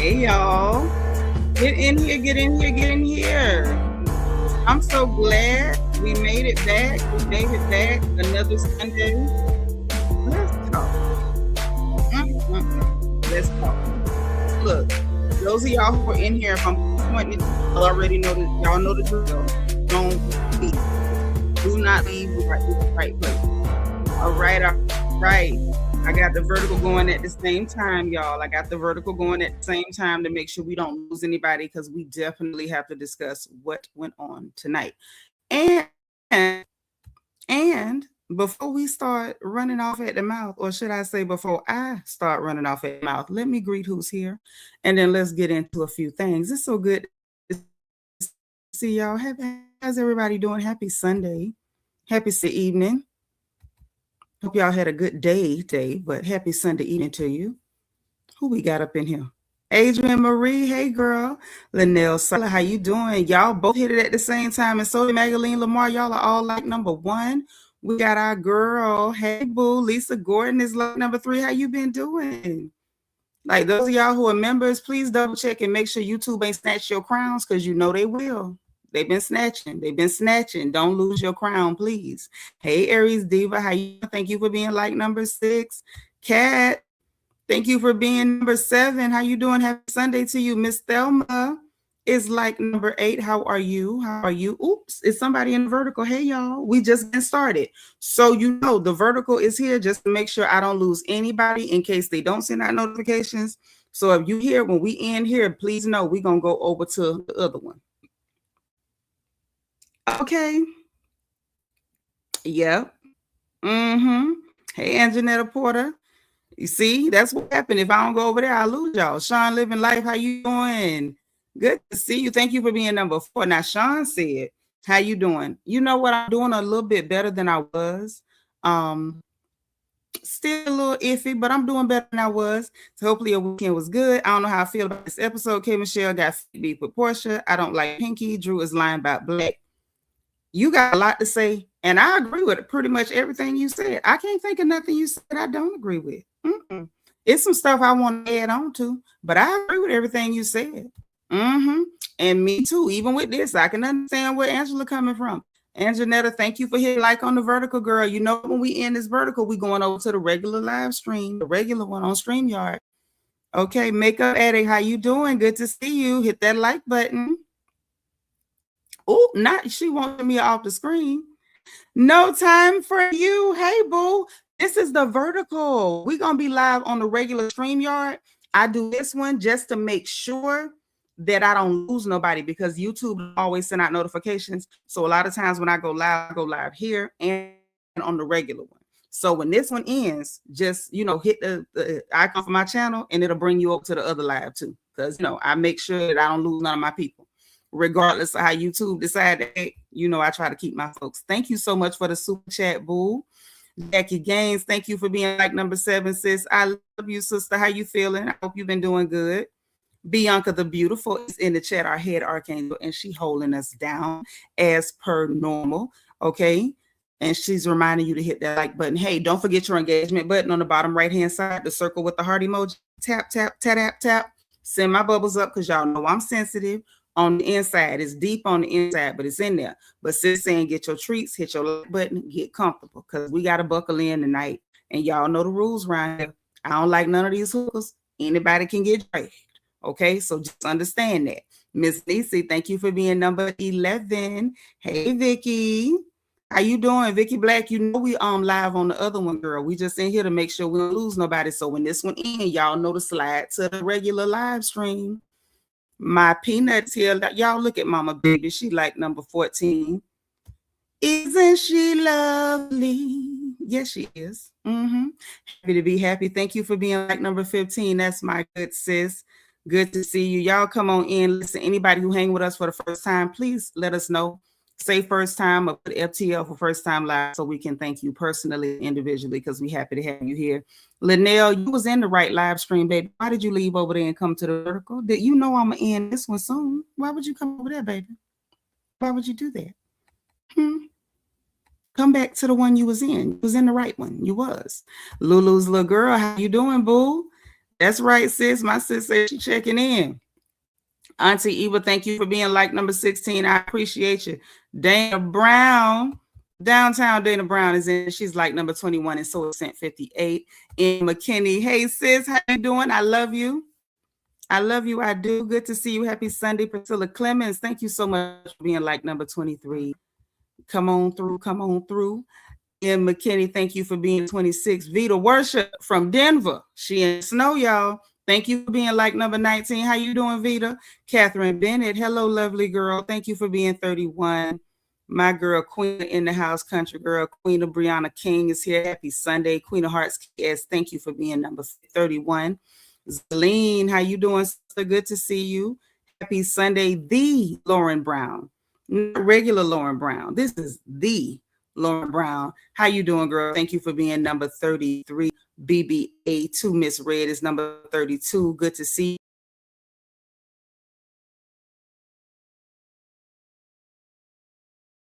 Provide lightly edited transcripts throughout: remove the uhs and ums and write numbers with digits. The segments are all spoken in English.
Hey y'all. Get in here, get in here, get in here. I'm so glad we made it back. We made it back another Sunday. Let's talk. Let's talk. Look, those of y'all who are in here, if I'm pointing, y'all already know that y'all know the drill. Don't leave. Do not leave the right place. All right. I got the vertical going at the same time, y'all. I got the vertical going at the same time to make sure we don't lose anybody, because we definitely have to discuss what went on tonight. And before we start running off at the mouth, or should I say before I start running off at the mouth, let me greet who's here, and then let's get into a few things. It's so good to see y'all. How's everybody doing? Happy Sunday. Happy Sunday evening. Hope y'all had a good day, but happy Sunday evening to you. Who we got up in here? Adrian Marie, hey girl. Linnell Sala, how you doing? Y'all both hit it at the same time. And so did Magdalene Lamar. Y'all are all like number 1. We got our girl, hey boo. Lisa Gordon is like number 3. How you been doing? Like those of y'all who are members, please double check and make sure YouTube ain't snatched your crowns, because you know they will. They've been snatching. Don't lose your crown, please. Hey, Aries Diva, how you? Thank you for being like number 6. Kat, thank you for being number 7. How you doing? Happy Sunday to you. Miss Thelma is like number 8. How are you? Oops, it's somebody in the vertical. Hey, y'all. We just getting started. So you know the vertical is here just to make sure I don't lose anybody in case they don't send out notifications. So if you hear when we end here, please know we're going to go over to the other one. Okay. Yep. Hey, Anjanetta Porter. You see, that's what happened. If I don't go over there, I lose y'all. Sean Living Life, how you doing? Good to see you. Thank you for being number 4. Now, Sean said, how you doing? You know what? I'm doing a little bit better than I was. Still a little iffy, but I'm doing better than I was. So hopefully your weekend was good. I don't know how I feel about this episode. K. Michelle got beef with Porsha. I don't like Pinky. Drew is lying about Blak. You got a lot to say, and I agree with pretty much everything you said. I can't think of nothing you said I don't agree with. It's some stuff I want to add on to, but I agree with everything you said. And me too. Even with this, I can understand where Angela coming from. Anjanetta, thank you for hitting like on the vertical, girl. You know, when we end this vertical, we going over to the regular live stream, the regular one on StreamYard. Okay, Makeup Addict, how you doing? Good to see you. Hit that like button. Oh, not she wanted me off the screen. No time for you. Hey, boo. This is the vertical. We're going to be live on the regular StreamYard. I do this one just to make sure that I don't lose nobody, because YouTube always send out notifications. So a lot of times when I go live here and on the regular one. So when this one ends, just, you know, hit the icon for my channel and it'll bring you up to the other live too. Because, you know, I make sure that I don't lose none of my people. Regardless of how YouTube decide that, you know, I try to keep my folks. Thank you so much for the super chat, boo. Jackie Gaines, thank you for being like number 7, sis. I love you, sister. How you feeling? I hope you've been doing good. Bianca the Beautiful is in the chat, our head archangel, and she holding us down as per normal, okay? And she's reminding you to hit that like button. Hey, don't forget your engagement button on the bottom right-hand side, the circle with the heart emoji. Tap, tap, tap, tap, tap. Send my bubbles up, because y'all know I'm sensitive. On the inside, it's deep on the inside, but it's in there. But sis saying, get your treats, hit your like button, get comfortable, because we got to buckle in tonight. And y'all know the rules around here. I don't like none of these hookers. Anybody can get dragged. Okay, so just understand that. Miss Nisi, thank you for being number 11. Hey, Vicky. How you doing? Vicky Black, you know we live on the other one, girl. We just in here to make sure we don't lose nobody. So when this one ends, y'all know to slide to the regular live stream. My Peanuts here. Y'all look at Mama Baby. She like number 14. Isn't she lovely? Yes, she is. Happy to be happy. Thank you for being like number 15. That's my good sis. Good to see you. Y'all come on in. Listen, anybody who hang with us for the first time, please let us know. Say first time or put FTL for first time live so we can thank you personally, individually, because we're happy to have you here. Linnell, you was in the right live stream, baby. Why did you leave over there and come to the vertical? Did you know I'm going to end this one soon? Why would you come over there, baby? Why would you do that? Come back to the one you was in. You was in the right one. You was. Lulu's little girl, how you doing, boo? That's right, sis. My sis said she checking in. Auntie Eva, thank you for being like number 16. I appreciate you. Dana Brown, downtown Dana Brown is in. She's like number 21 and so sent 58. And McKinney, hey sis, how you doing? I love you. I love you. I do. Good to see you. Happy Sunday. Priscilla Clemens, thank you so much for being like number 23. Come on through. Come on through. And McKinney, thank you for being 26. Vita Worship from Denver. She in snow, y'all. Thank you for being like number 19. How you doing, Vita? Catherine Bennett. Hello, lovely girl. Thank you for being 31. My girl, Queen in the house, country girl. Queen of Brianna King is here. Happy Sunday. Queen of Hearts KS. Thank you for being number 31. Zeline, how you doing? So good to see you. Happy Sunday. The Lauren Brown. Not regular Lauren Brown. This is the Lauren Brown. How you doing, girl? Thank you for being number 33. BBA2 Miss Red is number 32. Good to see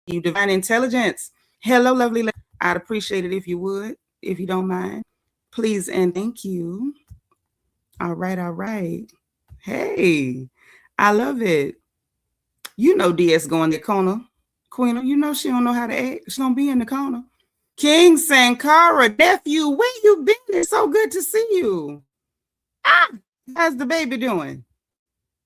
you. Divine Intelligence. Hello, lovely lady. I'd appreciate it if you would, if you don't mind. Please and thank you. All right, all right. Hey, I love it. You know DS going to the corner. Queen, you know she don't know how to act. She don't be in the corner. King Sankara, nephew, where you been? It's so good to see you. How's the baby doing?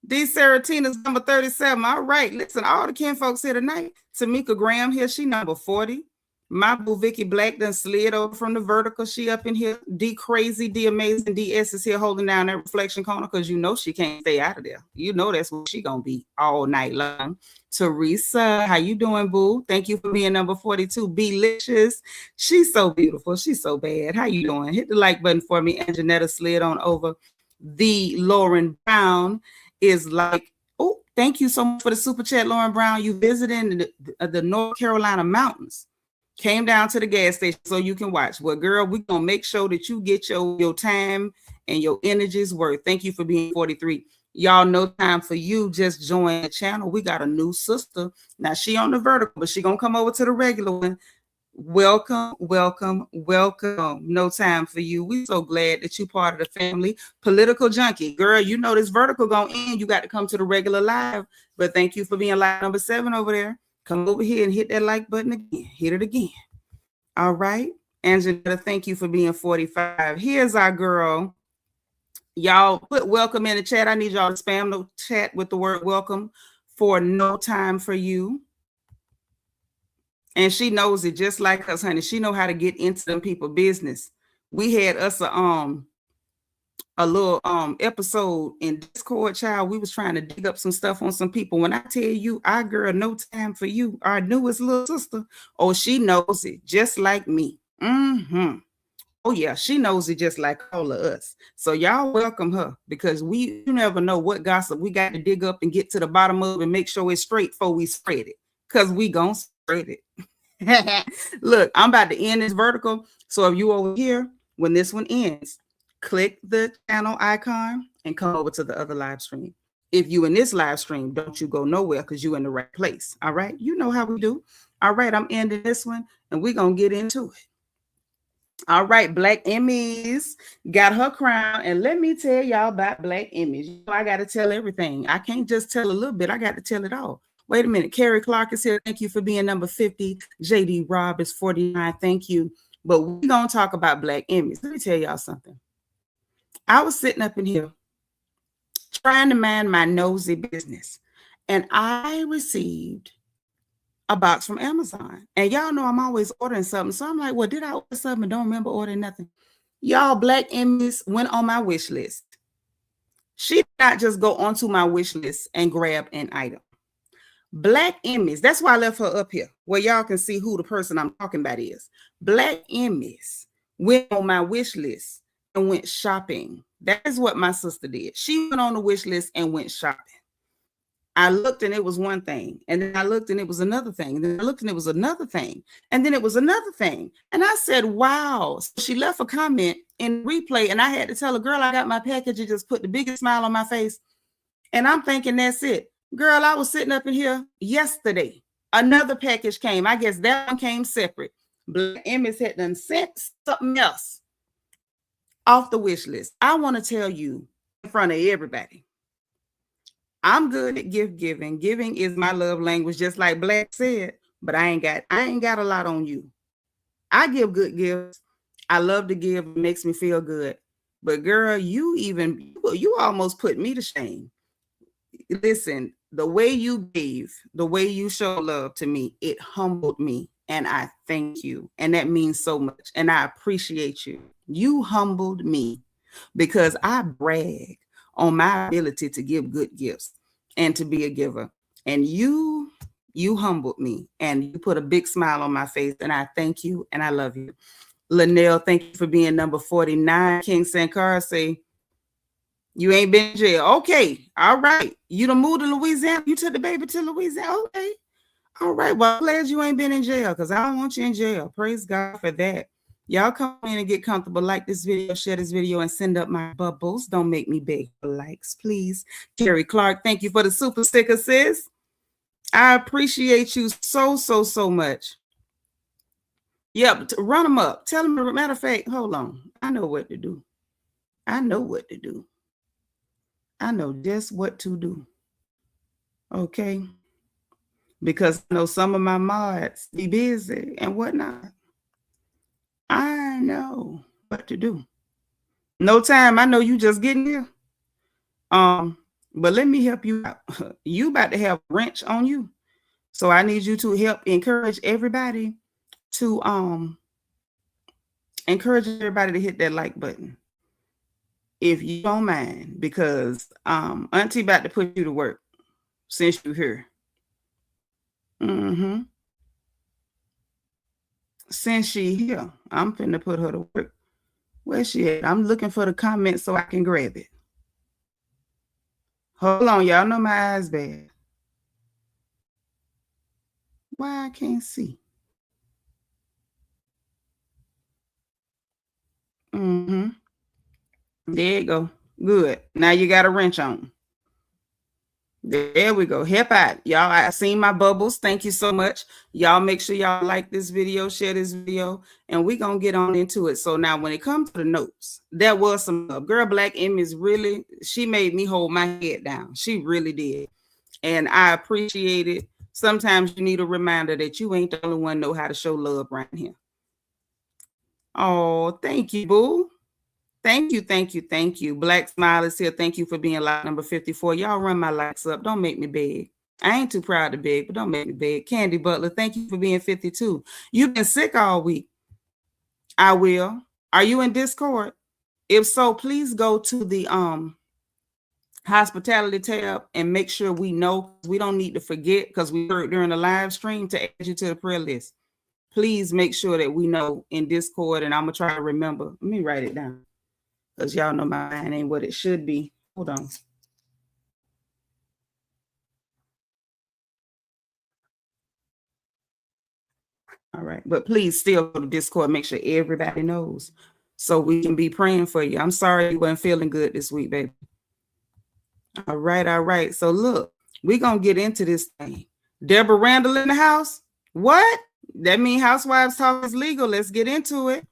D. Saratina's number 37. All right, listen, all the kin folks here tonight. Tamika Graham here, she number 40. My boo Vicky Black done slid over from the vertical. She up in here. D Crazy, D Amazing, DS is here holding down that reflection corner because you know she can't stay out of there. You know that's what she gonna be all night long. Teresa, how you doing, boo? Thank you for being number 42. Belicious. She's so beautiful. She's so bad. How you doing? Hit the like button for me. And Janetta slid on over. The Lauren Brown is like, oh, thank you so much for the super chat, Lauren Brown. You visiting the North Carolina mountains. Came down to the gas station so you can watch. Well, girl, we're going to make sure that you get your time and your energy's worth. Thank you for being 43. Y'all, no time for you. Just join the channel. We got a new sister. Now, she on the vertical, but she going to come over to the regular one. Welcome, welcome, welcome. No time for you. We so glad that you part of the family. Political junkie. Girl, you know this vertical going to end. You got to come to the regular live. But thank you for being live number 7 over there. Come over here and hit that like button again. Hit it again. All right. Angela, thank you for being 45. Here's our girl. Y'all put welcome in the chat. I need y'all to spam the chat with the word welcome for No Time for You. And she knows it just like us, honey. She know how to get into them people business. We had us a little episode in Discord, child. We was trying to dig up some stuff on some people. When I tell you, our girl, No Time for You, our newest little sister, oh, she knows it just like me. Oh yeah, she knows it just like all of us. So y'all welcome her because you never know what gossip we got to dig up and get to the bottom of and make sure it's straight before we spread it. Because we gonna spread it. Look, I'm about to end this vertical. So if you over here, when this one ends, click the channel icon and come over to the other live stream. If you in this live stream, don't you go nowhere because you in the right place. All right. You know how we do. All right. I'm ending this one and we're going to get into it. All right. Black Emmys got her crown. And let me tell y'all about Black Emmys. You know, I got to tell everything. I can't just tell a little bit. I got to tell it all. Wait a minute. Carrie Clark is here. Thank you for being number 50. JD Robb is 49. Thank you. But we're going to talk about Black Emmys. Let me tell y'all something. I was sitting up in here trying to mind my nosy business, and I received a box from Amazon. And y'all know I'm always ordering something. So I'm like, well, did I order something and don't remember ordering nothing? Y'all, Black Emmys went on my wish list. She did not just go onto my wish list and grab an item. Black Emmys, that's why I left her up here, where y'all can see who the person I'm talking about is. Black Emmys went on my wish list and went shopping. That is what my sister did. She went on the wish list and went shopping. I looked and it was one thing. And then I looked and it was another thing. And then I looked and it was another thing. And then it was another thing. And I said, wow. So she left a comment in replay. And I had to tell her, girl, I got my package. And just put the biggest smile on my face. And I'm thinking, that's it. Girl, I was sitting up in here yesterday. Another package came. I guess that one came separate. Black Emmys had done sent something else. off the wish list. I want to tell you in front of everybody, I'm good at gift giving. Giving is my love language, just like Blak said, but I ain't got a lot on you. I give good gifts. I love to give. It makes me feel good. But girl, you almost put me to shame. Listen, the way you gave, the way you show love to me, it humbled me. And I thank you. And that means so much. And I appreciate you. You humbled me because I brag on my ability to give good gifts and to be a giver. And you humbled me and you put a big smile on my face. And I thank you and I love you. Linnell, thank you for being number 49. King Sankara say, you ain't been in jail. Okay. All right. You done moved to Louisiana. You took the baby to Louisiana. Okay. All right. Well, I'm glad you ain't been in jail because I don't want you in jail. Praise God for that. Y'all come in and get comfortable. Like this video, share this video, and send up my bubbles. Don't make me beg for likes, please. Terry Clark, thank you for the super sticker, sis. I appreciate you so much. Yep, run them up. Tell them, matter of fact, hold on. I know what to do. I know what to do. I know just what to do. Okay. Because I know some of my mods be busy and whatnot. I know what to do. No time. I know you just getting here. But let me help you out. You about to have a wrench on you. So I need you to help encourage everybody to hit that like button. If you don't mind, because Auntie about to put you to work since you're here. Since she here, I'm finna put her to work. Where's she at? I'm looking for the comment so I can grab it. Hold on, y'all know my eyes bad. Why I can't see? There you go. Good. Now you got a wrench on. There we go. Help out. Y'all, I seen my bubbles. Thank you so much. Y'all make sure y'all like this video, share this video, and we're going to get on into it. So now when it comes to the notes, there was some girl Blak Emmy's really, she made me hold my head down. She really did. And I appreciate it. Sometimes you need a reminder that you ain't the only one know how to show love right here. Oh, thank you, boo. Thank you. Black Smile is here. Thank you for being like number 54. Y'all run my likes up. Don't make me beg. I ain't too proud to beg, but don't make me beg. Candy Butler, thank you for being 52. You've been sick all week. I will. Are you in Discord? If so, please go to the hospitality tab and make sure we know. We don't need to forget because we heard during the live stream to add you to the prayer list. Please make sure that we know in Discord, and I'm going to try to remember. Let me write it down. Because y'all know my mind ain't what it should be. Hold on. All right. But please still go to Discord. Make sure everybody knows so we can be praying for you. I'm sorry you weren't feeling good this week, baby. All right. So look, we're going to get into this thing. Deborah Randall in the house. What? That means Housewives Talk is legal. Let's get into it.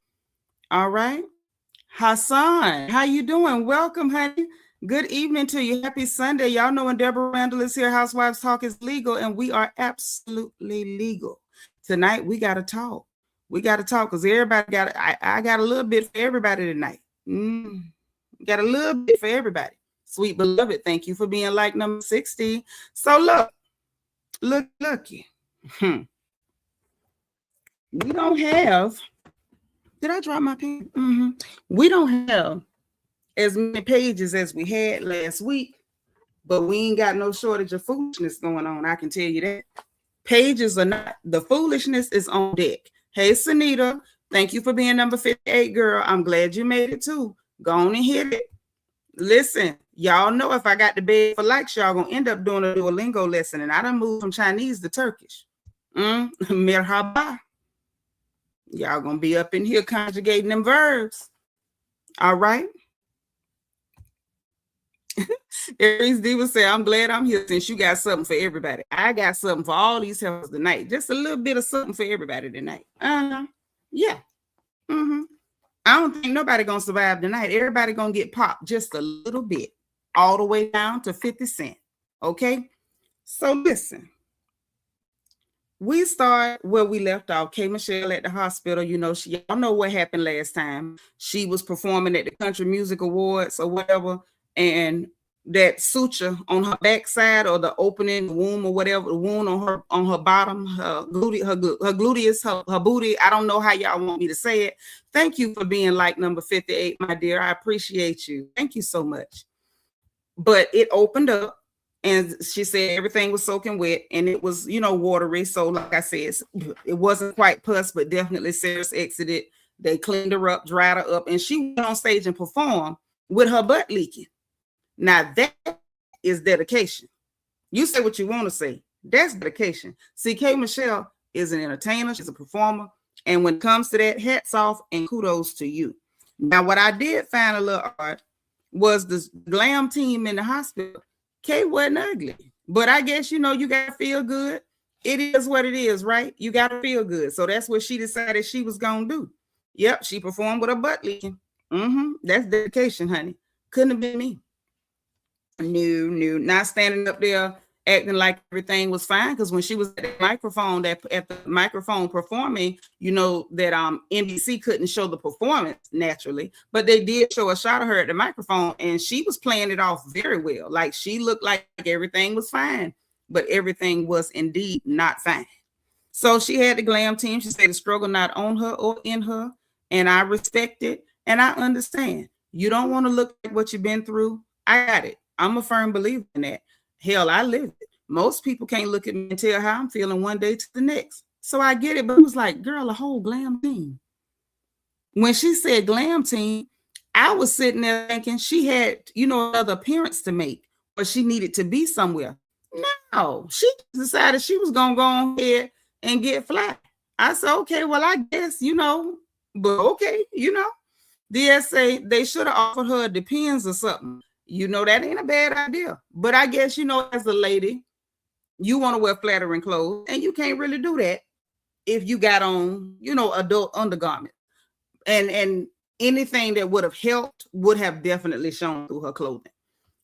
All right. Hassan, how you doing? Welcome, honey. Good evening to you. Happy Sunday. Y'all know when Deborah Randall is here, Housewives Talk is legal, and we are absolutely legal. Tonight, we got to talk. We got to talk because everybody got, I got a little bit for everybody tonight. Got a little bit for everybody. Sweet beloved, thank you for being like number 60. So looky. We don't have, did I drop my pen? We don't have as many pages as we had last week, but we ain't got no shortage of foolishness going on. I can tell you that. Pages are not, the foolishness is on deck. Hey, Seanitra, thank you for being number 58, girl. I'm glad you made it too. Go on and hit it. Listen, y'all know if I got to beg for likes, y'all gonna end up doing a Duolingo lesson, and I done moved from Chinese to Turkish. Merhaba. Y'all gonna be up in here conjugating them verbs. All right. Aries Diva say, I'm glad I'm here since you got something for everybody. I got something for all these helpers tonight. Just a little bit of something for everybody tonight. Yeah. I don't think nobody gonna survive tonight. Everybody gonna get popped just a little bit, all the way down to 50 cents. Okay, so listen. We start where we left off. K. Michelle at the hospital. You know, y'all know what happened last time. She was performing at the Country Music Awards or whatever, and that suture on her backside, or the opening, the womb or whatever, the wound on her bottom, her gluteus, her booty. I don't know how y'all want me to say it. Thank you for being like number 58, my dear. I appreciate you. Thank you so much. But it opened up, and she said everything was soaking wet, and it was, you know, watery. So like I said, it wasn't quite pus, but definitely serous exited. They cleaned her up, dried her up, and she went on stage and performed with her butt leaking. Now that is dedication. You say what you want to say. That's dedication. See, K. Michelle is an entertainer. She's a performer. And when it comes to that, hats off and kudos to you. Now, what I did find a little odd was the glam team in the hospital. Kay wasn't ugly, but I guess, you know, you got to feel good. It is what it is, right? You got to feel good. So that's what she decided she was going to do. Yep, she performed with her butt leaking. That's dedication, honey. Couldn't have been me. No, not standing up there acting like everything was fine, because when she was at the microphone performing, you know that NBC couldn't show the performance naturally, but they did show a shot of her at the microphone, and she was playing it off very well. Like, she looked like everything was fine, but everything was indeed not fine. So she had the glam team. She said the struggle not on her or in her, and I respect it, and I understand. You don't want to look like what you've been through. I got it. I'm a firm believer in that. Hell, I live it. Most people can't look at me and tell how I'm feeling one day to the next. So I get it, but it was like, girl, a whole glam team. When she said glam team, I was sitting there thinking she had, you know, another appearance to make, or she needed to be somewhere. No, she decided she was going to go ahead and get fly. I said, okay, well, I guess, you know, but okay, you know. DSA, they should have offered her a Depends or something. You know, that ain't a bad idea. But I guess, you know, as a lady, you want to wear flattering clothes, and you can't really do that if you got on, you know, adult undergarment. And anything that would have helped would have definitely shown through her clothing.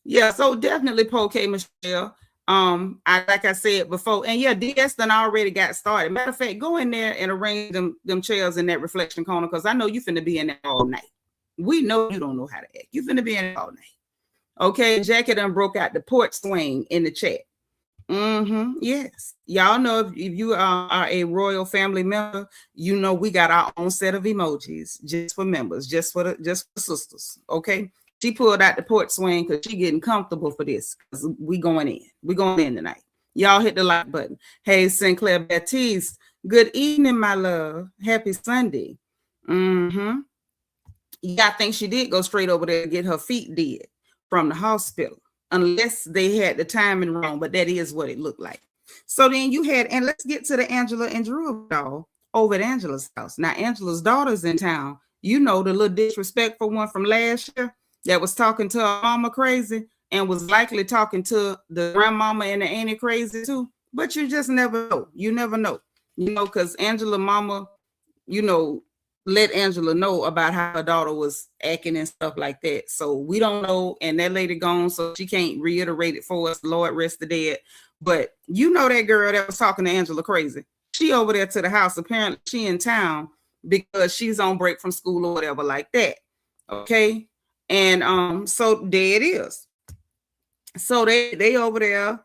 Yeah, so definitely Poe K. Michelle. Like I said before, and yeah, DS done already got started. Matter of fact, go in there and arrange them chairs in that reflection corner, because I know you finna be in there all night. We know you don't know how to act. You finna be in there all night. Okay, Jackie done broke out the porch swing in the chat. Yes. Y'all know if you are a royal family member, you know we got our own set of emojis just for members, just for sisters. Okay. She pulled out the porch swing because she getting comfortable for this. We going in. We going in tonight. Y'all hit the like button. Hey, Sinclair Baptiste. Good evening, my love. Happy Sunday. Yeah, I think she did go straight over there and get her feet did from the hospital, unless they had the timing wrong, but that is what it looked like. So then you had, and let's get to the Angela and Drew doll over at Angela's house. Now, Angela's daughter's in town. You know, the little disrespectful one from last year that was talking to her mama crazy and was likely talking to the grandmama and the auntie crazy too. But you just never know. You never know, you know, because Angela mama, you know, let Angela know about how her daughter was acting and stuff like that. So we don't know, and that lady gone, so she can't reiterate it for us. Lord rest the dead. But you know that girl that was talking to Angela crazy. She over there to the house. Apparently she in town because she's on break from school or whatever like that. Okay. And so there it is. So they over there.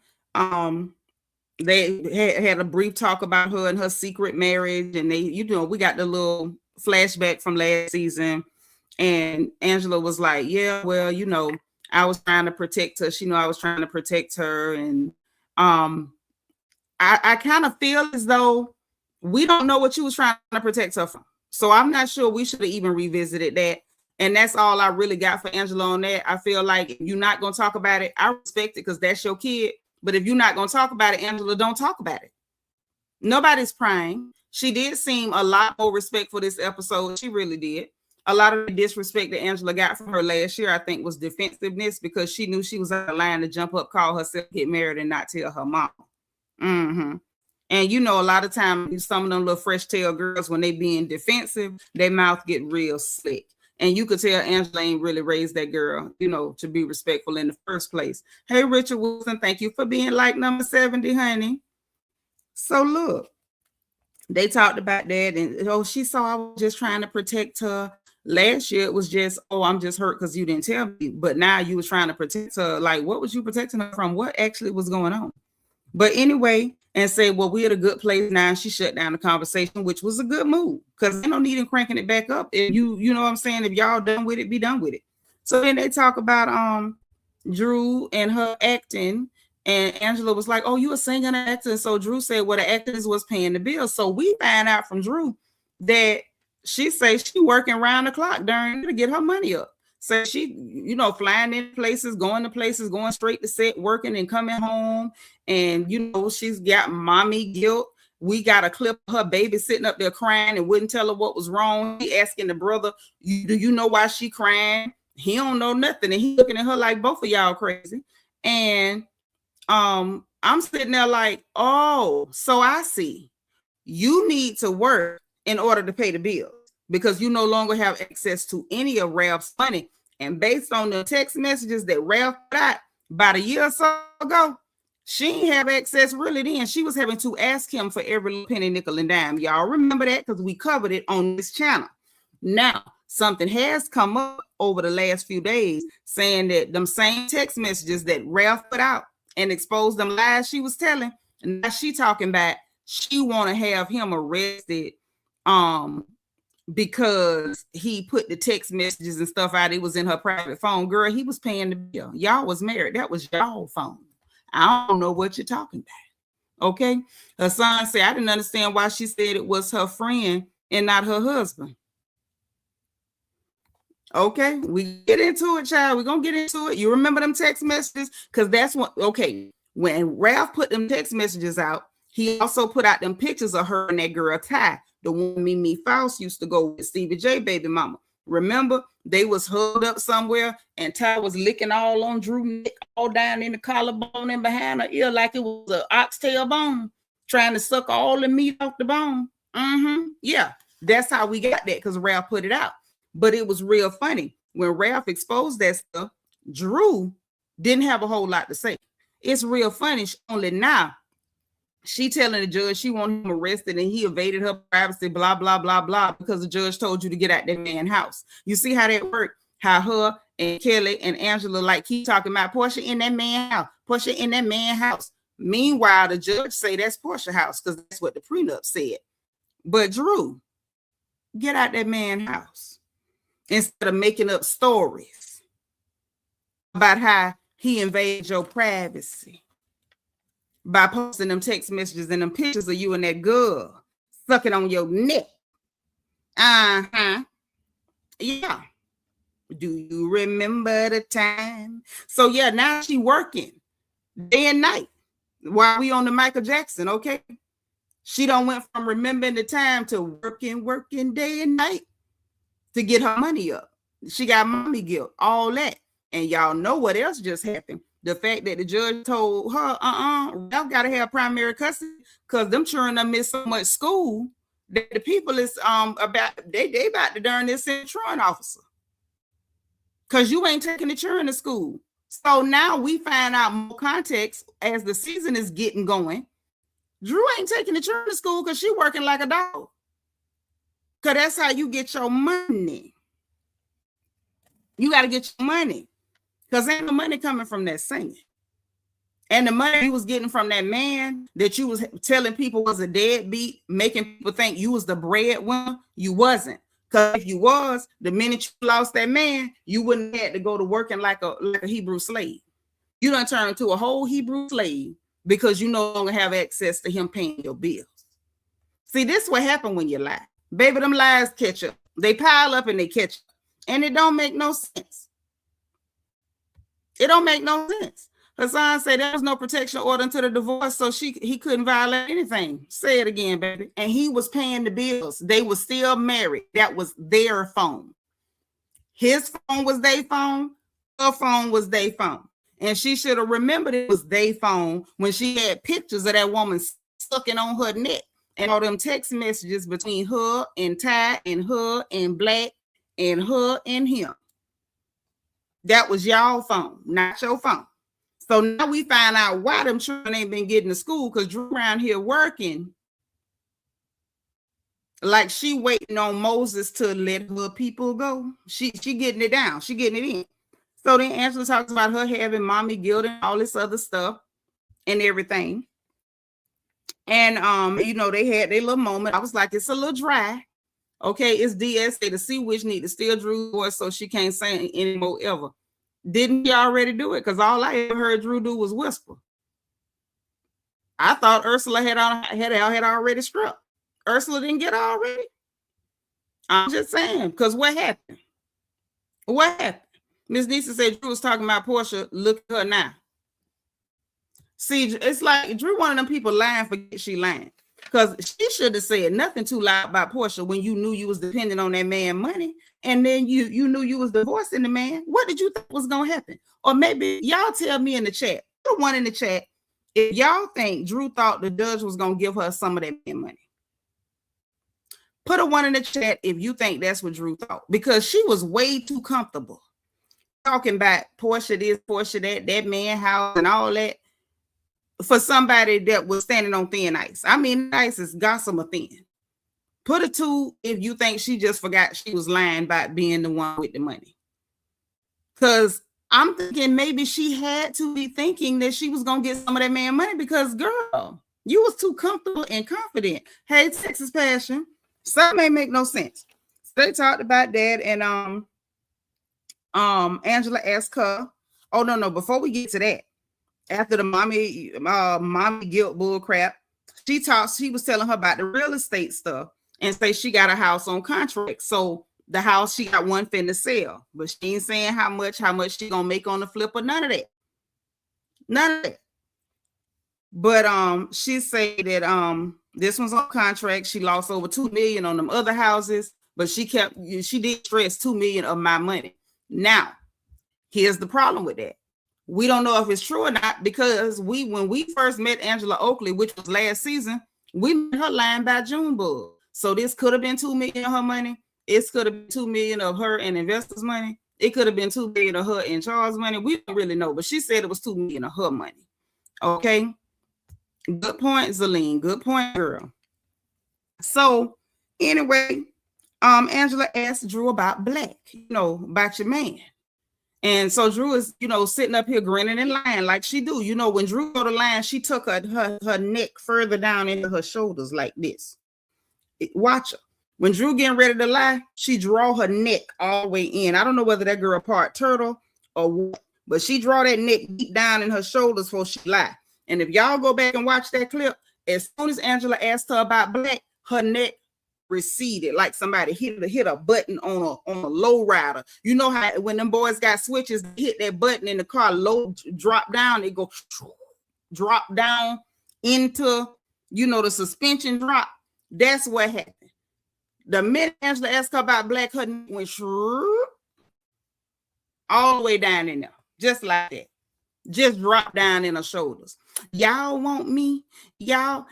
They had a brief talk about her and her secret marriage, and they, you know, we got the little flashback from last season, and Angela was like, yeah, well, you know, I was trying to protect her. She knew I was trying to protect her. And I kind of feel as though we don't know what you was trying to protect her from. So I'm not sure we should have even revisited that. And that's all I really got for Angela on that. I feel like if you're not going to talk about it, I respect it because that's your kid. But if you're not going to talk about it, Angela, don't talk about it. Nobody's prying. She did seem a lot more respectful this episode. She really did. A lot of the disrespect that Angela got from her last year, I think, was defensiveness, because she knew she was out of line to jump up, call herself, get married, and not tell her mama. And you know, a lot of times, some of them little fresh tail girls, when they being defensive, their mouth get real slick. And you could tell Angela ain't really raised that girl, you know, to be respectful in the first place. Hey, Richard Wilson, thank you for being like number 70, honey. So look, they talked about that, and she saw I was just trying to protect her. Last year it was just, I'm just hurt because you didn't tell me. But now you was trying to protect her. Like, what was you protecting her from? What actually was going on? But anyway, and say, well, we're at a good place now. And she shut down the conversation, which was a good move, because there's no need in cranking it back up. If you know what I'm saying? If y'all done with it, be done with it. So then they talk about Drew and her acting, and Angela was like, oh, you were singing and acting. So Drew said, well, the actors was paying the bill. So we find out from Drew that she says she working around the clock during to get her money up. So she, you know, flying in places, going straight to set, working and coming home. And, you know, she's got mommy guilt. We got a clip of her baby sitting up there crying and wouldn't tell her what was wrong. He asking the brother, do you know why she crying? He don't know nothing. And he looking at her like, both of y'all crazy. And I'm sitting there like, oh, so I see. You need to work in order to pay the bills, because you no longer have access to any of Ralph's money. And based on the text messages that Ralph got about a year or so ago, she didn't have access really then. She was having to ask him for every penny, nickel, and dime. Y'all remember that, because we covered it on this channel. Now, something has come up over the last few days saying that them same text messages that Ralph put out and exposed them lies she was telling, and now she talking about she want to have him arrested because he put the text messages and stuff out. It was in her private phone. Girl, he was paying the bill. Y'all was married. That was y'all phone. I don't know what you're talking about. Okay. Her son said, I didn't understand why she said it was her friend and not her husband. Okay, we get into it, child. We're gonna get into it. You remember them text messages? Because that's what, okay, when Ralph put them text messages out, he also put out them pictures of her and that girl Ty, the one Mimi Faust used to go with, Stevie J baby mama. Remember, they was hugged up somewhere, and Ty was licking all on Drew's neck, all down in the collarbone and behind her ear like it was an oxtail bone, trying to suck all the meat off the bone. Yeah, that's how we got that, because Ralph put it out. But it was real funny. When Ralph exposed that stuff, Drew didn't have a whole lot to say. It's real funny. Only now, she telling the judge she want him arrested and he evaded her privacy, blah, blah, blah, blah, because the judge told you to get out that man's house. You see how that worked? How her and Kelly and Angela like keep talking about Porsha in that man's house, Porsha in that man's house. Meanwhile, the judge say that's Porsha's house, because that's what the prenup said. But Drew, get out that man's house. Instead of making up stories about how he invaded your privacy by posting them text messages and them pictures of you and that girl sucking on your neck. Yeah. Do you remember the time? So yeah, now she working day and night while we on the Michael Jackson, okay? She done went from remembering the time to working day and night to get her money up. She got mommy guilt, all that. And y'all know what else just happened. The fact that the judge told her, Ralph got to have primary custody, because them children done missed so much school that the people is about they about to darn this truant officer, because you ain't taking the children to school. So now we find out more context as the season is getting going. Drew ain't taking the children to school because she working like a dog. Because that's how you get your money. You got to get your money, because ain't no money coming from that singing. And the money you was getting from that man that you was telling people was a deadbeat, making people think you was the breadwinner, you wasn't. Because if you was, the minute you lost that man, you wouldn't have had to go to working like a Hebrew slave. You done turned into a whole Hebrew slave because you no longer have access to him paying your bills. See, this is what happened when you lie. Baby, them lies catch up. They pile up and they catch up. And it don't make no sense. It don't make no sense. Hassan said there was no protection order until the divorce, so he couldn't violate anything. Say it again, baby. And he was paying the bills. They were still married. That was their phone. His phone was their phone. Her phone was their phone. And she should have remembered it was their phone when she had pictures of that woman sucking on her neck. And all them text messages between her and Ty and her and Blak and her and him. That was y'all phone, not your phone. So now we find out why them children ain't been getting to school, because Drew around here working like she waiting on Moses to let her people go. She getting it down. She getting it in. So then Angela talks about her having mommy guilt and all this other stuff and everything. And you know, they had their little moment. I was like, it's a little dry. Okay, it's DSA. The C Witch need to steal Drew's voice so she can't sing anymore ever. Didn't he already do it? Because all I ever heard Drew do was whisper. I thought Ursula had already struck. Ursula didn't get already. I'm just saying, because what happened? What happened? Miss Nisa said Drew was talking about Porsha. Look at her now. See, it's like Drew one of them people lying, forget she lying. Because she should have said nothing too loud about Porsha when you knew you was depending on that man money. And then you knew you was divorcing the man. What did you think was going to happen? Or maybe y'all tell me in the chat, the one in the chat, if y'all think Drew thought the judge was going to give her some of that man money. Put a one in the chat if you think that's what Drew thought. Because she was way too comfortable talking about Porsha this, Porsha that man house and all that. For somebody that was standing on thin ice. I mean, ice is gossamer thin. Put a 2 if you think she just forgot she was lying about being the one with the money. Because I'm thinking maybe she had to be thinking that she was going to get some of that man money because, girl, you was too comfortable and confident. Hey, Texas Passion. Something ain't make no sense. So they talked about that, and Angela asked her, oh, no, before we get to that, after the mommy guilt bull crap, she was telling her about the real estate stuff and say she got a house on contract. So the house, she got one finna sell, but she ain't saying how much she gonna make on the flip or none of that. None of that. But she said that this one's on contract. She lost over $2 million on them other houses, but she did stress $2 million of my money. Now, here's the problem with that. We don't know if it's true or not, because when we first met Angela Oakley, which was last season, we met her lying by Junebug. So this could have been $2 million of her money. It could have been $2 million of her and investors' money. It could have been $2 million of her and Charles' money. We don't really know, but she said it was $2 million of her money. Okay. Good point, Zelene. Good point, girl. So anyway, Angela asked Drew about Blak, about your man. And so Drew is, sitting up here grinning and lying like she do. When Drew go to line, she took her neck further down into her shoulders like this. Watch her. When Drew getting ready to lie, she draw her neck all the way in. I don't know whether that girl part turtle or what, but she draw that neck deep down in her shoulders before she lie. And if y'all go back and watch that clip, as soon as Angela asked her about Blak, her neck receded like somebody hit a button on a low rider. You know how when them boys got switches, they hit that button in the car, low drop down, it go drop down into the suspension drop. That's what happened. The minute Angela asked her about Blak, her neck went all the way down in there, just like that. Just drop down in her shoulders. Y'all want me to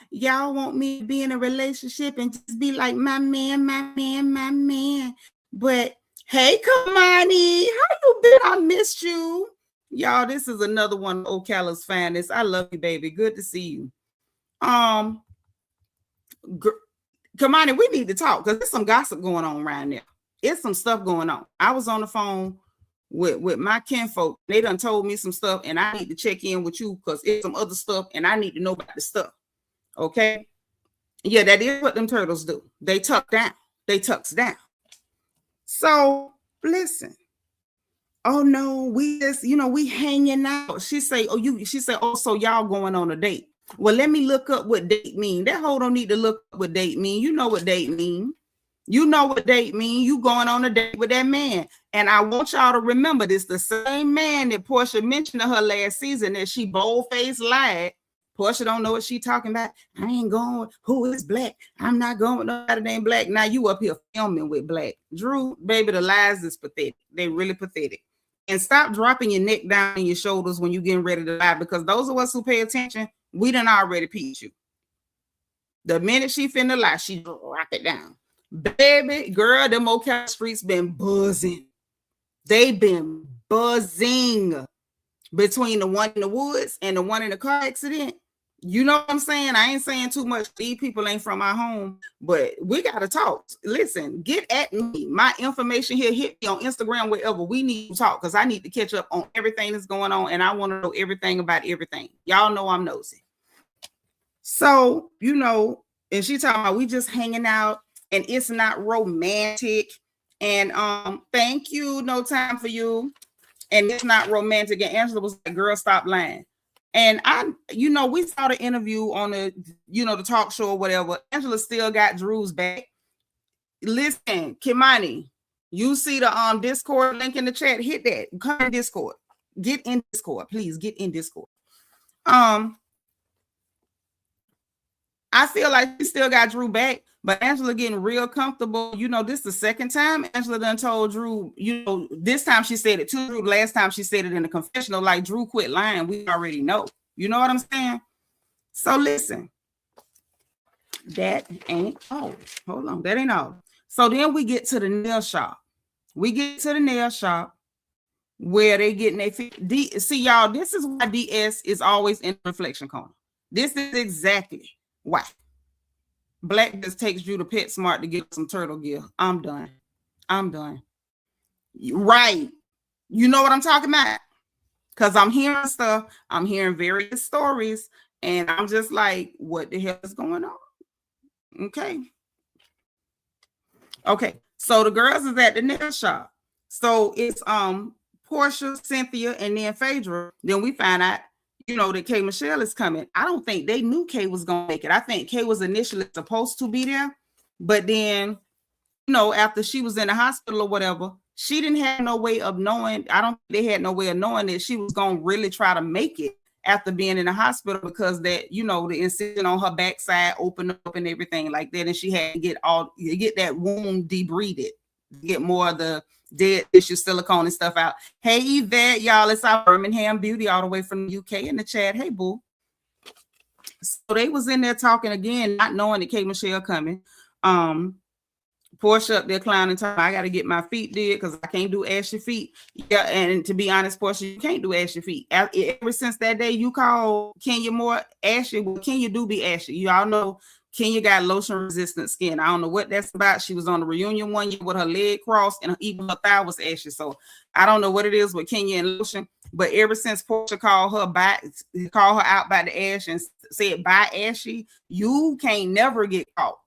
be in a relationship and just be like my man. But hey, Kamani, how you been? I missed you. Y'all, this is another one of Ocala's finest. I love you, baby. Good to see you. Kamani, we need to talk because there's some gossip going on around there. It's some stuff going on. I was on the phone with my kinfolk. They done told me some stuff, and I need to check in with you because it's some other stuff, and I need to know about the stuff. Okay? Yeah, that is what them turtles do. They tuck down. They tucks down. So listen. Oh no, we just, we hanging out. She say, so y'all going on a date. Well, let me look up what date mean. That hoe don't need to look up what date mean. You know what date mean. You know what date mean. You going on a date with that man. And I want y'all to remember this, the same man that Porsha mentioned to her last season that she bold-faced lied. Porsha don't know what she talking about. I ain't going. Who is Blak? I'm not going with nobody named Blak. Now you up here filming with Blak. Drew, baby, the lies is pathetic. They really pathetic. And stop dropping your neck down in your shoulders when you getting ready to lie, because those of us who pay attention, we done already peeped you. The minute she finna lie, she drop it down. Baby, girl, them Ocala streets been buzzing. They been buzzing between the one in the woods and the one in the car accident. You know what I'm saying? I ain't saying too much. These people ain't from my home, but we got to talk. Listen, get at me. My information here, hit me on Instagram, wherever. We need to talk because I need to catch up on everything that's going on, and I want to know everything about everything. Y'all know I'm nosy. So, you know, and she talking about we just hanging out and it's not romantic. And thank you, no time for you. And it's not romantic. And Angela was like, girl, stop lying. And I, you know, we saw the interview on the, you know, the talk show or whatever. Angela still got Drew's back. Listen, Kimani, you see the Discord link in the chat, hit that. Come in Discord. Get in Discord. Please get in Discord. I feel like she still got Drew back, but Angela getting real comfortable. You know, this is the second time Angela done told Drew, you know, this time she said it to Drew. Last time she said it in the confessional, like Drew quit lying. We already know. You know what I'm saying? So listen, that ain't all. Hold on, that ain't all. So then we get to the nail shop. We get to the nail shop where they getting their feet. See, y'all, this is why DS is always in the reflection corner. This is exactly why. Blak just takes Drew to PetSmart to get some turtle gear. I'm done. Right. You know what I'm talking about? Because I'm hearing stuff. I'm hearing various stories. And I'm just like, what the hell is going on? Okay. So the girls is at the nail shop. So it's Porsha, Cynthia, and then Phaedra. Then we find out, you know, that K Michelle is coming. I don't think they knew K was going to make it. I think K was initially supposed to be there. But then, you know, after she was in the hospital or whatever, she didn't have no way of knowing. I don't think they had no way of knowing that she was going to really try to make it after being in the hospital because that, you know, the incision on her backside opened up and everything like that. And she had to get that wound debrided, get more of the dead tissue, silicone and stuff out. Hey, Yvette, y'all, it's our Birmingham Beauty all the way from the UK in the chat. Hey, boo. So they was in there talking again, not knowing that K Michelle coming. Porsha up there clowning, talking, I got to get my feet did because I can't do ashy feet. Yeah, and to be honest, Porsha, you can't do ashy feet. Ever since that day you called Kenya more ashy, well, Kenya do be ashy. You all know Kenya got lotion resistant skin. I don't know what that's about. She was on the reunion one year with her leg crossed and even her thigh was ashy. So I don't know what it is with Kenya and lotion. But ever since Porsha called her out by the ash and said bye ashy, you can't never get caught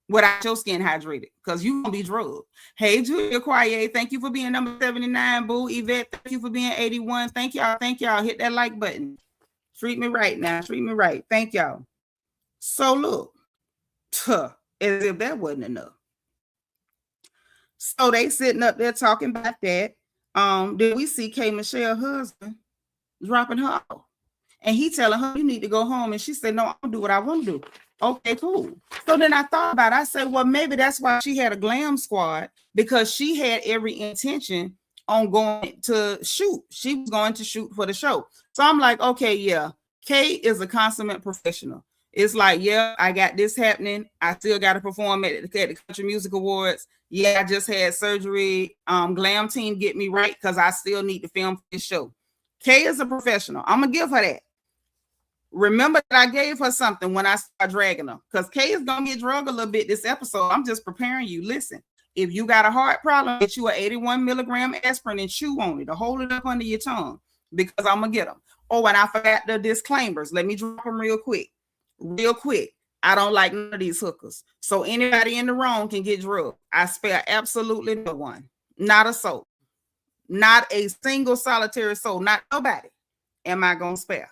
without your skin hydrated because you gonna be drugged. Hey, Julia Quaye, thank you for being number 79. Boo, Yvette, thank you for being 81. Thank y'all. Hit that like button. Treat me right now. Treat me right. Thank y'all. So look, as if that wasn't enough. So they sitting up there talking about that. Then we see K Michelle's husband dropping her off. And he telling her, you need to go home. And she said, no, I'll do what I want to do. Okay, cool. So then I thought about it. I said, well, maybe that's why she had a glam squad, because she had every intention on going to shoot. She was going to shoot for the show. So I'm like, okay, yeah, Kay is a consummate professional. It's like, yeah, I got this happening. I still got to perform at the Country Music Awards. Yeah, I just had surgery. Glam team get me right because I still need to film for this show. Kay is a professional. I'm going to give her that. Remember that I gave her something when I started dragging her, because Kay is going to get drugged a little bit this episode. I'm just preparing you. Listen, if you got a heart problem, get you an 81 milligram aspirin and chew on it or hold it up under your tongue, because I'm going to get them. Oh, and I forgot the disclaimers. Let me drop them real quick. I don't like none of these hookers. So anybody in the wrong can get drugged. I spare absolutely no one. Not a soul. Not a single solitary soul. Not nobody am I going to spare.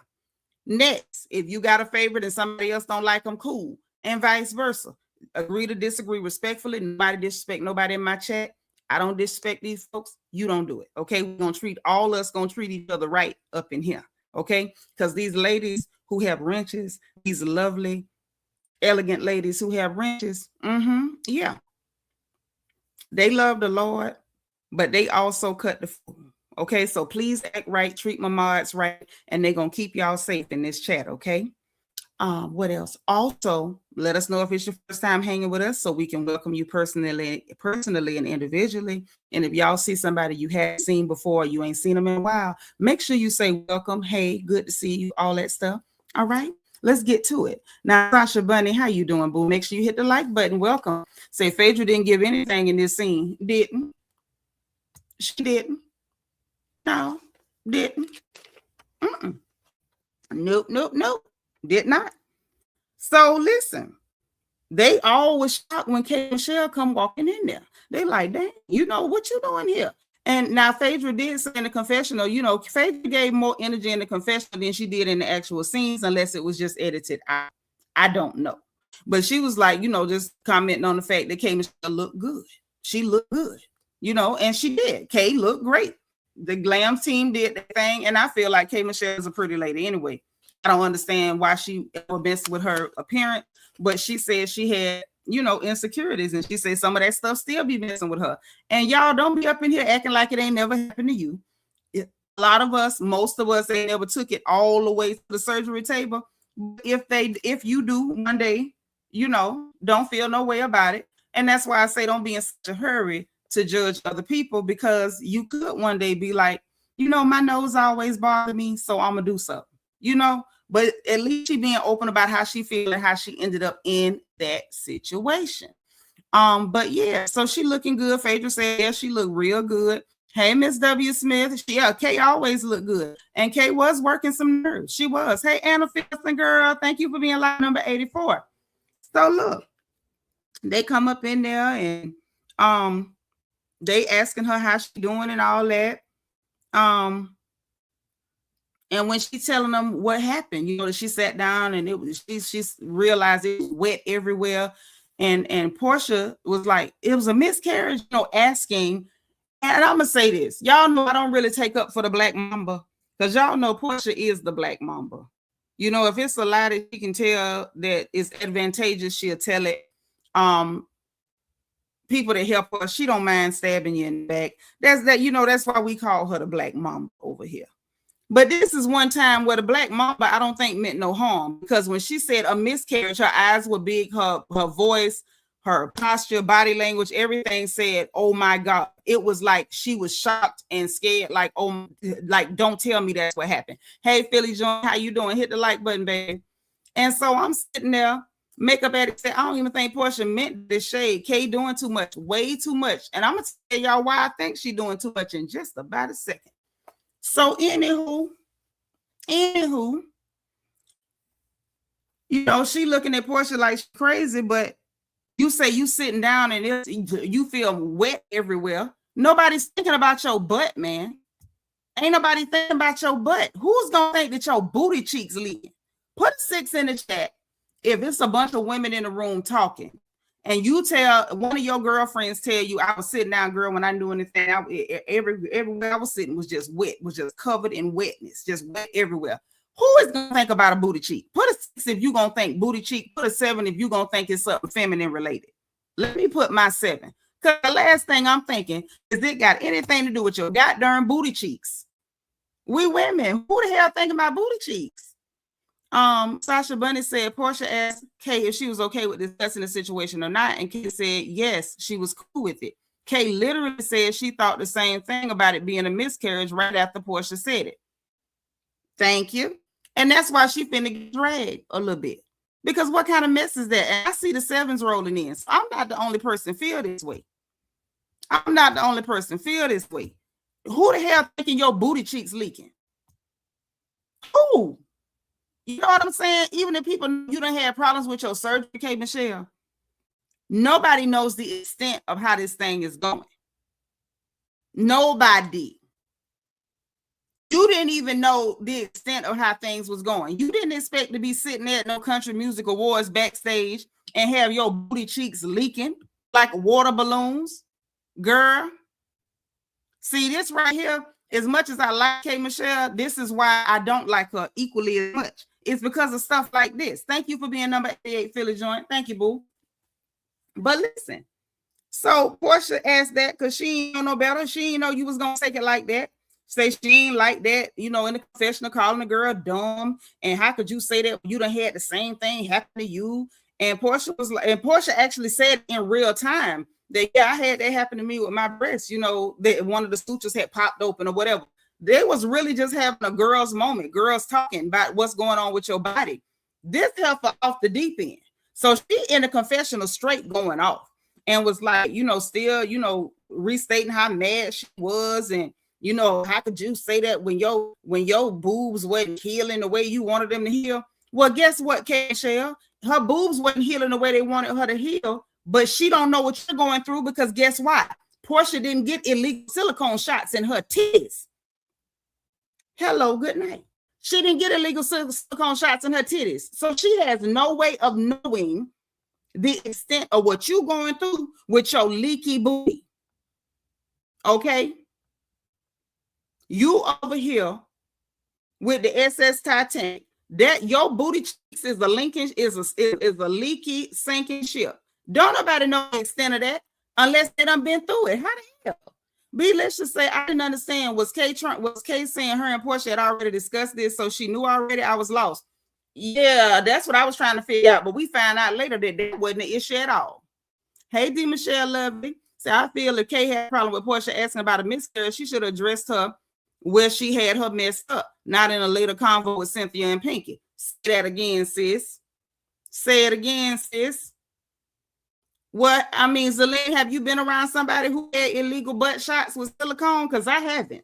Next, if you got a favorite and somebody else don't like them, cool. And vice versa. Agree to disagree respectfully. Nobody disrespect nobody in my chat. I don't disrespect these folks. You don't do it. Okay. We're going to treat all us, going to treat each other right up in here. Okay. Because these ladies who have wrenches, these lovely, elegant ladies who have wrenches. Yeah. They love the Lord, but they also cut the food. Okay, so please act right, treat my mods right, and they're going to keep y'all safe in this chat, okay? What else? Also, let us know if it's your first time hanging with us so we can welcome you personally and individually. And if y'all see somebody you haven't seen before, you ain't seen them in a while, make sure you say welcome, hey, good to see you, all that stuff. All right, let's get to it. Now, Sasha Bunny, how you doing, boo? Make sure you hit the like button. Welcome. Say Phaedra didn't give anything in this scene. Didn't. She didn't. No, didn't. Nope. Did not. So listen, they all was shocked when K Michelle come walking in there. They like, dang, you know what you doing here? And now Phaedra did say in the confessional, you know, Phaedra gave more energy in the confessional than she did in the actual scenes, unless it was just edited out. I don't know. But she was like, you know, just commenting on the fact that K Michelle looked good. She looked good, you know, and she did. K looked great. The glam team did the thing, and I feel like K Michelle is a pretty lady anyway. I don't understand why she ever messed with her appearance, but she said she had, you know, insecurities, and she said some of that stuff still be messing with her. And y'all don't be up in here acting like it ain't never happened to you. A lot of us, most of us, ain't never took it all the way to the surgery table. If you do one day, you know, don't feel no way about it. And that's why I say don't be in such a hurry to judge other people, because you could one day be like, you know, my nose always bothered me, so I'm gonna do something, you know. But at least she being open about how she feel and how she ended up in that situation. But yeah, so she looking good. Phaedra said, yeah, she looked real good. Hey, Miss W. Smith. Yeah, Kay always looked good. And Kay was working some nerves. She was. Hey, Anna Filson, girl, thank you for being live number 84. So look, they come up in there and they asking her how she doing and all that. And when she telling them what happened, you know, she sat down and it was she realized it was wet everywhere. And Porsha was like, it was a miscarriage, you know, asking. And I'm gonna say this, y'all know I don't really take up for the Black Mamba, because y'all know Porsha is the Black Mamba. You know, if it's a lie that she can tell that is advantageous, she'll tell it. People that help her, she don't mind stabbing you in the back. That's that, you know, that's why we call her the Black Mamba over here. But this is one time where the Black Mamba, I don't think, meant no harm, because when she said a miscarriage, her eyes were big, her voice, her posture, body language, everything said, oh my God. It was like she was shocked and scared, like, oh, like, don't tell me that's what happened. Hey, Philly John, how you doing? Hit the like button, baby. And so I'm sitting there, makeup addict said, I don't even think Porsha meant this shade. Kay doing too much, way too much. And I'm going to tell y'all why I think she doing too much in just about a second. So anywho, you know, she looking at Porsha like she's crazy, but you say you sitting down and you feel wet everywhere. Nobody's thinking about your butt, man. Ain't nobody thinking about your butt. Who's gonna think that your booty cheeks leaking? Put a 6 in the chat if it's a bunch of women in the room talking, and you tell one of your girlfriends tell you, I was sitting down, girl, when I knew anything, everywhere I was sitting was just wet, was just covered in wetness, just wet everywhere. Who is going to think about a booty cheek? Put a 6 if you're going to think booty cheek. Put a 7 if you're going to think it's something feminine related. Let me put my 7. Because the last thing I'm thinking is it got anything to do with your goddamn booty cheeks. We women, who the hell think about booty cheeks? Sasha Bunny said Porsha asked Kay if she was okay with discussing the situation or not, and Kay said yes, she was cool with it. Kay literally said she thought the same thing about it being a miscarriage right after Porsha said it. Thank you. And that's why she finna get dragged a little bit. Because what kind of mess is that? And I see the 7s rolling in. So I'm not the only person feel this way. I'm not the only person feel this way. Who the hell thinking your booty cheeks leaking? Who? You know what I'm saying? Even if people you don't have problems with your surgery, K. Michelle, nobody knows the extent of how this thing is going. Nobody. You didn't even know the extent of how things was going. You didn't expect to be sitting there at no country music awards backstage and have your booty cheeks leaking like water balloons. Girl, see this right here, as much as I like K. Michelle, this is why I don't like her equally as much. It's because of stuff like this. Thank you for being number 88, Philly Joint. Thank you, boo. But listen, so Porsha asked that because she didn't know no better. She didn't know you was going to take it like that. Say she ain't like that, you know, in the confessional, calling the girl dumb. And how could you say that you done had the same thing happen to you? And Porsha was like, and Porsha actually said in real time that, yeah, I had that happen to me with my breasts, you know, that one of the sutures had popped open or whatever. They was really just having a girl's moment, girls talking about what's going on with your body. This helped her off the deep end. So she in the confessional straight going off and was like, you know, still, you know, restating how mad she was. And, you know, how could you say that when your boobs wasn't healing the way you wanted them to heal? Well, guess what, Michelle? Her boobs wasn't healing the way they wanted her to heal, but she don't know what you're going through because guess what? Porsha didn't get illegal silicone shots in her titties. Hello, good night. She didn't get illegal silicone shots in her titties. So she has no way of knowing the extent of what you're going through with your leaky booty. Okay? You over here with the SS Titanic, that your booty cheeks is a leaky sinking ship. Don't nobody know the extent of that unless they done been through it. How the hell? B, let's just say I didn't understand. Was Kay saying her and Porsha had already discussed this, so she knew already? I was lost. Yeah, that's what I was trying to figure out, but we found out later that that wasn't an issue at all. Hey, D. Michelle Lovely. So I feel if Kay had a problem with Porsha asking about a miscarriage, she should have addressed her where she had her messed up, not in a later convo with Cynthia and Pinky. Say that again, sis. Say it again, sis. What? I mean, Zelene, have you been around somebody who had illegal butt shots with silicone? Because I haven't.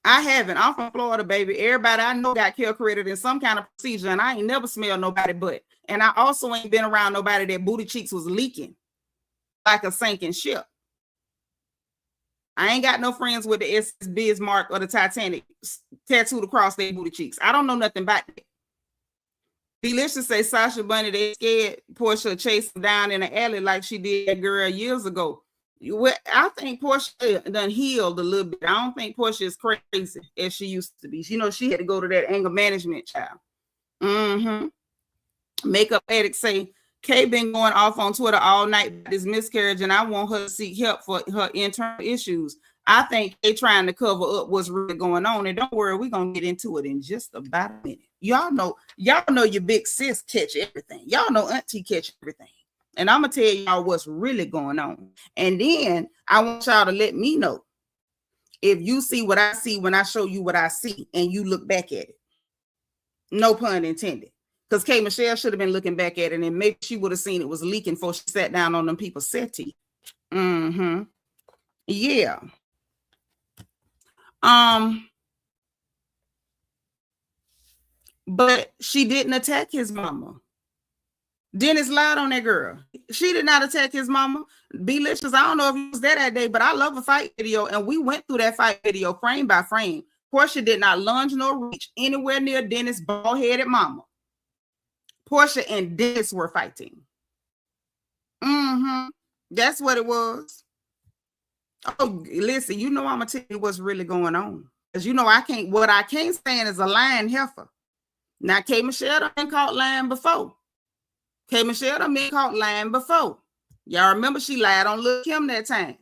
I'm from Florida, baby. Everybody I know got calculated in some kind of procedure, and I ain't never smelled nobody butt. And I also ain't been around nobody that booty cheeks was leaking like a sinking ship. I ain't got no friends with the SS Bismarck or the Titanic tattooed across their booty cheeks. I don't know nothing about that. Delicious say Sasha Bunny, they scared Porsha chase them down in the alley like she did that girl years ago. I think Porsha done healed a little bit. I don't think Porsha is crazy as she used to be. You know, she had to go to that anger management child. Makeup addict say, Kay been going off on Twitter all night about this miscarriage, and I want her to seek help for her internal issues. I think they trying to cover up what's really going on. And don't worry, we're gonna get into it in just about a minute. Y'all know your big sis catch everything. Y'all know Auntie catch everything. And I'm gonna tell y'all what's really going on. And then I want y'all to let me know if you see what I see when I show you what I see and you look back at it. No pun intended. Because K. Michelle should have been looking back at it and maybe she would have seen it was leaking before she sat down on them people's settee. Yeah. But she didn't attack his mama. Dennis lied on that girl. She did not attack his mama. Belicious, I don't know if it was that day, but I love a fight video, and we went through that fight video frame by frame. Porsha did not lunge nor reach anywhere near Dennis' bald-headed mama. Porsha and Dennis were fighting. That's what it was. Oh, listen, you know I'm gonna tell you what's really going on. Because you know what I can't stand is a lying heifer. Now, K. Michelle done been caught lying before. K. Michelle done been caught lying before. Y'all remember she lied on Lil' Kim that time.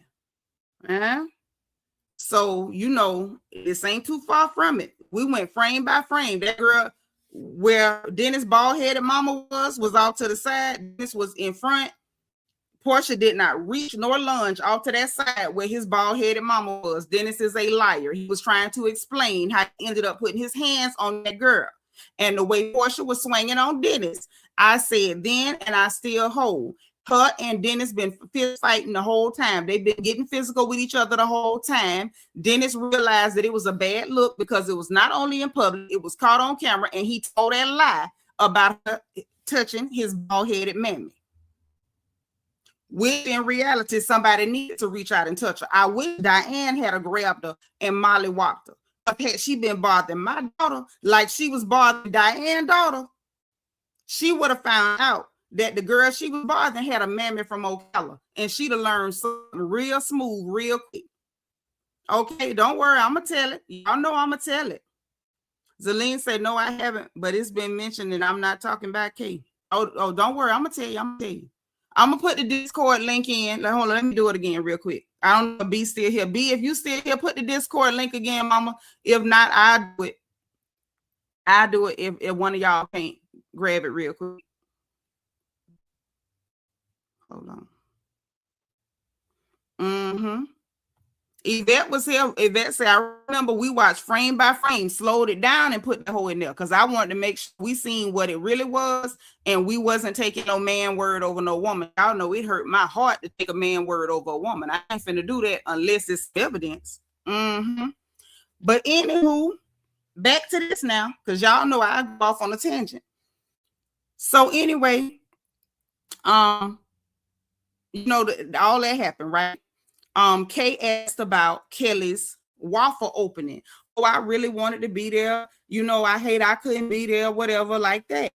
So, you know, this ain't too far from it. We went frame by frame. That girl where Dennis' bald-headed mama was off to the side. Dennis was in front. Porsha did not reach nor lunge off to that side where his bald-headed mama was. Dennis is a liar. He was trying to explain how he ended up putting his hands on that girl. And the way Porsha was swinging on Dennis, I said then, and I still hold. Her and Dennis been fist fighting the whole time. They've been getting physical with each other the whole time. Dennis realized that it was a bad look because it was not only in public, it was caught on camera, and he told that lie about her touching his bald-headed mammy. Which in reality, somebody needed to reach out and touch her. I wish Diane had grabbed her and Molly walked her. But had she been bothering my daughter like she was bothering Diane's daughter, she would have found out that the girl she was bothering had a mammy from Ocala, and she'd have learned something real smooth, real quick. Okay, don't worry, I'm going to tell it. Y'all know I'm going to tell it. Zelene said, no, I haven't, but it's been mentioned, and I'm not talking about Kay. Oh, don't worry, I'm going to tell you. I'm going to put the Discord link in. Hold on, let me do it again real quick. I don't know if B still here. B, if you still here, put the Discord link again, mama. If not, I'll do it. I'll do it if one of y'all can't grab it real quick. Hold on. Yvette was here. Yvette said, I remember we watched frame by frame, slowed it down and put the whole in there because I wanted to make sure we seen what it really was and we wasn't taking no man word over no woman. Y'all know it hurt my heart to take a man word over a woman. I ain't finna do that unless it's evidence. But anywho, back to this now because y'all know I go off on a tangent. So anyway, you know, all that happened, right? Kay asked about Kelly's waffle opening. Oh, I really wanted to be there. You know, I couldn't be there, whatever, like that.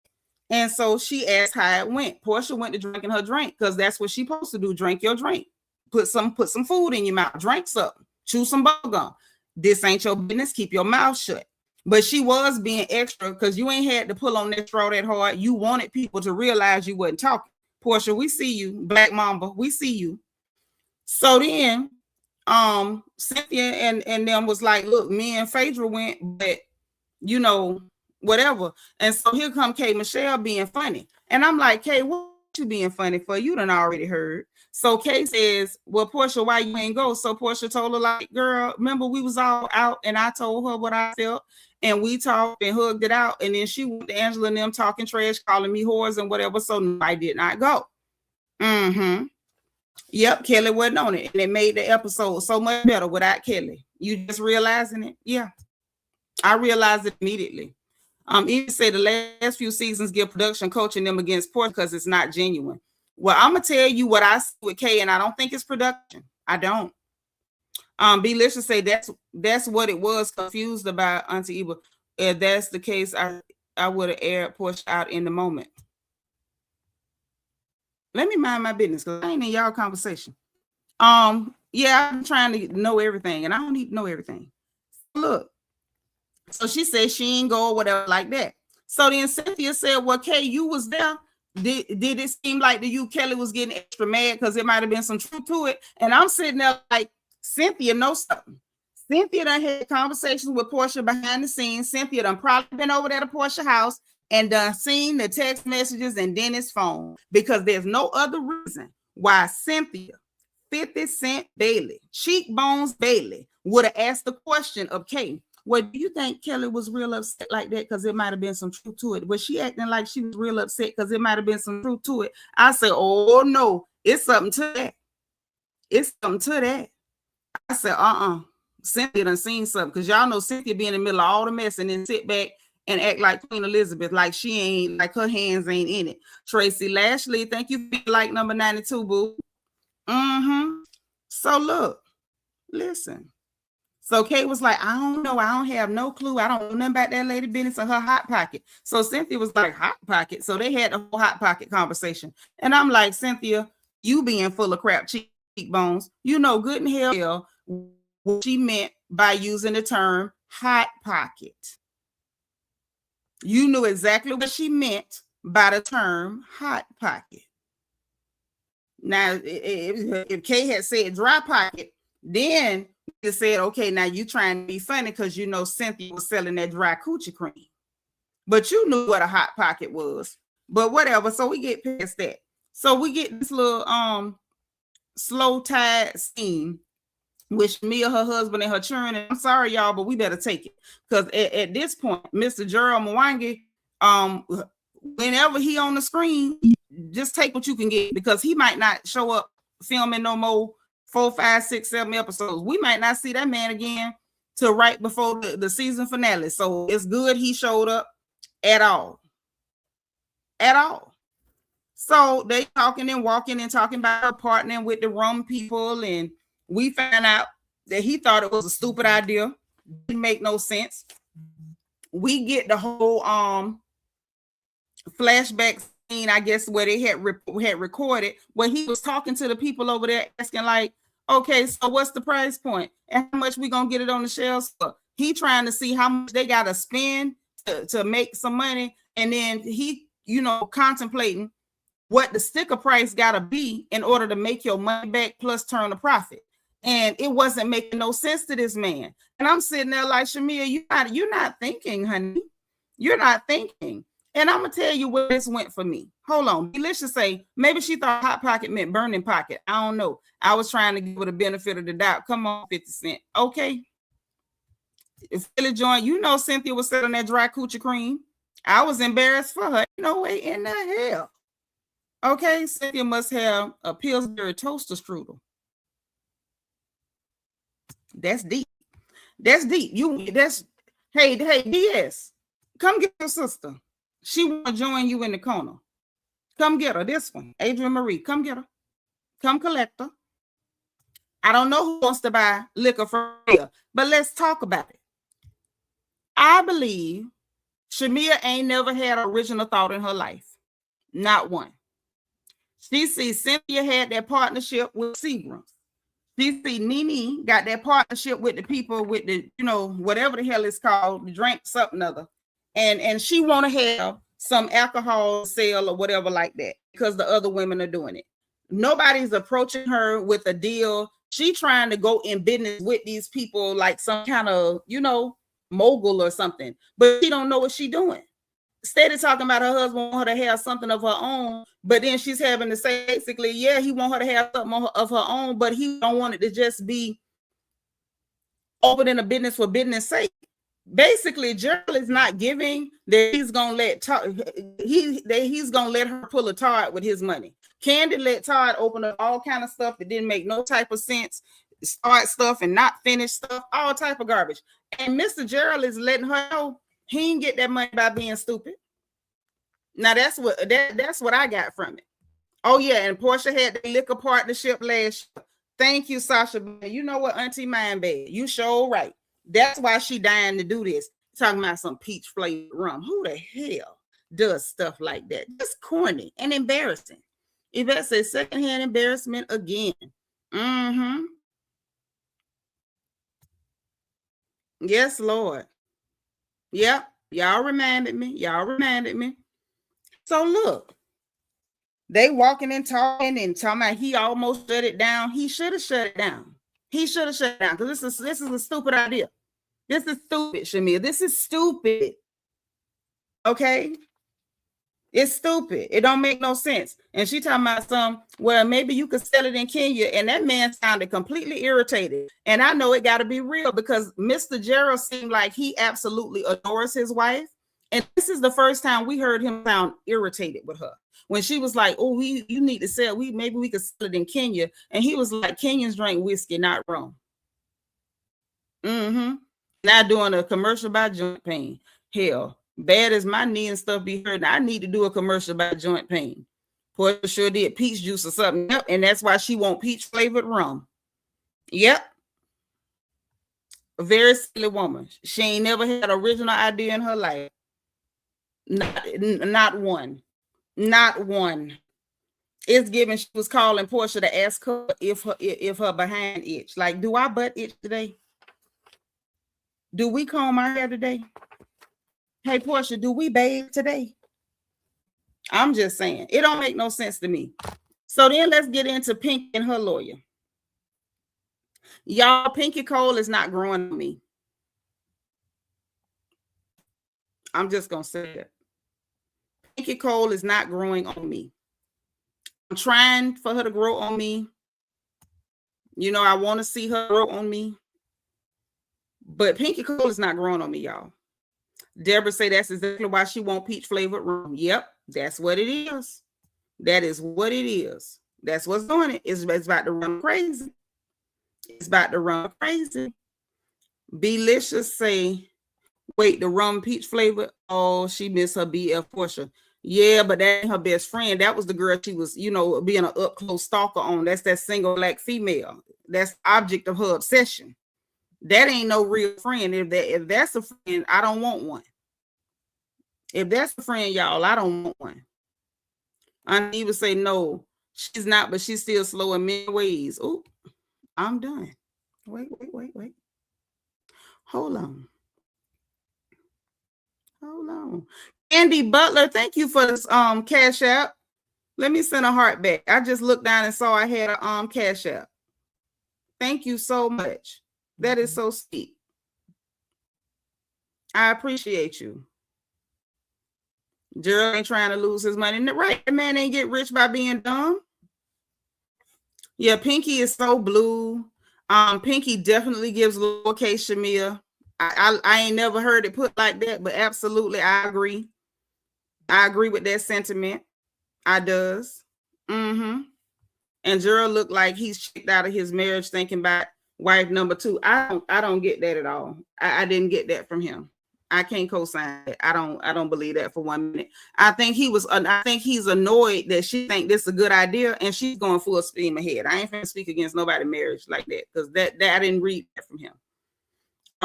And so she asked how it went. Porsha went to drinking her drink because that's what she's supposed to do. Drink your drink. Put some food in your mouth. Drink something. Chew some bubble gum. This ain't your business. Keep your mouth shut. But she was being extra because you ain't had to pull on that straw that hard. You wanted people to realize you wasn't talking. Porsha, we see you. Black Mamba, we see you. So then Cynthia and them was like, look, me and Phaedra went, but you know, whatever. And so here come K Michelle being funny. And I'm like, Kay, what you being funny for? You done already heard. So Kay says, well, Porsha, why you ain't go? So Porsha told her, like, girl, remember we was all out and I told her what I felt and we talked and hugged it out. And then she went to Angela and them talking trash, calling me whores and whatever. So I did not go. Yep, Kelly wasn't on it. And it made the episode so much better without Kelly. You just realizing it? Yeah. I realized it immediately. Even say the last few seasons give production coaching them against Porsha because it's not genuine. Well, I'm gonna tell you what I see with Kay, and I don't think it's production. I don't. B-Lisha say that's what it was confused about Auntie Eva. If that's the case, I would have aired Porsha out in the moment. Let me mind my business because I ain't in y'all conversation. Yeah, I'm trying to know everything, and I don't need to know everything. Look, so she said she ain't go or whatever like that. So then Cynthia said, well, Kay, you was there. Did it seem like to you Kelly was getting extra mad because there might have been some truth to it? And I'm sitting there like, Cynthia knows something. Cynthia done had conversations with Porsha behind the scenes. Cynthia done probably been over there to Porsha house and done seen the text messages and Dennis' phone because there's no other reason why Cynthia, 50 Cent Bailey, Cheekbones Bailey would have asked the question of Kay, well, do you think Kelly was real upset like that because it might have been some truth to it? Was she acting like she was real upset because it might have been some truth to it? I said, oh, no, it's something to that. It's something to that. I said, Cynthia done seen something because y'all know Cynthia be in the middle of all the mess and then sit back and act like Queen Elizabeth, like she ain't, like her hands ain't in it. Tracy Lashley, thank you for like number 92, boo. So look, listen. So Kay was like, I don't know. I don't have no clue. I don't know nothing about that lady business or her hot pocket. So Cynthia was like, hot pocket. So they had a whole hot pocket conversation. And I'm like, Cynthia, you being full of crap cheekbones, you know good and hell what she meant by using the term hot pocket. You knew exactly what she meant by the term hot pocket. Now, if Kay had said dry pocket, then you said, okay, now you trying to be funny because you know Cynthia was selling that dry coochie cream. But you knew what a hot pocket was. But whatever. So we get past that. So we get this little slow tide scene with Shamea, her husband, and her children. And I'm sorry, y'all, but we better take it. Because at this point, Mr. Gerald Mwangi, whenever he on the screen, just take what you can get because he might not show up filming no more 4, 5, 6, 7 episodes. We might not see that man again till right before the season finale. So it's good he showed up at all. At all. So they talking and walking and talking about her partnering with the rum people. And we found out that he thought it was a stupid idea. Didn't make no sense. We get the whole flashback scene, I guess, where they had recorded where he was talking to the people over there asking like, okay, so what's the price point and how much we gonna get it on the shelves for? He trying to see how much they gotta spend to make some money, and then he, you know, contemplating what the sticker price gotta be in order to make your money back plus turn a profit. And it wasn't making no sense to this man. And I'm sitting there like, Shamea, you're not thinking, honey. You're not thinking. And I'm gonna tell you where this went for me. Hold on. Delicious say maybe she thought hot pocket meant burning pocket. I don't know. I was trying to give her the benefit of the doubt. Come on, 50 Cent. Okay. Philly joint, you know Cynthia was selling that dry coochie cream. I was embarrassed for her. No way in the hell. Okay, Cynthia must have a Pillsbury toaster strudel. That's deep. That's deep. Hey, DS. Come get your sister. She want to join you in the corner. Come get her. This one, Adrian Marie. Come get her. Come collect her. I don't know who wants to buy liquor from here, but let's talk about it. I believe Shamea ain't never had an original thought in her life. Not one. She sees Cynthia had that partnership with Seagrams. She see Nene got that partnership with the people with the, whatever the hell it's called, the drink, something other. And she want to have some alcohol sale or whatever like that because the other women are doing it. Nobody's approaching her with a deal. She trying to go in business with these people like some kind of, mogul or something, but she don't know what she doing. Steady talking about her husband want her to have something of her own, but then she's having to say basically, yeah, he want her to have something of her own, but he don't want it to just be open in a business for business sake. Basically, Gerald is not giving that he's gonna let he's gonna let her pull a Todd with his money. Candy let Todd open up all kind of stuff that didn't make no type of sense, start stuff and not finish stuff, all type of garbage. And Mr. Gerald is letting her know he ain't get that money by being stupid. Now that's what I got from it. Oh yeah, and Porsha had the liquor partnership last year. Thank you, Sasha. You know what, Auntie Mind Bad? You sure right. That's why she dying to do this. Talking about some peach flavored rum. Who the hell does stuff like that? Just corny and embarrassing. Yvette says secondhand embarrassment again. Mm-hmm. Yes, Lord. Yep. Y'all reminded me. So look, they walking and talking about he almost shut it down. He should have shut it down. Because this is a stupid idea. This is stupid, Shamea. This is stupid. Okay? It's stupid. It don't make no sense. And she talking about well, maybe you could sell it in Kenya. And that man sounded completely irritated. And I know it got to be real because Mr. Gerald seemed like he absolutely adores his wife. And this is the first time we heard him sound irritated with her. When she was like, oh, you need to sell, maybe we could sell it in Kenya. And he was like, Kenyans drink whiskey, not rum. Mm-hmm. Now doing a commercial by joint pain. Hell, bad as my knee and stuff be hurting, I need to do a commercial about joint pain. Porsha sure did peach juice or something. Yep, and that's why she want peach flavored rum. Yep. A very silly woman. She ain't never had an original idea in her life. Not one. Not one. It's given she was calling Porsha to ask her if her behind itch. Like, do I butt itch today? Do we comb our hair today? Hey, Porsha, do we bathe today? I'm just saying. It don't make no sense to me. So then let's get into Pinky and her lawyer. Y'all, Pinky Cole is not growing on me. I'm just going to say it. Pinky Cole is not growing on me. I'm trying for her to grow on me. I want to see her grow on me. But Pinky Cole is not growing on me, y'all. Deborah say that's exactly why she want peach flavored rum. Yep, that's what it is. That is what it is. That's what's doing it. It's about to run crazy. It's about to run crazy. Belicious say, wait, the rum peach flavor? Oh, she missed her BF Porsha. Yeah, but that ain't her best friend. That was the girl she was, being an up-close stalker on. That's that single Black female. That's the object of her obsession. That ain't no real friend. If that's a friend, I don't want one. If that's a friend, y'all, I don't want one. I even say no, she's not, but she's still slow in many ways. Oh, I'm done. Wait. Hold on. Andy Butler, thank you for this Cash App. Let me send a heart back. I just looked down and saw I had a Cash App. Thank you so much. That is so sweet. I appreciate you. Gerald ain't trying to lose his money. Right, the man ain't get rich by being dumb. Yeah, Pinky is so blue. Pinky definitely gives lowercase Shamea. I ain't never heard it put like that, but absolutely, I agree. I agree with that sentiment. I does. And Gerald looked like he's checked out of his marriage, thinking about wife number 2. I don't get that at all. I didn't get that from him. I can't co-sign it. I don't believe that for 1 minute. I think he's annoyed that she think this is a good idea and she's going full steam ahead. I ain't finna speak against nobody's marriage like that, because that I didn't read that from him.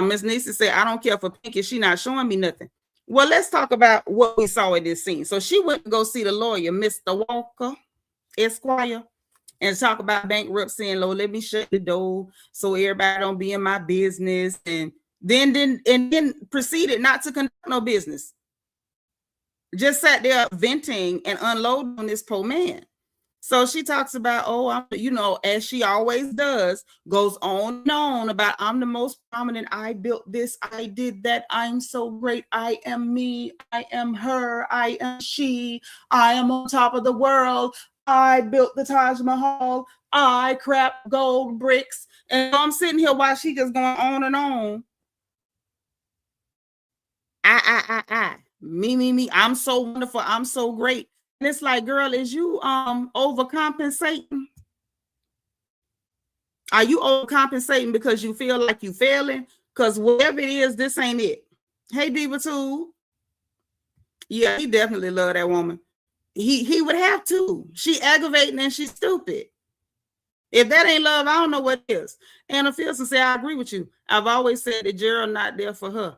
Miss Nisa said, I don't care for Pinky. She not showing me nothing. Well, let's talk about what we saw in this scene. So she went to go see the lawyer, Mr. Walker, Esquire, and talk about bankruptcy and let me shut the door so everybody don't be in my business, and then proceeded not to conduct no business. Just sat there venting and unloading on this poor man. So she talks about, as she always does, goes on and on about, I'm the most prominent. I built this. I did that. I'm so great. I am me. I am her. I am she. I am on top of the world. I built the Taj Mahal. I crap gold bricks. And I'm sitting here while she just going on and on. Me. I'm so wonderful. I'm so great. And it's like, girl, is you overcompensating? Are you overcompensating because you feel like you failing? Because whatever it is, this ain't it. Hey, Diva too. Yeah, he definitely loved that woman. He would have to. She aggravating and she's stupid. If that ain't love, I don't know what is. Anna Filson said, I agree with you. I've always said that Gerald not there for her.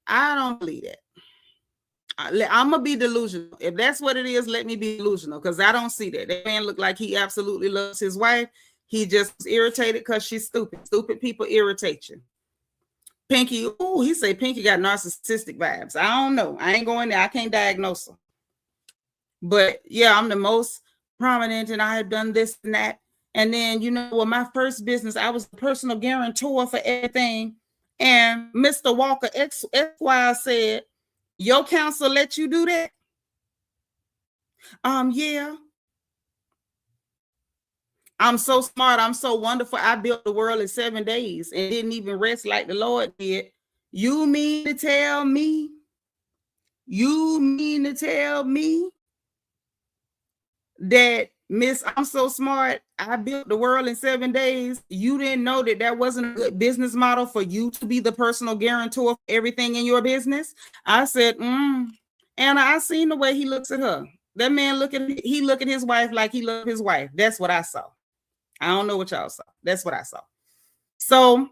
I don't believe that. I'm gonna be delusional. If that's what it is, let me be delusional, because I don't see that. That man looked like he absolutely loves his wife. He just was irritated because she's stupid. Stupid people irritate you. Pinky, he say Pinky got narcissistic vibes. I don't know. I ain't going there. I can't diagnose her. But yeah, I'm the most prominent and I have done this and that. And then, my first business, I was the personal guarantor for everything. And Mr. Walker Esquire said, your counsel let you do that? Yeah. I'm so smart. I'm so wonderful. I built the world in 7 days and didn't even rest like the Lord did. You mean to tell me that, Miss, I'm so smart, I built the world in 7 days. You didn't know that wasn't a good business model for you to be the personal guarantor for everything in your business? I said, Anna, I seen the way he looks at her. That man look at his wife like he loved his wife. That's what I saw. I don't know what y'all saw. That's what I saw. So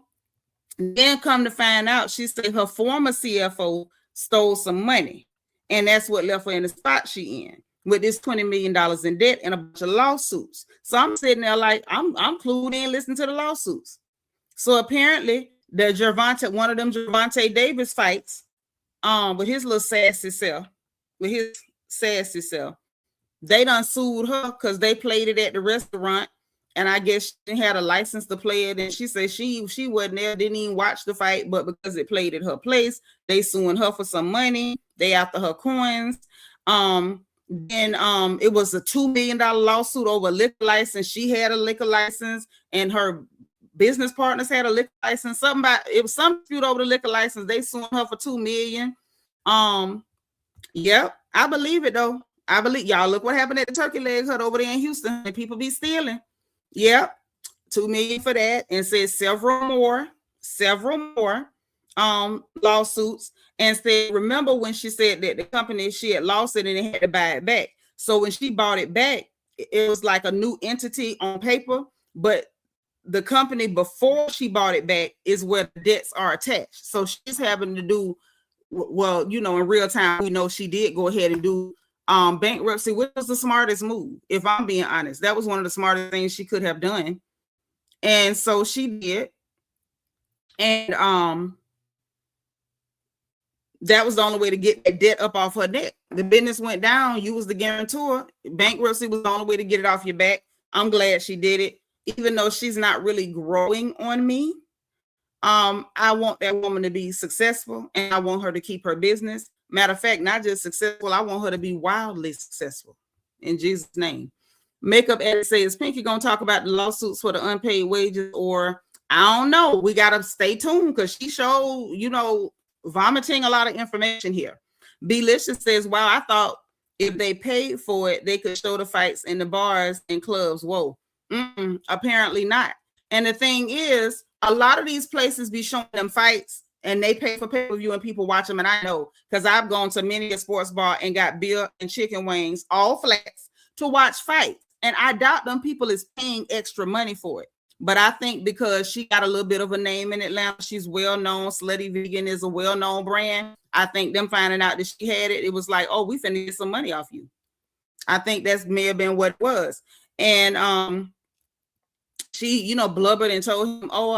then come to find out, she said her former CFO stole some money. And that's what left her in the spot she in, with this $20 million in debt and a bunch of lawsuits. So I'm sitting there like, I'm clued in, listening to the lawsuits. So apparently one of them Gervonta Davis fights, with his little sassy self, they done sued her because they played it at the restaurant. And I guess she had a license to play it. And she said she wasn't there, didn't even watch the fight, but because it played at her place, they suing her for some money. They after her coins. Then it was a $2 million lawsuit over a liquor license. She had a liquor license and her business partners had a liquor license. It was some dispute over the liquor license. They suing her for $2 million. Yep, I believe it though. I believe y'all. Look what happened at the Turkey Leg Hut over there in Houston. And people be stealing. Yep, $2 million for that, and said several more lawsuits. And said, remember when she said that the company, she had lost it and they had to buy it back. So when she bought it back, it was like a new entity on paper, but the company before she bought it back is where the debts are attached. So she's having to do, well, in real time, we know she did go ahead and do bankruptcy, which was the smartest move. If I'm being honest, that was one of the smartest things she could have done. And so she did. And that was the only way to get that debt up off her neck. The business went down. You was the guarantor. Bankruptcy was the only way to get it off your back. I'm glad she did it. even though she's not really growing on me. I want that woman to be successful, and I want her to keep her business. Matter of fact, not just successful, I want her to be wildly successful. In Jesus' name. Makeup edit says, Pinky gonna talk about the lawsuits for the unpaid wages, or I don't know. We gotta stay tuned because she showed, vomiting a lot of information here. Belicious says, wow, I thought if they paid for it, they could show the fights in the bars and clubs. Whoa. Apparently not. And the thing is, a lot of these places be showing them fights and they pay for pay-per-view and people watch them. And I know because I've gone to many a sports bar and got beer and chicken wings, all flats, to watch fights. And I doubt them people is paying extra money for it. But I think because she got a little bit of a name in Atlanta, she's well-known. Slutty Vegan is a well-known brand. I think them finding out that she had it, it was like, oh, we finna get some money off you. I think that may have been what it was. And she, blubbered and told him, oh,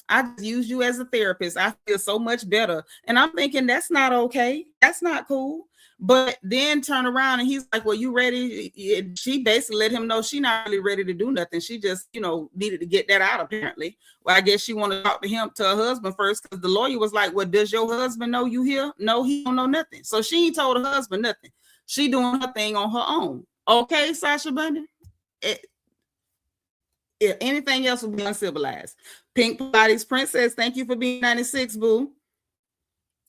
I just use you as a therapist. I feel so much better. And I'm thinking that's not okay. That's not cool. But then turn around and he's like, well, you ready? She basically let him know she's not really ready to do nothing. She just, needed to get that out apparently. Well, I guess she wanted to talk to her husband first because the lawyer was like, well, does your husband know you here? No, he don't know nothing. So she ain't told her husband nothing. She doing her thing on her own. Okay, Sasha Bunny? Anything else would be uncivilized. Pink Pilates Princess, thank you for being 96, boo.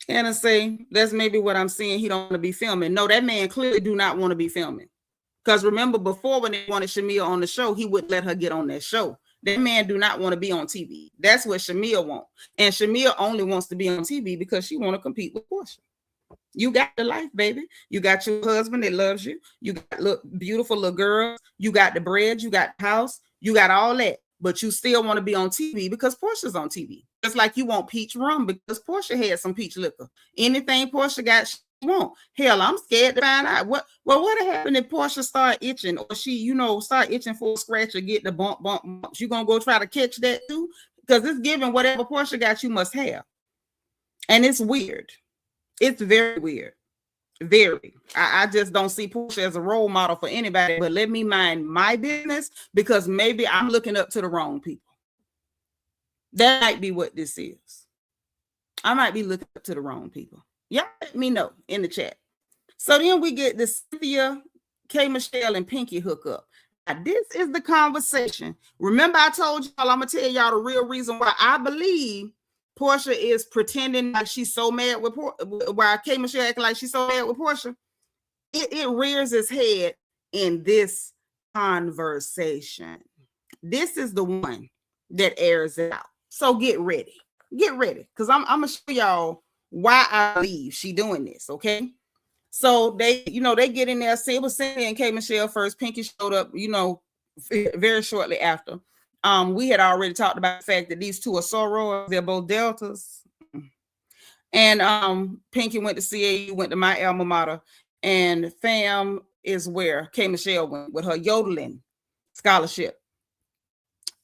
And I say, that's maybe what I'm seeing. He don't want to be filming. No, that man clearly do not want to be filming. Because remember before when they wanted Shamea on the show, he wouldn't let her get on that show. That man do not want to be on TV. That's what Shamea want. And Shamea only wants to be on TV because she want to compete with Porsha. You got the life, baby. You got your husband that loves you. You got beautiful little girls. You got the bread. You got the house. You got all that. But you still want to be on TV because Porsha's on TV. Just like you want peach rum because Porsha had some peach liquor. Anything Porsha got, she won't. Hell, I'm scared to find out what happened if Porsha start itching or she, start itching for a scratch or get the bumps. You gonna go try to catch that too? Because it's given whatever Porsha got, you must have. And it's weird. It's very weird. Very. I just don't see Porsha as a role model for anybody, but let me mind my business because maybe I'm looking up to the wrong people. That might be what this is. I might be looking up to the wrong people. Y'all let me know in the chat. So then we get the Cynthia, K. Michelle, and Pinky hookup. Now, this is the conversation. Remember, I told y'all, I'm going to tell y'all the real reason why I believe Porsha is pretending like she's so mad with while K. Michelle acting like she's so mad with Porsha. It rears its head in this conversation. This is the one that airs it out. So get ready, because I'm gonna show y'all why I believe she doing this. Okay, so they get in there. Say it was Cynthia and K. Michelle first. Pinky showed up, very shortly after. We had already talked about the fact that these two are sorors. They're both deltas. And Pinky went to CAU, went to my alma mater, and Fam is where K. Michelle went with her yodeling scholarship.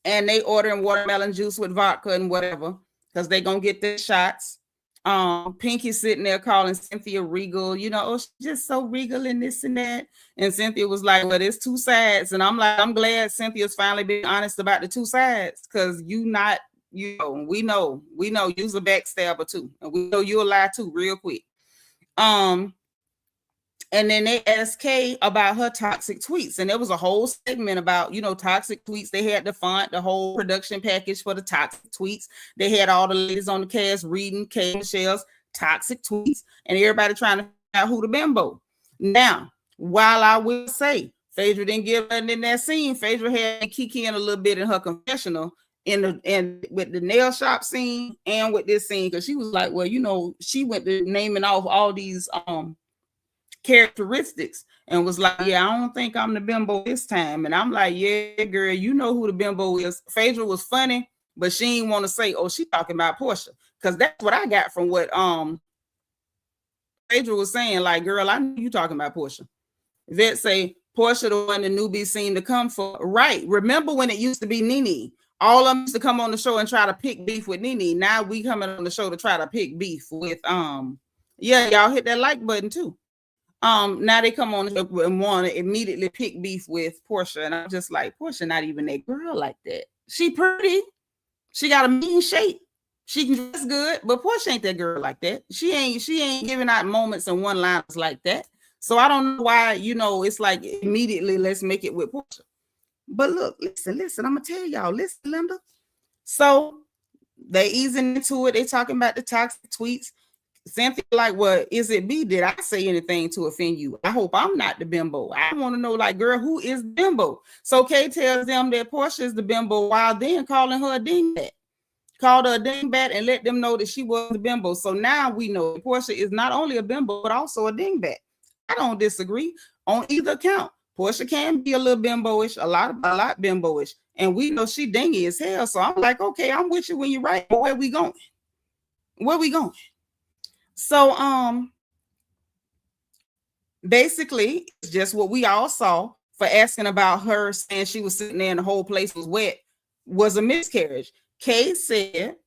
And they ordering watermelon juice with vodka and whatever, because they're going to get their shots. Pinky sitting there calling Cynthia regal, oh, she's just so regal and this and that. And Cynthia was like, well, there's two sides. And I'm like, I'm glad Cynthia's finally being honest about the two sides, because we know you's a backstabber too. And we know you'll lie too real quick. And then they asked Kay about her toxic tweets. And there was a whole segment about, toxic tweets. They had the font, the whole production package for the toxic tweets. They had all the ladies on the cast reading Kay Michelle's toxic tweets and everybody trying to figure out who the bimbo. Now, while I will say Phaedra didn't give her in that scene, Phaedra had Kiki in a little bit in her confessional and with the nail shop scene and with this scene, because she was like, well, she went to naming off all these characteristics and was like, yeah, I don't think I'm the bimbo this time. And I'm like, yeah, girl, you know who the bimbo is. Phaedra was funny, but she didn't want to say, oh, she talking about Porsha, because that's what I got from what Phaedra was saying. Like, girl, I knew you talking about Porsha. Vet say Porsha the one the newbies seem to come for. Right. Remember when it used to be Nene? All of them used to come on the show and try to pick beef with Nene. Now we coming on the show to try to pick beef with yeah, y'all hit that like button too. Now they come on and want to immediately pick beef with Porsha, and I'm just like, Porsha not even that girl like that. She pretty, she got a mean shape, she can dress good, but Porsha ain't that girl like that. She ain't giving out moments and one-liners like that. So I don't know why, it's like immediately let's make it with Porsha. But look, listen, I'm gonna tell y'all, listen, Linda. So they easing into it. They talking about the toxic tweets. Cynthia like, well, is it me? Did I say anything to offend you? I hope I'm not the bimbo. I want to know, like, girl, who is the bimbo? So Kay tells them that Porsha is the bimbo, while then calling her a dingbat. Called her a dingbat and let them know that she was the bimbo. So now we know Porsha is not only a bimbo, but also a dingbat. I don't disagree on either count. Porsha can be a little bimbo-ish, a lot bimbo-ish. And we know she dingy as hell. So I'm like, okay, I'm with you when you're right. But where we going? Where we going? So basically, it's just what we all saw for asking about her saying she was sitting there and the whole place was wet was a miscarriage. Kay said,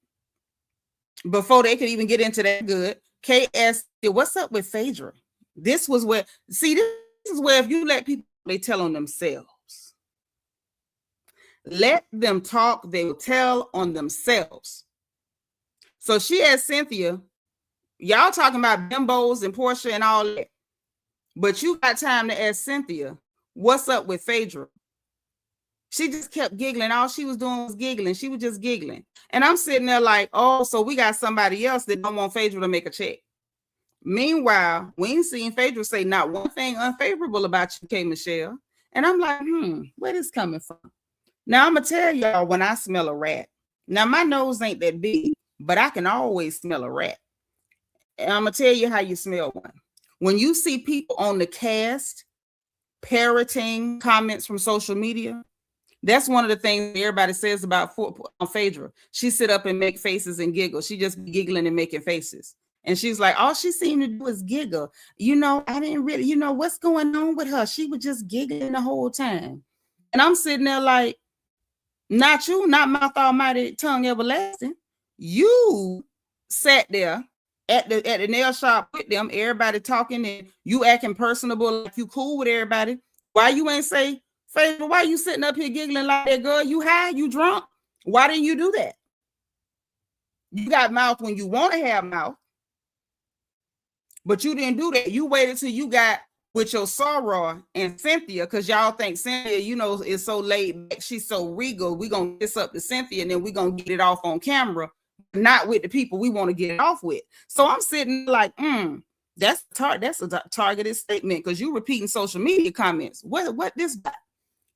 before they could even get into that good, Kay asked, what's up with Phaedra? This was where, see, this is where if you let people, they tell on themselves. Let them talk, they will tell on themselves. So she asked Cynthia, y'all talking about bimbos and Porsha and all that, but you got time to ask Cynthia, what's up with Phaedra? She just kept giggling. All she was doing was giggling. She was just giggling. And I'm sitting there like, oh, so we got somebody else that don't want Phaedra to make a check. Meanwhile, we ain't seen Phaedra say not one thing unfavorable about you, K. Michelle. And I'm like, where this coming from? Now, I'm going to tell y'all when I smell a rat. Now, my nose ain't that big, but I can always smell a rat. And I'm going to tell you how you smell one. When you see people on the cast parroting comments from social media, that's one of the things everybody says about Phaedra. She sit up and make faces and giggle. She just be giggling and making faces. And she's like, all she seemed to do is giggle. I didn't really, what's going on with her? She was just giggling the whole time. And I'm sitting there like, not you, not mouth almighty, tongue everlasting. You sat there at the nail shop with them, everybody talking, and you acting personable, like you cool with everybody. Why you ain't say, Phaedra, why you sitting up here giggling like that, girl? You high? You drunk? Why didn't you do that? You got mouth when you want to have mouth, but you didn't do that. You waited till you got with your soror and Cynthia, because y'all think Cynthia, is so laid back. She's so regal. We're going to kiss up to Cynthia, and then we're going to get it off on camera, not with the people we want to get it off with. So I'm sitting like, that's a targeted statement, because you're repeating social media comments. What this about?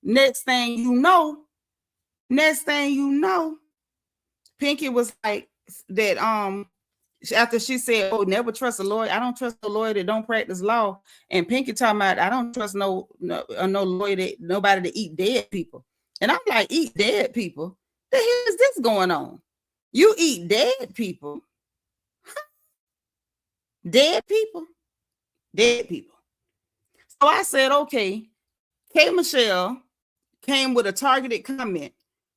Next thing you know, Pinky was like that. After she said, "Oh, never trust a lawyer. I don't trust a lawyer that don't practice law." And Pinky talking about, "I don't trust no lawyer that nobody to eat dead people." And I'm like, eat dead people? The hell is this going on? You eat dead people? Dead people? Dead people. So I said, okay, K. Michelle came with a targeted comment,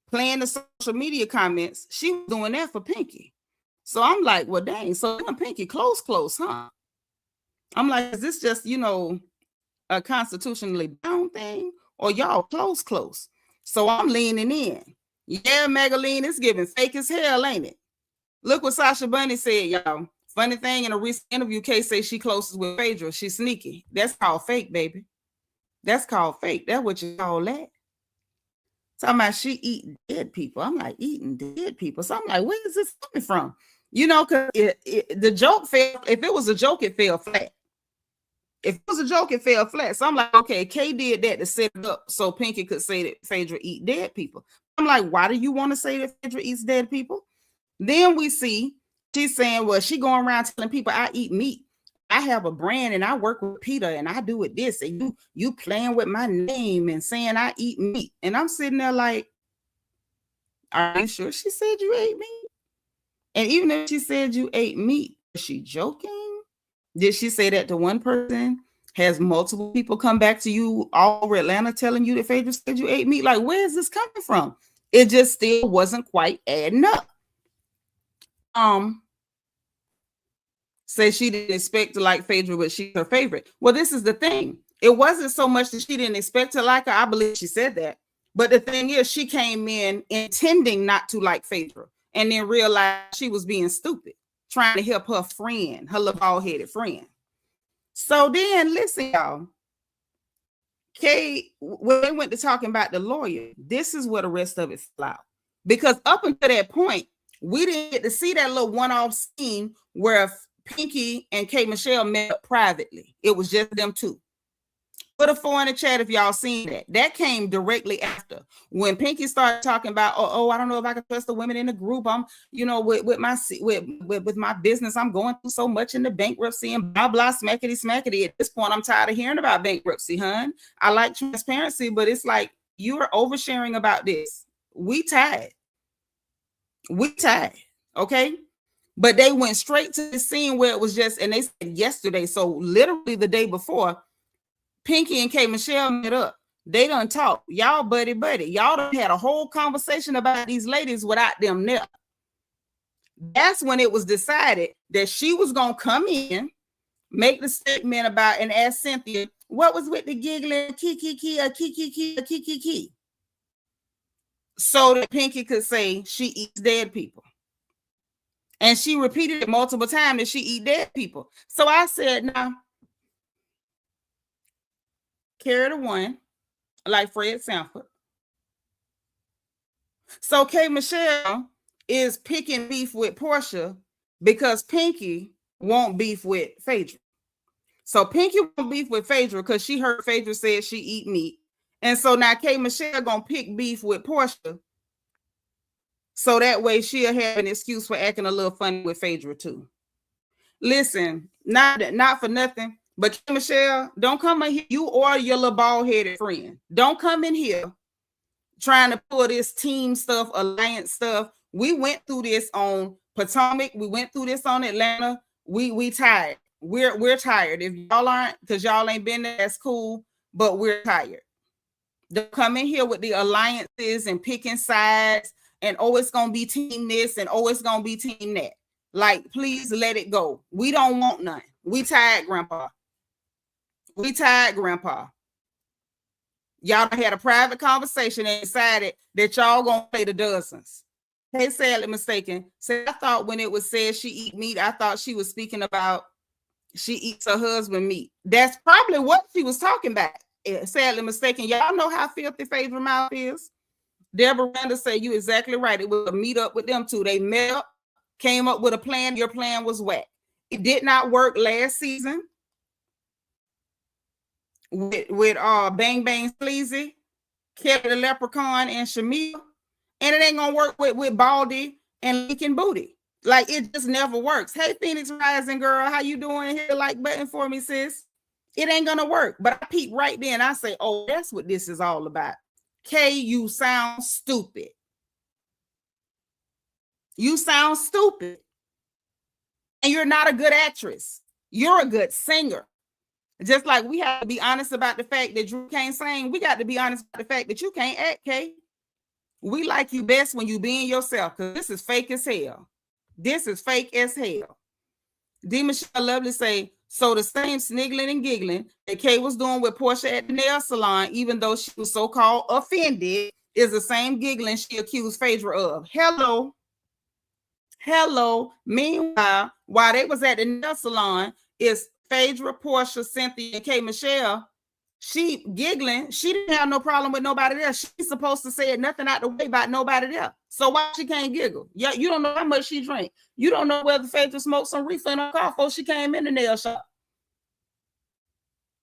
playing the social media comments. She was doing that for Pinky. So I'm like, well, dang. So Pinky, close, huh? I'm like, is this just, a constitutionally bound thing, or y'all close? So I'm leaning in. Yeah, Magaline, it's giving fake as hell, ain't it? Look what Sasha Bunny said, y'all. Funny thing, in a recent interview, Kay say she closest with Phaedra. She's sneaky. That's called fake, baby. That's called fake. That's what you call that. Talking about she eating dead people. I'm like, eating dead people. So I'm like, where is this coming from? Because the joke failed. If it was a joke, it fell flat. So I'm like, okay, Kay did that to set it up so Pinky could say that Phaedra eat dead people. I'm like, why do you want to say that Phaedra eats dead people? Then we see she's saying, well, she going around telling people I eat meat. I have a brand and I work with Peter and I do it this, and you playing with my name and saying I eat meat. And I'm sitting there like, are you sure she said you ate meat? And even if she said you ate meat, is she joking? Did she say that to one person? Has multiple people come back to you all over Atlanta telling you that Phaedra said you ate meat? Like, where is this coming from? It just still wasn't quite adding up. Say she didn't expect to like Phaedra, but she's her favorite. Well, this is the thing. It wasn't so much that she didn't expect to like her. I believe she said that. But the thing is, she came in intending not to like Phaedra and then realized she was being stupid, trying to help her friend, her little bald-headed friend. So then, listen, y'all. Kay, when they went to talking about the lawyer, this is where the rest of it fell out. Because up until that point, we didn't get to see that little one-off scene where Pinky and K. Michelle met up privately. It was just them two. Put a 4 in the chat if y'all seen that. That came directly after when Pinky started talking about, I don't know if I can trust the women in the group. I'm, with my business, I'm going through so much in the bankruptcy and blah blah smackety. At this point, I'm tired of hearing about bankruptcy, hun. I like transparency, but it's like you are oversharing about this. We tired, okay? But they went straight to the scene where it was just, and they said yesterday, so literally the day before. Pinky and K. Michelle met up. They done talk. Y'all buddy. Y'all done had a whole conversation about these ladies without them there. That's when it was decided that she was going to come in, make the statement about, and ask Cynthia, what was with the giggling, kiki. So that Pinky could say she eats dead people. And she repeated it multiple times that she eat dead people. So I said, now, carry the one, like Fred Sanford. So K. Michelle is picking beef with Porsha because Pinky won't beef with Phaedra. So Pinky won't beef with Phaedra because she heard Phaedra say she eat meat. And so now K. Michelle gonna pick beef with Porsha. So that way she'll have an excuse for acting a little funny with Phaedra too. Listen, not for nothing. But K. Michelle, don't come in here, you or your little bald-headed friend. Don't come in here trying to pull this team stuff, alliance stuff. We went through this on Potomac. We went through this on Atlanta. We tired. We're tired. If y'all aren't, because y'all ain't been there, that's cool. But we're tired. Don't come in here with the alliances and picking sides and it's gonna be team this and it's gonna be team that. Like, please let it go. We don't want none. We tired, Grandpa. We tired, Grandpa. Y'all had a private conversation and decided that y'all gonna play the dozens. Hey, sadly mistaken. So I thought when it was said she eat meat, I thought she was speaking about she eats her husband meat. That's probably what she was talking about. Sadly mistaken. Y'all know how filthy Phaedra mouth is. Deborah Randa said you exactly right. It was a meet up with them two. They met up, came up with a plan. Your plan was whack. It did not work last season. With Bang Bang Sleazy, Kelly the Leprechaun, and Shamea, and it ain't gonna work with Baldy and Lincoln Booty. Like, it just never works. Hey, Phoenix Rising girl, how you doing? Hit the like button for me, sis. It ain't gonna work. But I peep right then. I say, oh, that's what this is all about. Kay, you sound stupid. You sound stupid, and you're not a good actress. You're a good singer. Just like we have to be honest about the fact that Drew can't sing, we got to be honest about the fact that you can't act, Kay. We like you best when you being yourself, because this is fake as hell. This is fake as hell. D. Michelle Lovely say, so the same sniggling and giggling that Kay was doing with Porsha at the nail salon, even though she was so-called offended, is the same giggling she accused Phaedra of. Hello. Meanwhile, while they was at the nail salon, is Phaedra, Porsha, Cynthia, and K. Michelle, she giggling. She didn't have no problem with nobody there. She's supposed to say nothing out the way about nobody there. So why she can't giggle? Yeah, you don't know how much she drank. You don't know whether Phaedra smoked some reefer in her car before she came in the nail shop.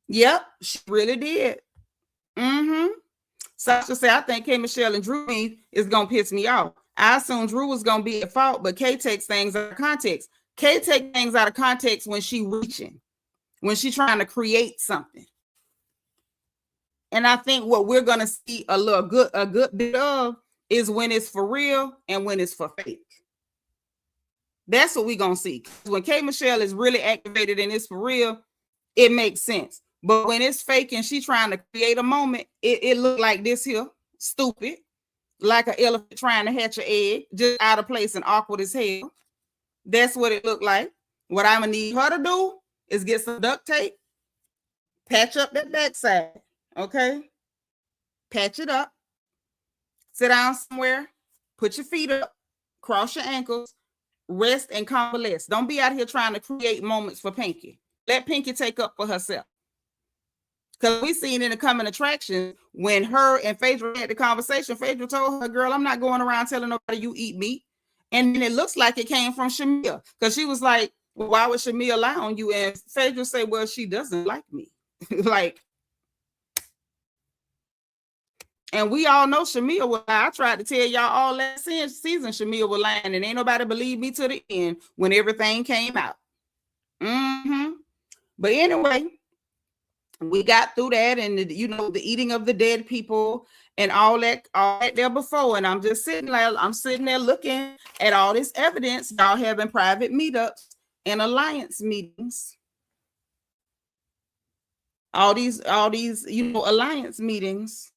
Yep, she really did. Sasha said, I think K. Michelle and Drew is gonna piss me off. I assume Drew was gonna be at fault, but Kay takes things out of context. Kay takes things out of context when she reaching, when she's trying to create something. And I think what we're gonna see a good bit of is when it's for real and when it's for fake. That's what we're gonna see. When K. Michelle is really activated and it's for real, it makes sense. But when it's fake and she's trying to create a moment, it look like this here, stupid, like an elephant trying to hatch an egg, just out of place and awkward as hell. That's what it looked like. What I'm gonna need her to do is get some duct tape, patch up that backside, okay? Patch it up, sit down somewhere, put your feet up, cross your ankles, rest and convalesce. Don't be out here trying to create moments for Pinky. Let Pinky take up for herself. Because we seen in the coming attraction when her and Phaedra had the conversation, Phaedra told her, girl, I'm not going around telling nobody you eat meat. And then it looks like it came from Shamea. Because she was like, well, why would Shamea lie on you? And Phaedra said, well, she doesn't like me. Like, and we all know Shamea will lie. I tried to tell y'all all last season Shamea was lying, and ain't nobody believed me to the end when everything came out. But anyway, we got through that, and the eating of the dead people and all that there before. And I'm just sitting there looking at all this evidence, y'all having private meetups and alliance meetings. All these alliance meetings.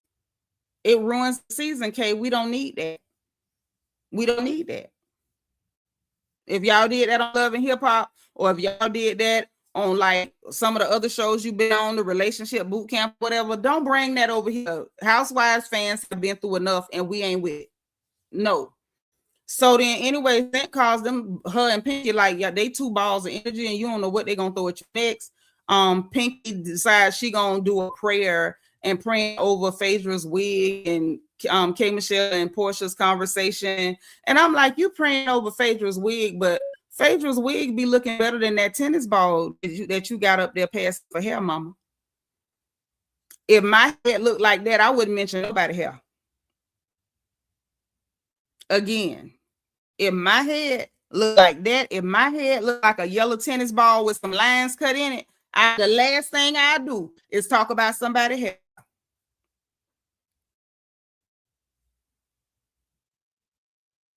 It ruins the season, Kay. We don't need that. We don't need that. If y'all did that on Love and Hip Hop, or if y'all did that on like some of the other shows you've been on, the relationship boot camp, whatever, don't bring that over here. Housewives fans have been through enough, and we ain't with it. No. So then, anyway, that caused her and Pinky, like, yeah, they two balls of energy, and you don't know what they're gonna throw at you next. Pinky decides she gonna do a prayer and praying over Phaedra's wig and K. Michelle and Porsha's conversation. And I'm like, you praying over Phaedra's wig, but Phaedra's wig be looking better than that tennis ball that you got up there passing for hair, mama. If my head looked like that, I wouldn't mention nobody hair. Again, if my head looked like that, if my head looked like a yellow tennis ball with some lines cut in it, the last thing I do is talk about somebody's hair.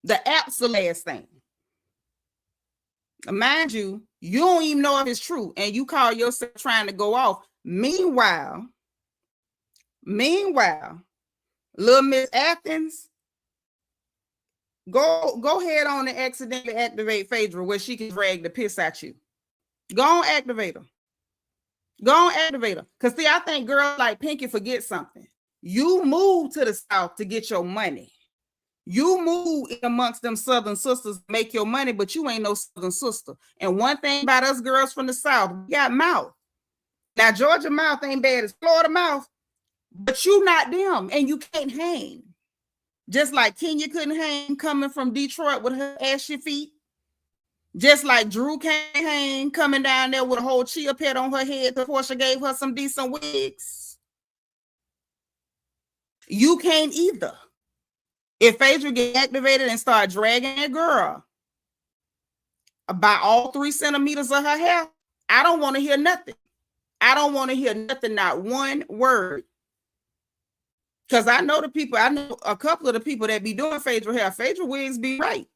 The absolute last thing. Mind you, you don't even know if it's true, and you call yourself trying to go off. Meanwhile, little Miss Athens, go ahead on and accidentally activate Phaedra where she can drag the piss at you. Go on, activate her. Go on, activate her. Because see, I think girls like Pinky forget something. You move to the South to get your money. You move amongst them Southern sisters, make your money, but you ain't no Southern sister. And one thing about us girls from the South, we got mouth. Now, Georgia mouth ain't bad as Florida mouth, but you not them, and you can't hang. Just like Kenya couldn't hang coming from Detroit with her ashy feet. Just like Drew can't hang coming down there with a whole chia pet on her head because Porsha gave her some decent wigs. You can't either. If Phaedra get activated and start dragging that girl about all 3 centimeters of her hair, I don't want to hear nothing. I don't want to hear nothing, not one word. Because I know a couple of the people that be doing Phaedra hair. Phaedra wigs be right.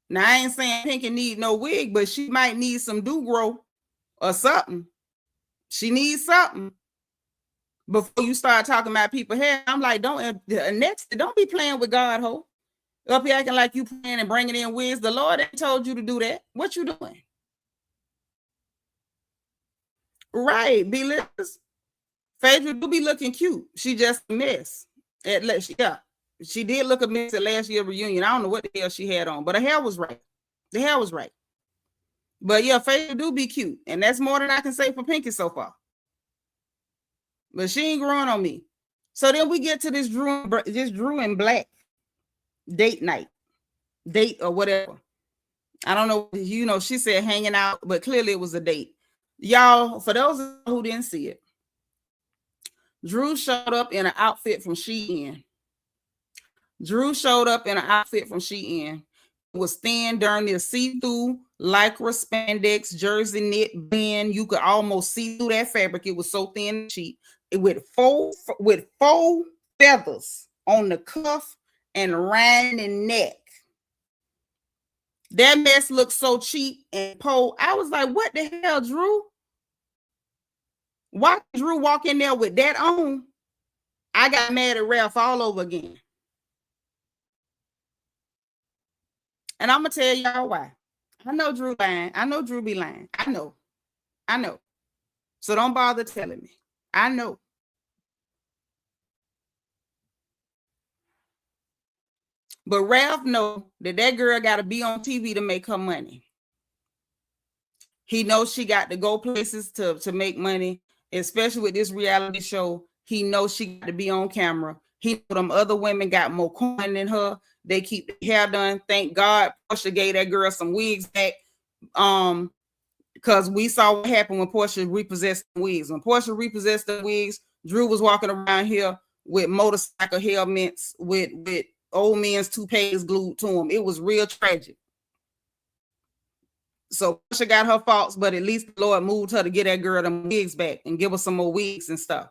Now, I ain't saying Pinky need no wig, but she might need some do-grow or something. She needs something. Before you start talking about people's hair, I'm like, don't be playing with God, ho. Up here acting like you playing and bringing in wigs. The Lord ain't told you to do that. What you doing? Right, B-list. Phaedra do be looking cute. She just a mess. She did look a mess at last year's reunion. I don't know what the hell she had on, but her hair was right. The hair was right. But yeah, Phaedra do be cute. And that's more than I can say for Pinky so far. But she ain't growing on me. So then we get to this Drew and Blak date night. Date or whatever. I don't know. She said hanging out, but clearly it was a date. Y'all, for those who didn't see it, Drew showed up in an outfit from Shein. It was thin, darn near see-through, lycra spandex, jersey knit band. You could almost see through that fabric. It was so thin and cheap. With faux feathers on the cuff and around the neck. That mess looked so cheap and poor. I was like, what the hell, Drew? Why did Drew walk in there with that on? I got mad at Ralph all over again. And I'm gonna tell y'all why. I know Drew lying. I know Drew be lying. I know. So don't bother telling me. I know. But Ralph know that girl got to be on TV to make her money. He knows she got to go places to make money, especially with this reality show. He knows she got to be on camera. He know them other women got more coin than her. They keep their hair done. Thank God Porsha gave that girl some wigs back. Because we saw what happened when Porsha repossessed the wigs. When Porsha repossessed the wigs, Drew was walking around here with motorcycle helmets, with old men's toupees glued to him. It was real tragic. So Porsha got her faults, but at least the Lord moved her to get that girl them wigs back and give her some more wigs and stuff.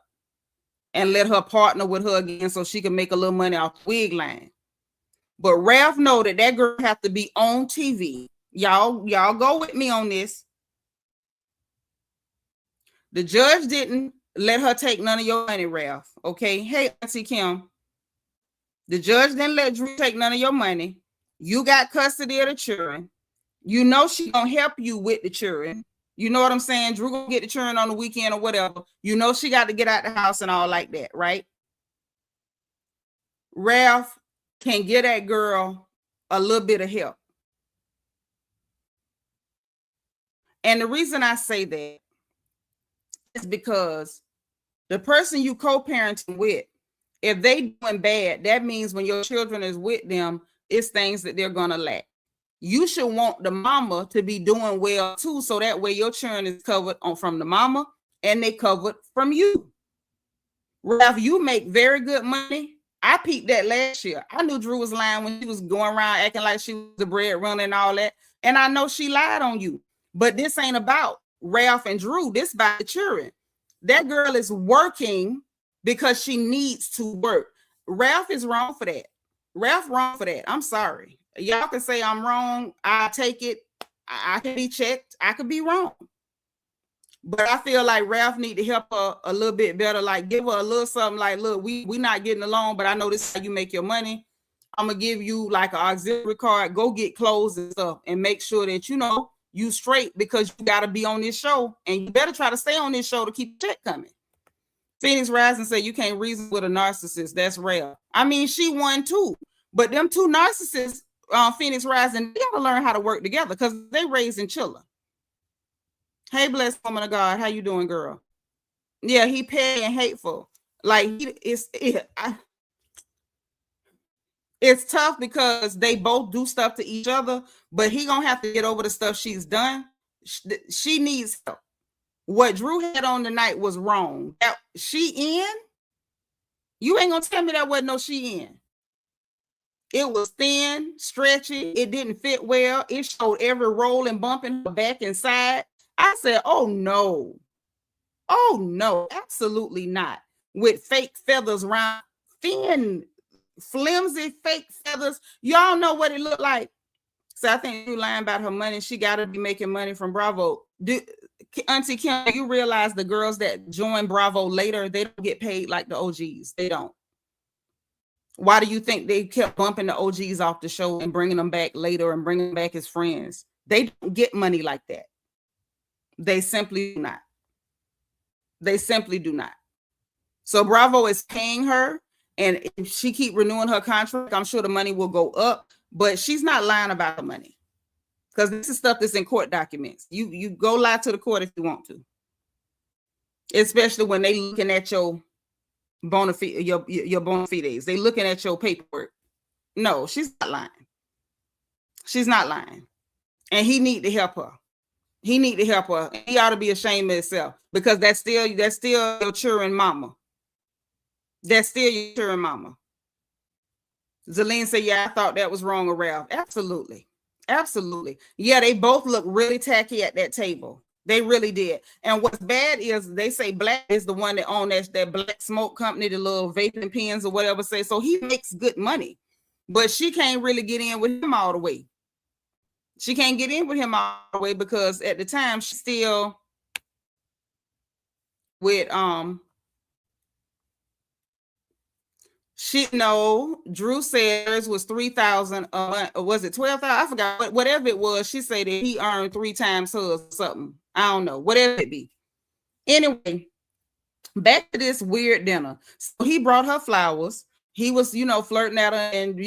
And let her partner with her again so she can make a little money off the wig line. But Ralph know that girl have to be on TV. Y'all go with me on this. The judge didn't let her take none of your money, Ralph. Okay? Hey, Auntie Kim. The judge didn't let Drew take none of your money. You got custody of the children. You know she gonna help you with the children. You know what I'm saying? Drew gonna get the children on the weekend or whatever. You know she got to get out the house and all like that, right? Ralph can get that girl a little bit of help. And the reason I say that is because the person you co-parenting with, if they doing bad, that means when your children is with them, it's things that they're gonna lack. You should want the mama to be doing well too, so that way your children is covered from the mama and they covered from you. Ralph, you make very good money. I peeped that last year. I knew Drew was lying when she was going around acting like she was the breadwinner and all that. And I know she lied on you. But this ain't about Ralph and Drew. This about the children. That girl is working because she needs to work. Ralph is wrong for that. Ralph wrong for that. I'm sorry. Y'all can say I'm wrong. I take it. I can be checked. I could be wrong. But I feel like Ralph need to help her a little bit better. Like give her a little something like, look, we not getting along, but I know this is how you make your money. I'm going to give you like an auxiliary card. Go get clothes and stuff and make sure that, you know, you straight because you got to be on this show. And you better try to stay on this show to keep the check coming. Phoenix Rising said you can't reason with a narcissist. That's rare. I mean, she won too. But them two narcissists, Phoenix Rising, they got to learn how to work together because they raising children. Hey, blessed woman of God. How you doing, girl? Yeah, he petty and hateful. Like, it's tough because they both do stuff to each other, but he gonna have to get over the stuff she's done. She needs help. What Drew had on tonight was wrong. She in? You ain't gonna tell me that wasn't no she in. It was thin, stretchy. It didn't fit well. It showed every roll and bump in her back and side. I said, oh no, absolutely not. With fake feathers around, thin, flimsy fake feathers. Y'all know what it looked like. So I think you're lying about her money. She got to be making money from Bravo. Auntie Kim, you realize the girls that join Bravo later, they don't get paid like the OGs. They don't. Why do you think they kept bumping the OGs off the show and bringing them back later and bringing them back as friends? They don't get money like that. They simply do not. They simply do not. So Bravo is paying her, and if she keep renewing her contract, I'm sure the money will go up, but she's not lying about the money because this is stuff that's in court documents. You go lie to the court if you want to, especially when they looking at your bona fide, your bona fides. They looking at your paperwork. No, she's not lying. She's not lying, and he need to help her. He need to help her. He ought to be ashamed of himself because that's still your children mama. That's still your children mama. Zelene said, yeah, I thought that was wrong with Ralph. Absolutely. Absolutely. Yeah, they both look really tacky at that table. They really did. And what's bad is they say Blak is the one that owns that Blak smoke company, the little vaping pens or whatever say. So he makes good money, but she can't really get in with him all the way. She can't get in with him all the way because at the time she's still with Drew said hers was 3,000 a month, or was it 12,000? I forgot. Whatever it was, she said that he earned 3 times hers or something. I don't know, whatever it be. Anyway, back to this weird dinner. So he brought her flowers. He was, flirting at her and,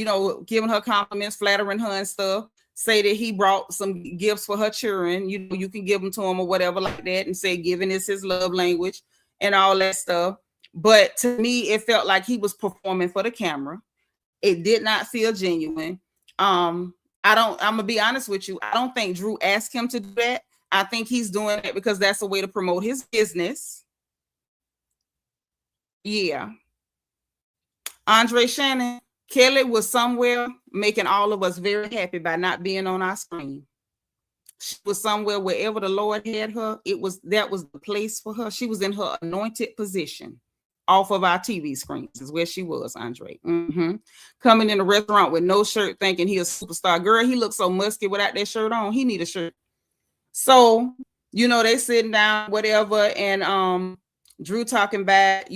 giving her compliments, flattering her and stuff. Say that he brought some gifts for her children. You can give them to him or whatever like that, and say giving is his love language and all that stuff. But to me, it felt like he was performing for the camera. It did not feel genuine. I'm gonna be honest with you. I don't think Drew asked him to do that. I think he's doing it because that's a way to promote his business. Yeah. Andre Shannon, Kelly was somewhere making all of us very happy by not being on our screen. She was somewhere wherever the Lord had her. That was the place for her. She was in her anointed position. Off of our TV screens is where she was, Andre. Coming in a restaurant with no shirt, thinking he a superstar. Girl, he looks so musky without that shirt on. He need a shirt. So, they sitting down, whatever, and Drew talking back,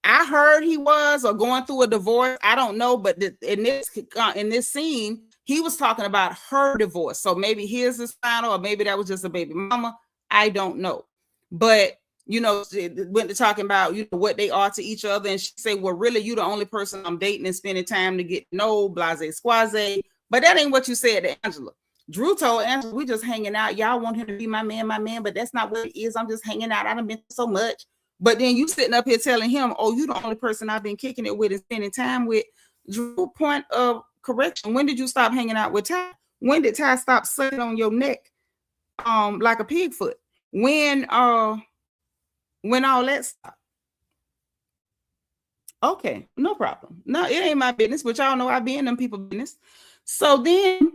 I heard he was or going through a divorce. I don't know, but in this scene, he was talking about her divorce. So maybe his is final, or maybe that was just a baby mama. I don't know. But went to talking about what they are to each other, and she said, "Well, really, you the only person I'm dating and spending time to get to know, blase squaze." But that ain't what you said to Angela. Drew told Angela, "We just hanging out. Y'all want him to be my man, but that's not what it is. I'm just hanging out. I done been so much." But then you sitting up here telling him, "Oh, you the only person I've been kicking it with and spending time with." Drew, point of correction: when did you stop hanging out with Ty? When did Ty stop sucking on your neck, like a pig foot? When all that stopped? Okay, no problem. No, it ain't my business, but y'all know I be in them people business. So then,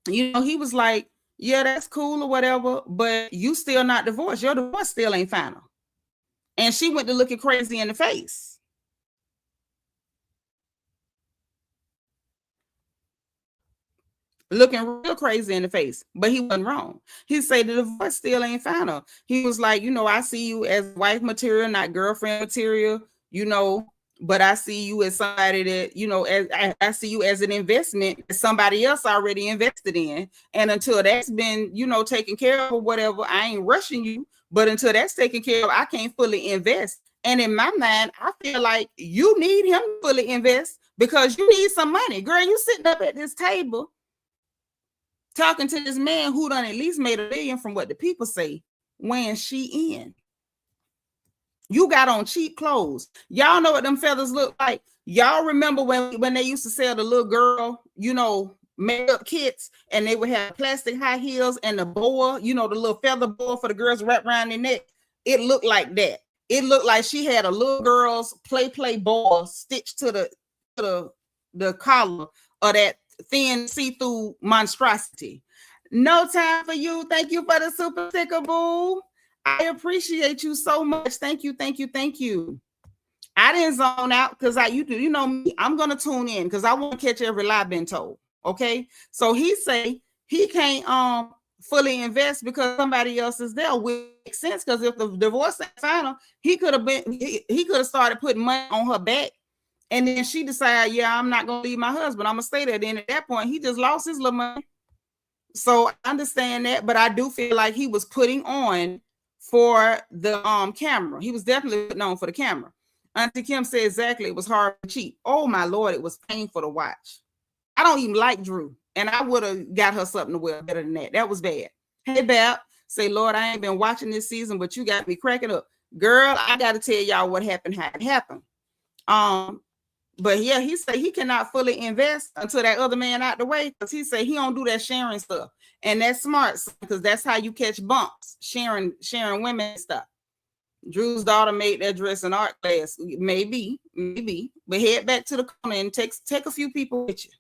he was like, "Yeah, that's cool or whatever, but you still not divorced. Your divorce still ain't final." And she went to looking crazy in the face. Looking real crazy in the face, but he wasn't wrong. He said the divorce still ain't final. He was like, I see you as wife material, not girlfriend material, but I see you as somebody that, as I see you as an investment that somebody else already invested in. And until that's been, taken care of or whatever, I ain't rushing you. But until that's taken care of, I can't fully invest. And in my mind, I feel like you need him to fully invest because you need some money. Girl, you sitting up at this table talking to this man who done at least made $1 million from what the people say when she in. You got on cheap clothes. Y'all know what them feathers look like. Y'all remember when they used to sell the little girl, makeup kits, and they would have plastic high heels and the boa, the little feather boa for the girls wrapped around their neck. It looked like that. It looked like she had a little girl's play boa stitched to the collar of that thin see-through monstrosity. No time for you. Thank you for the super sticker, boo. I appreciate you so much. Thank you. I didn't zone out because you know me. I'm gonna tune in because I want to catch every lie been told. Okay, so he say he can't fully invest because somebody else is there, which makes sense because if the divorce ain't final, he could have started putting money on her back. And then she decided, yeah, I'm not going to leave my husband. I'm going to stay there. Then at that point, he just lost his little money. So I understand that, but I do feel like he was putting on for the camera. He was definitely putting on for the camera. Auntie Kim said exactly, it was hard and cheap. Oh, my Lord, it was painful to watch. I don't even like Drew, and I would have got her something to wear better than that. That was bad. Hey, Bab, say, Lord, I ain't been watching this season, but you got me cracking up. Girl, I got to tell y'all what happened, how it happened. But yeah, he said he cannot fully invest until that other man out the way because he said he don't do that sharing stuff. And that's smart because that's how you catch bumps, sharing women stuff. Drew's daughter made that dress in art class. Maybe. But head back to the corner and take a few people with you.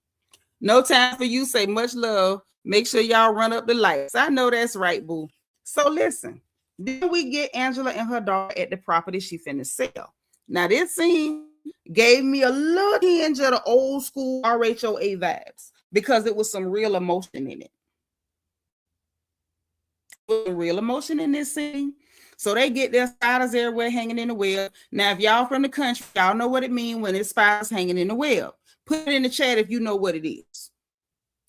No time for you. Say much love. Make sure y'all run up the lights. I know that's right, boo. So listen, then we get Angela and her daughter at the property she finna sell. Now this scene gave me a little hinge of the old school RHOA vibes because it was some real emotion in it. Real emotion in this scene. So they get their spiders everywhere hanging in the web. Now, if y'all from the country, y'all know what it means when it's spiders hanging in the web. Put it in the chat if you know what it is.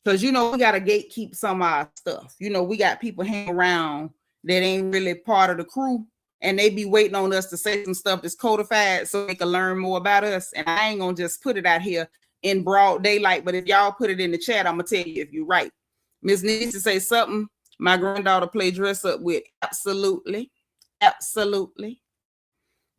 Because, you know, we got to gatekeep some of our stuff. You know, we got people hanging around that ain't really part of the crew. And they be waiting on us to say some stuff that's codified so they can learn more about us. And I ain't going to just put it out here in broad daylight. But if y'all put it in the chat, I'm going to tell you if you're right. Miss needs to say something my granddaughter play dress up with. Absolutely. Absolutely.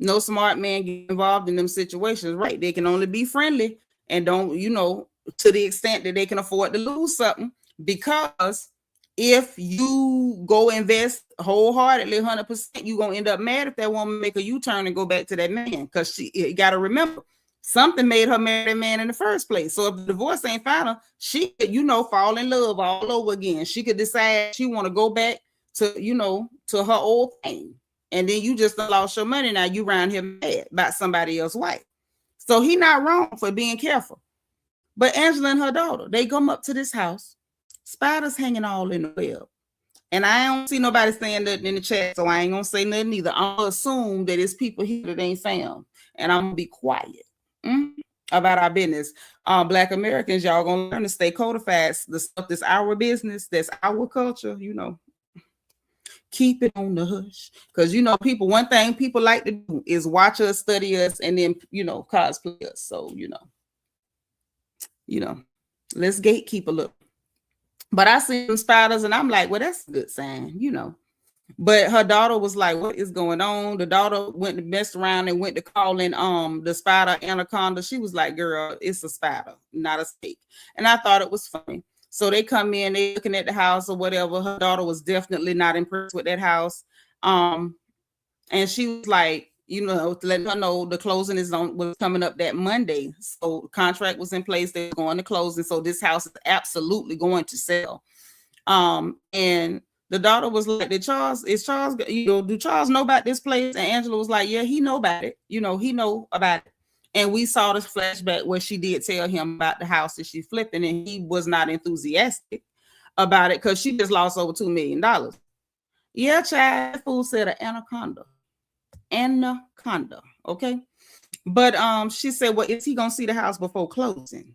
No smart man get involved in them situations. Right. They can only be friendly and don't, you know, to the extent that they can afford to lose something. Because if you go invest wholeheartedly 100%, you're going to end up mad if that woman make a U-turn and go back to that man. Because you got to remember, something made her marry that man in the first place. So if the divorce ain't final, she could, you know, fall in love all over again. She could decide she want to go back to, you know, to her old thing. And then you just lost your money. Now you around here mad about somebody else's wife. So he not wrong for being careful. But Angela and her daughter, they come up to this house. Spiders hanging all in the web. And I don't see nobody saying nothing in the chat, so I ain't going to say nothing either. I'm going to assume that it's people here that ain't found. And I'm going to be quiet about our business. Black Americans, y'all going to learn to stay codified. The stuff that's our business, that's our culture, you know. Keep it on the hush. Because, you know, people, one thing people like to do is watch us, study us, and then, you know, cosplay us. So, you know, let's gatekeep a little. But I see some spiders and I'm like, well, that's a good sign, you know. But her daughter was like, what is going on? The daughter went to mess around and went to calling the spider anaconda. She was like, girl, it's a spider, not a snake. And I thought it was funny. So they come in, they looking at the house or whatever. Her daughter was definitely not impressed with that house. And she was like, you know, to let her know the closing was coming up that Monday. So contract was in place. They were going to closing. So this house is absolutely going to sell. And the daughter was like, do Charles, you know, do Charles know about this place? And Angela was like, yeah, he know about it. You know, he know about it. And we saw this flashback where she did tell him about the house that she's flipping, and he was not enthusiastic about it because she just lost over $2 million. Yeah, child, that fool said an anaconda. Anaconda, okay? But she said, well, is he gonna see the house before closing?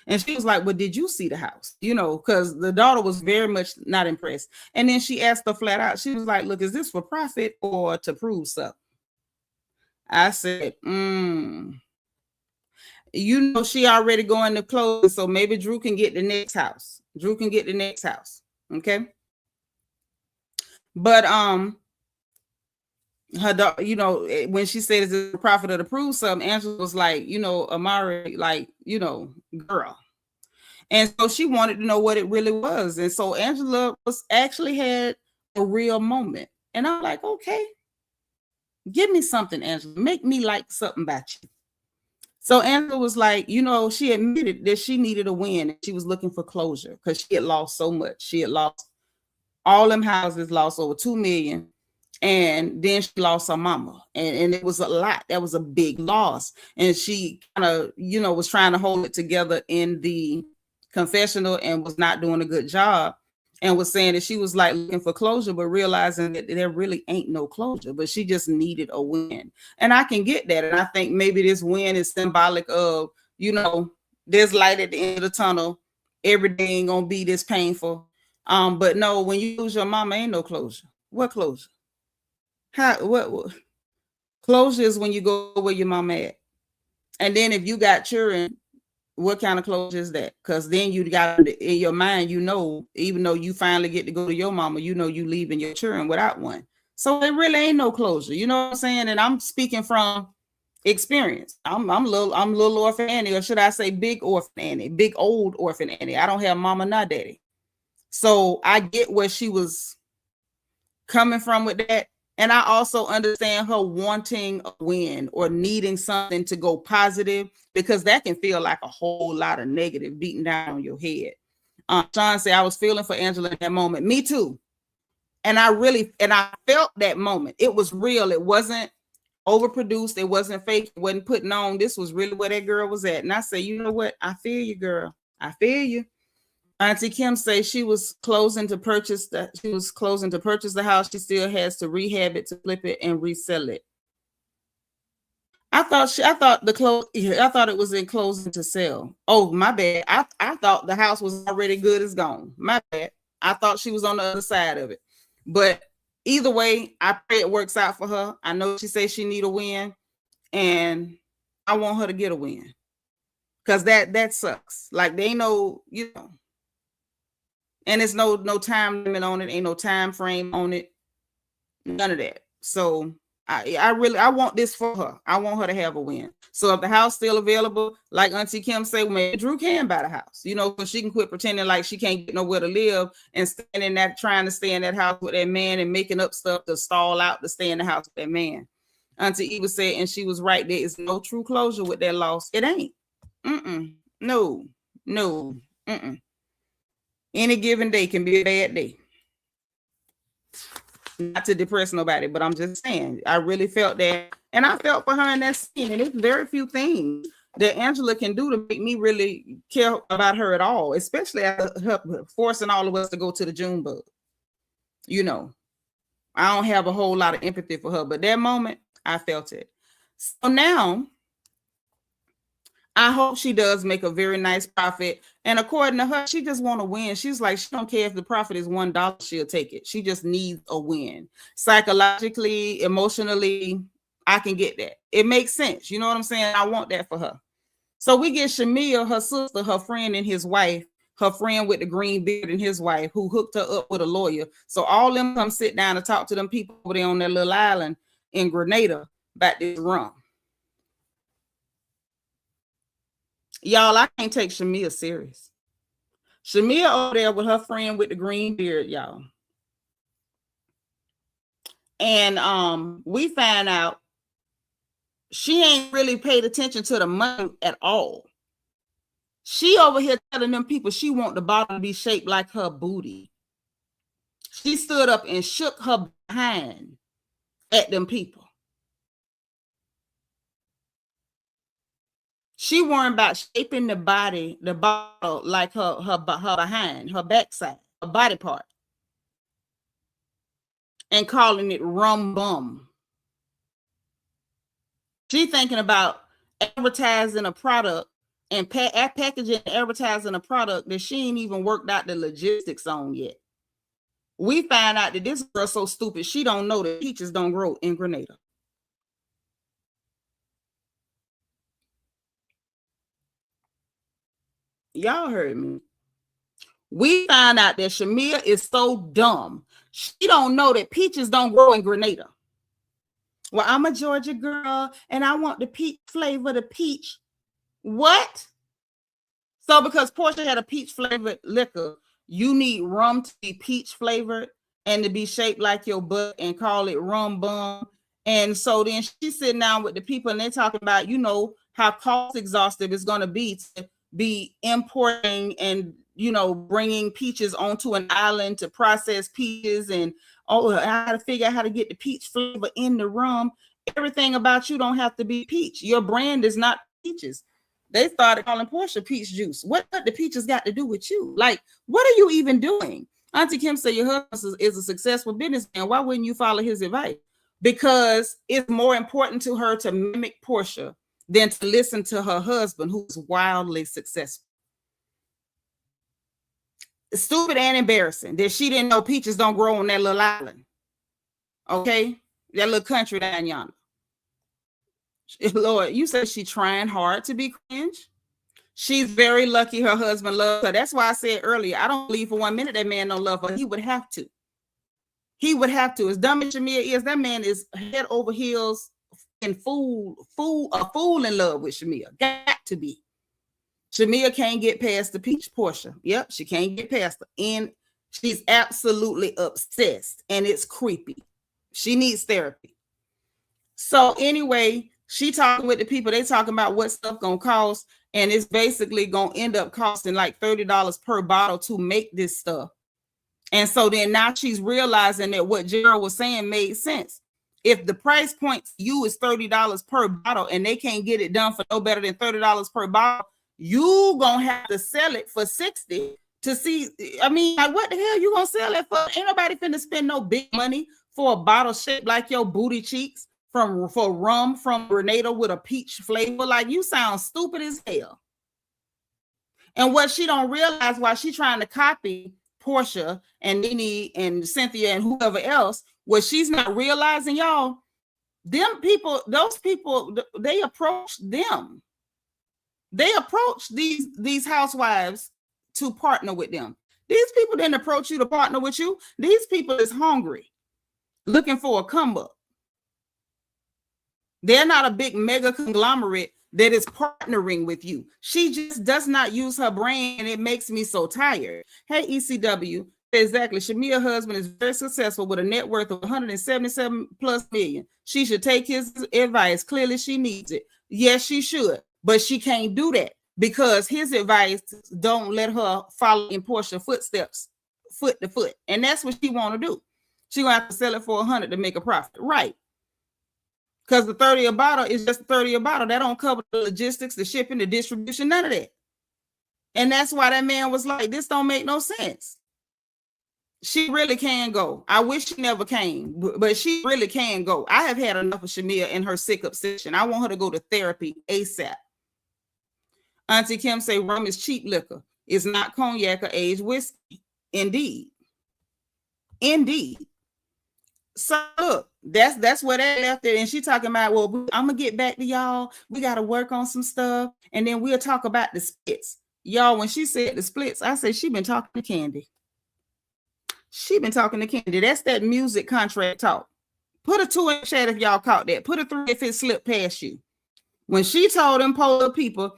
And she was like, well, did you see the house? You know, because the daughter was very much not impressed. And then she asked her flat out, she was like, look, is this for profit or to prove something? I said, you know, she already going to close, so maybe Drew can get the next house. Okay? But her daughter, you know, when she said, is it a profit or to prove something, Angela was like, you know, Amari, like, you know, girl. And so she wanted to know what it really was. And so Angela actually had a real moment. And I'm like, okay, give me something, Angela. Make me like something about you. So Angela was like, you know, she admitted that she needed a win. And she was looking for closure because she had lost so much. She had lost all them houses, lost over $2 million. And then she lost her mama. And it was a lot. That was a big loss. And she kind of, you know, was trying to hold it together in the confessional and was not doing a good job. And was saying that she was like looking for closure, but realizing that there really ain't no closure, but she just needed a win. And I can get that. And I think maybe this win is symbolic of, you know, there's light at the end of the tunnel. Every day ain't gonna be this painful. But no, when you lose your mama, ain't no closure. What closure? What closure is when you go where your mama at. And then if you got children, what kind of closure is that? Because then you got in your mind, you know, even though you finally get to go to your mama, you know, you leaving your children without one. So it really ain't no closure. You know what I'm saying? And I'm speaking from experience. I'm little orphan Annie, or should I say big orphan Annie, big old orphan Annie. I don't have mama nor daddy. So I get where she was coming from with that. And I also understand her wanting a win or needing something to go positive, because that can feel like a whole lot of negative beating down on your head. Sean said, I was feeling for Angela in that moment. Me too. And I felt that moment. It was real. It wasn't overproduced. It wasn't fake. It wasn't putting on. This was really where that girl was at. And I said, you know what? I feel you, girl. I feel you. Auntie Kim says she was closing to purchase the house. She still has to rehab it to flip it and resell it. I thought it was in closing to sell. Oh, my bad. I thought the house was already good as gone. My bad. I thought she was on the other side of it. But either way, I pray it works out for her. I know she says she need a win, and I want her to get a win. Because that sucks. Like, they know, and there's no time limit on it, ain't no time frame on it, none of that. So I want this for her. I want her to have a win. So if the house still available, like Auntie Kim said, maybe Drew can buy the house, so she can quit pretending like she can't get nowhere to live and trying to stay in that house with that man and making up stuff to stall out to stay in the house with that man. Auntie Eva said, and she was right, there is no true closure with that loss. It ain't. No. Any given day can be a bad day. Not to depress nobody, but I'm just saying, I really felt that, and I felt for her in that scene. And it's very few things that Angela can do to make me really care about her at all, especially after her forcing all of us to go to the Junebug. I don't have a whole lot of empathy for her, but that moment, I felt it. So now, I hope she does make a very nice profit. And according to her, she just want to win. She's like, she don't care if the profit is $1, she'll take it. She just needs a win. Psychologically, emotionally, I can get that. It makes sense. You know what I'm saying? I want that for her. So we get Shamea, her sister, her friend, and his wife, her friend with the green beard and his wife, who hooked her up with a lawyer. So all them come sit down and talk to them people over there on their little island in Grenada about this rum. Y'all, I can't take Shamea serious. Shamea over there with her friend with the green beard, y'all. And we find out she ain't really paid attention to the money at all. She over here telling them people she want the bottle to be shaped like her booty. She stood up and shook her behind at them people. She worried about shaping the bottle like her behind, her backside, her body part, and calling it rum bum. She thinking about advertising a product and packaging and advertising a product that she ain't even worked out the logistics on yet. We find out that this girl's so stupid, she don't know that peaches don't grow in Grenada. Y'all heard me. We found out that Shamea is so dumb. She don't know that peaches don't grow in Grenada. Well, I'm a Georgia girl and I want the peach flavor, the peach. What? So because Porsha had a peach flavored liquor, you need rum to be peach flavored and to be shaped like your butt and call it rum bum. And so then she's sitting down with the people and they're talking about, how cost exhaustive it's going to be to be importing and, bringing peaches onto an island to process peaches. And, I got to figure out how to get the peach flavor in the rum. Everything about you don't have to be peach. Your brand is not peaches. They started calling Porsha peach juice. What the peaches got to do with you? Like, what are you even doing? Auntie Kim said your husband is a successful businessman. Why wouldn't you follow his advice? Because it's more important to her to mimic Porsha than to listen to her husband, who's wildly successful. It's stupid and embarrassing that she didn't know peaches don't grow on that little island. Okay? That little country down yonder. Lord, you said she's trying hard to be cringe. She's very lucky her husband loves her. That's why I said earlier, I don't believe for 1 minute that man don't love her. He would have to. He would have to. As dumb as Shamea is, that man is head over heels and a fool in love with Shamea. Got to be. Shamea can't get past the peach Porsha. Yep, she can't get past her. And she's absolutely obsessed. And it's creepy. She needs therapy. So anyway, she talking with the people. They talking about what stuff gonna cost. And it's basically gonna end up costing like $30 per bottle to make this stuff. And so then now she's realizing that what Gerald was saying made sense. If the price point to you is $30 per bottle and they can't get it done for no better than $30 per bottle, you gonna have to sell it for $60 to see. I mean, like, what the hell you gonna sell it for? Ain't nobody finna spend no big money for a bottle shaped like your booty cheeks for rum from Grenada with a peach flavor. Like, you sound stupid as hell. And what she don't realize while she trying to copy Porsha and Nene and Cynthia and whoever else, what she's not realizing, y'all, them people, those people, they approach them. They approach these housewives to partner with them. These people didn't approach you to partner with you. These people is hungry, looking for a come up. They're not a big mega conglomerate that is partnering with you. She just does not use her brain, and it makes me so tired. Hey, ECW, exactly. Shamea's husband is very successful with a net worth of 177 plus million. She should take his advice. Clearly, she needs it. Yes, she should, but she can't do that because his advice don't let her follow in Porsche footsteps, foot to foot, and that's what she want to do. She gonna have to sell it for 100 to make a profit, right? Because the 30 a bottle is just 30 a bottle. That don't cover the logistics, the shipping, the distribution, none of that. And that's why that man was like, this don't make no sense. She really can go. I wish she never came, but she really can go. I have had enough of Shamea and her sick obsession. I want her to go to therapy ASAP. Auntie Kim say rum is cheap liquor. It's not cognac or aged whiskey. Indeed. Indeed. So look, that's where they left it. And she talking about, well, I'm gonna get back to y'all. We got to work on some stuff, and then we'll talk about the splits. Y'all, when she said the splits, I said she been talking to Candy. She been talking to Candy. That's that music contract talk. Put a 2 in the chat if y'all caught that. Put a 3 if it slipped past you. When she told them polar people,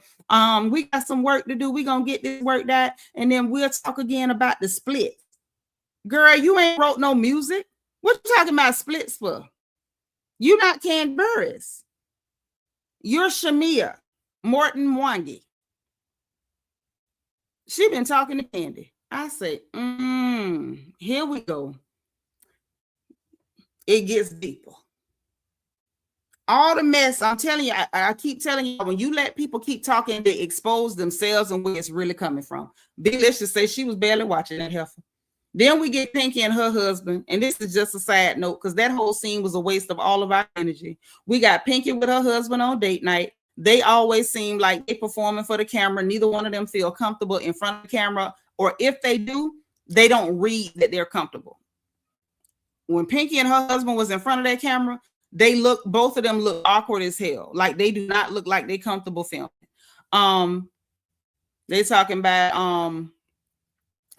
we got some work to do. We gonna get this worked out, and then we'll talk again about the split. Girl, you ain't wrote no music. What you talking about splits for? You're not Canberra's. You're Shamea Morton Mwangi. She been talking to Candy. I say, here we go. It gets deeper. All the mess, I'm telling you, I keep telling you, when you let people keep talking, they expose themselves and where it's really coming from. Big Lish say she was barely watching that heifer. Then we get Pinky and her husband, and this is just a side note because that whole scene was a waste of all of our energy. We got Pinky with her husband on date night. They always seem like they're performing for the camera. Neither one of them feel comfortable in front of the camera, or if they do, they don't read that they're comfortable. When Pinky and her husband was in front of that camera, both of them look awkward as hell. Like they do not look like they're comfortable filming. They talking about